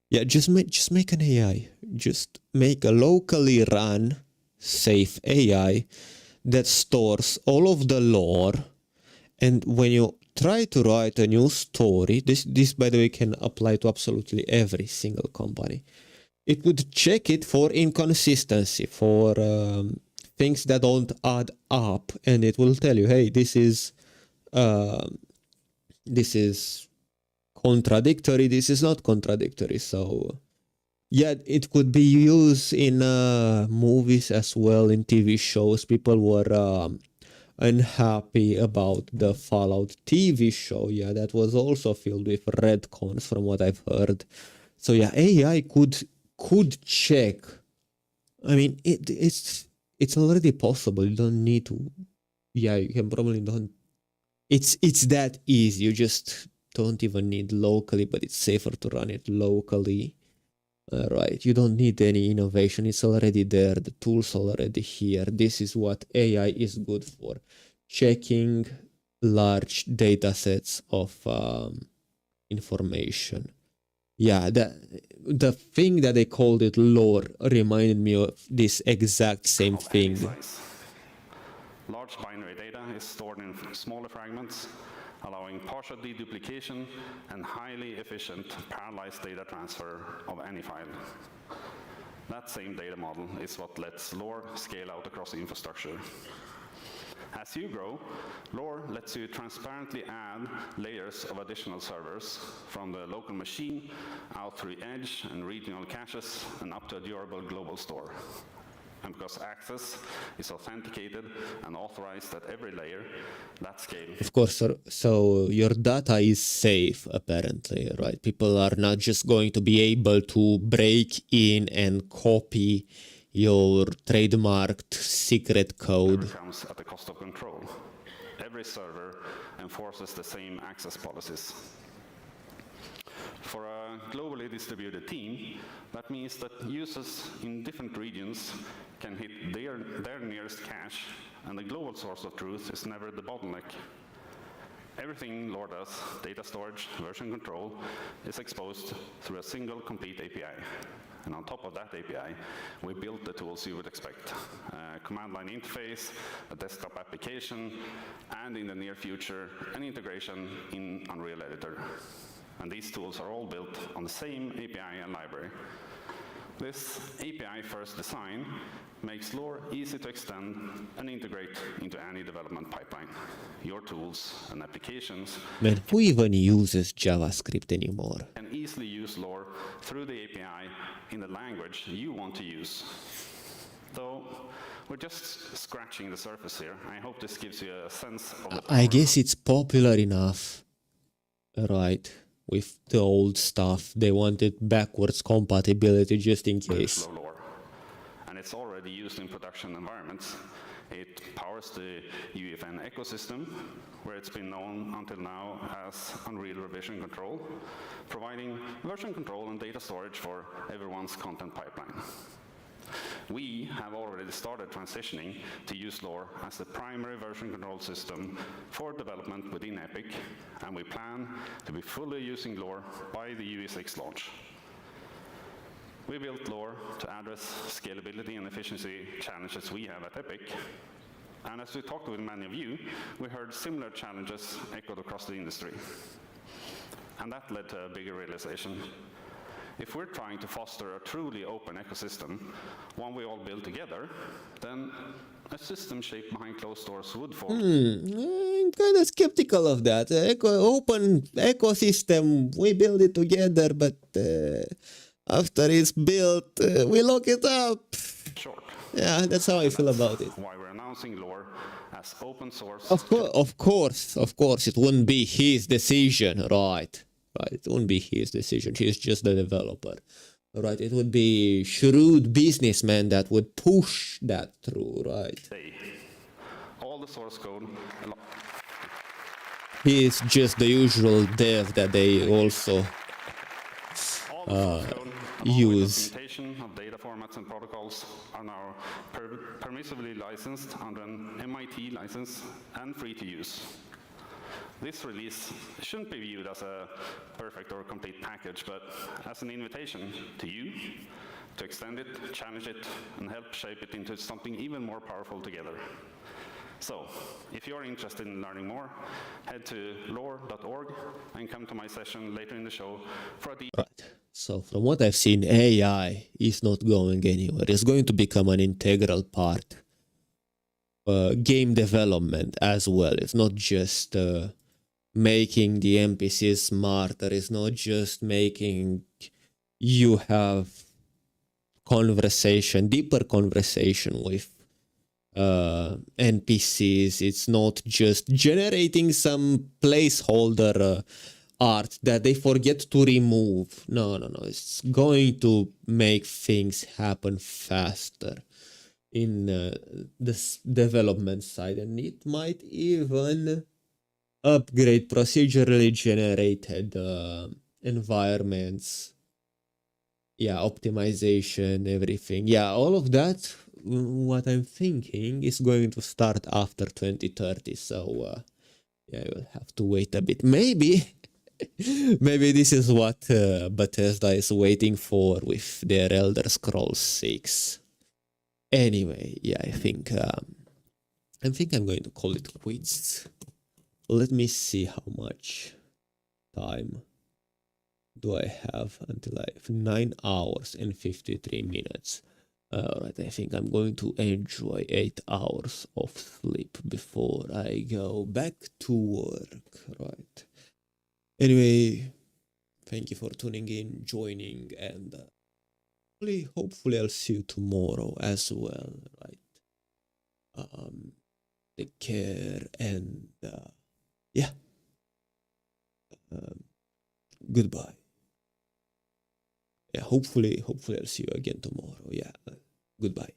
Yeah, just make an AI. Just make a locally run, safe AI that stores all of the lore. And when you try to write a new story, this by the way can apply to absolutely every single company. It would check it for inconsistency, for things that don't add up, and it will tell you, hey, this is contradictory, this is not contradictory. So yeah, it could be used in movies as well, in TV shows. People were unhappy about the Fallout TV show. Yeah, that was also filled with retcons from what I've heard. So yeah, AI could check. I mean, it's already possible. You don't need to. Yeah, you can probably don't. It's that easy. You just don't even need locally, but it's safer to run it locally. Right, you don't need any innovation. It's already there. The tool's already here. This is what AI is good for: checking large data sets of information. Yeah, the thing that they called it lore reminded me of this exact same thing. Large binary data is stored in smaller fragments, allowing partial deduplication and highly efficient parallelized data transfer of any file. That same data model is what lets Lore scale out across the infrastructure. As you grow, Lore lets you transparently add layers of additional servers from the local machine out through edge and regional caches and up to a durable global store. And because access is authenticated and authorized at every layer, that scale. Of course, so your data is safe, apparently, right? People are not just going to be able to break in and copy your trademarked secret code. It comes at the cost of control. Every server enforces the same access policies. For a globally distributed team, that means that users in different regions can hit their nearest cache, and the global source of truth is never the bottleneck. Everything Lore does, data storage, version control, is exposed through a single complete API. And on top of that API, we built the tools you would expect. A command line interface, a desktop application, and in the near future, an integration in Unreal Editor. And these tools are all built on the same API and library. This API-first design makes Lore easy to extend and integrate into any development pipeline. Your tools and applications Man, who even uses JavaScript anymore? can easily use Lore through the API in the language you want to use. Though we're just scratching the surface here, I hope this gives you a sense of the I power guess it's popular enough, right? With the old stuff, they wanted backwards compatibility just in case. of Lore. And it's already used in production environments. It powers the UEFN ecosystem, where it's been known until now as Unreal Revision Control, providing version control and data storage for everyone's content pipeline. We have already started transitioning to use Lore as the primary version control system for development within Epic, and we plan to be fully using Lore by the UE6 launch. We built Lore to address scalability and efficiency challenges we have at Epic, and as we talked with many of you, we heard similar challenges echoed across the industry. And that led to a bigger realization. If we're trying to foster a truly open ecosystem, one we all build together, then a system shaped behind closed doors would fall. I'm kind of skeptical of that. Open ecosystem, we build it together, but after it's built, we lock it up. Short. Yeah, that's how I feel about it. Why we're announcing Lore as open source. Of course, it wouldn't be his decision, right? Right, it wouldn't be his decision. He's just the developer, right? It would be shrewd businessmen that would push that through, right? All the source code. He's just the usual dev that they also use. Documentation of data formats and protocols are now permissively licensed under an MIT license and free to use. This release shouldn't be viewed as a perfect or complete package, but as an invitation to you to extend it, challenge it, and help shape it into something even more powerful together. So, if you're interested in learning more, head to lore.org and come to my session later in the show for a deep... Right. So, from what I've seen, AI is not going anywhere. It's going to become an integral part. Game development as well. It's not just making the NPCs smarter. It's not just making you have deeper conversation with NPCs. It's not just generating some placeholder art that they forget to remove. No. It's going to make things happen faster in this development side, and it might even upgrade procedurally generated environments. Yeah, optimization, everything. Yeah, all of that, what I'm thinking, is going to start after 2030. So, yeah, you'll have to wait a bit. Maybe this is what Bethesda is waiting for with their Elder Scrolls 6. Anyway, yeah, I think I'm going to call it quits. Let me see how much time do I have until I have 9 hours and 53 minutes. Alright, I think I'm going to enjoy 8 hours of sleep before I go back to work, right? Anyway, thank you for tuning in, joining, and hopefully I'll see you tomorrow as well, right? Take care, and yeah, goodbye. Yeah, hopefully I'll see you again tomorrow. Yeah, goodbye.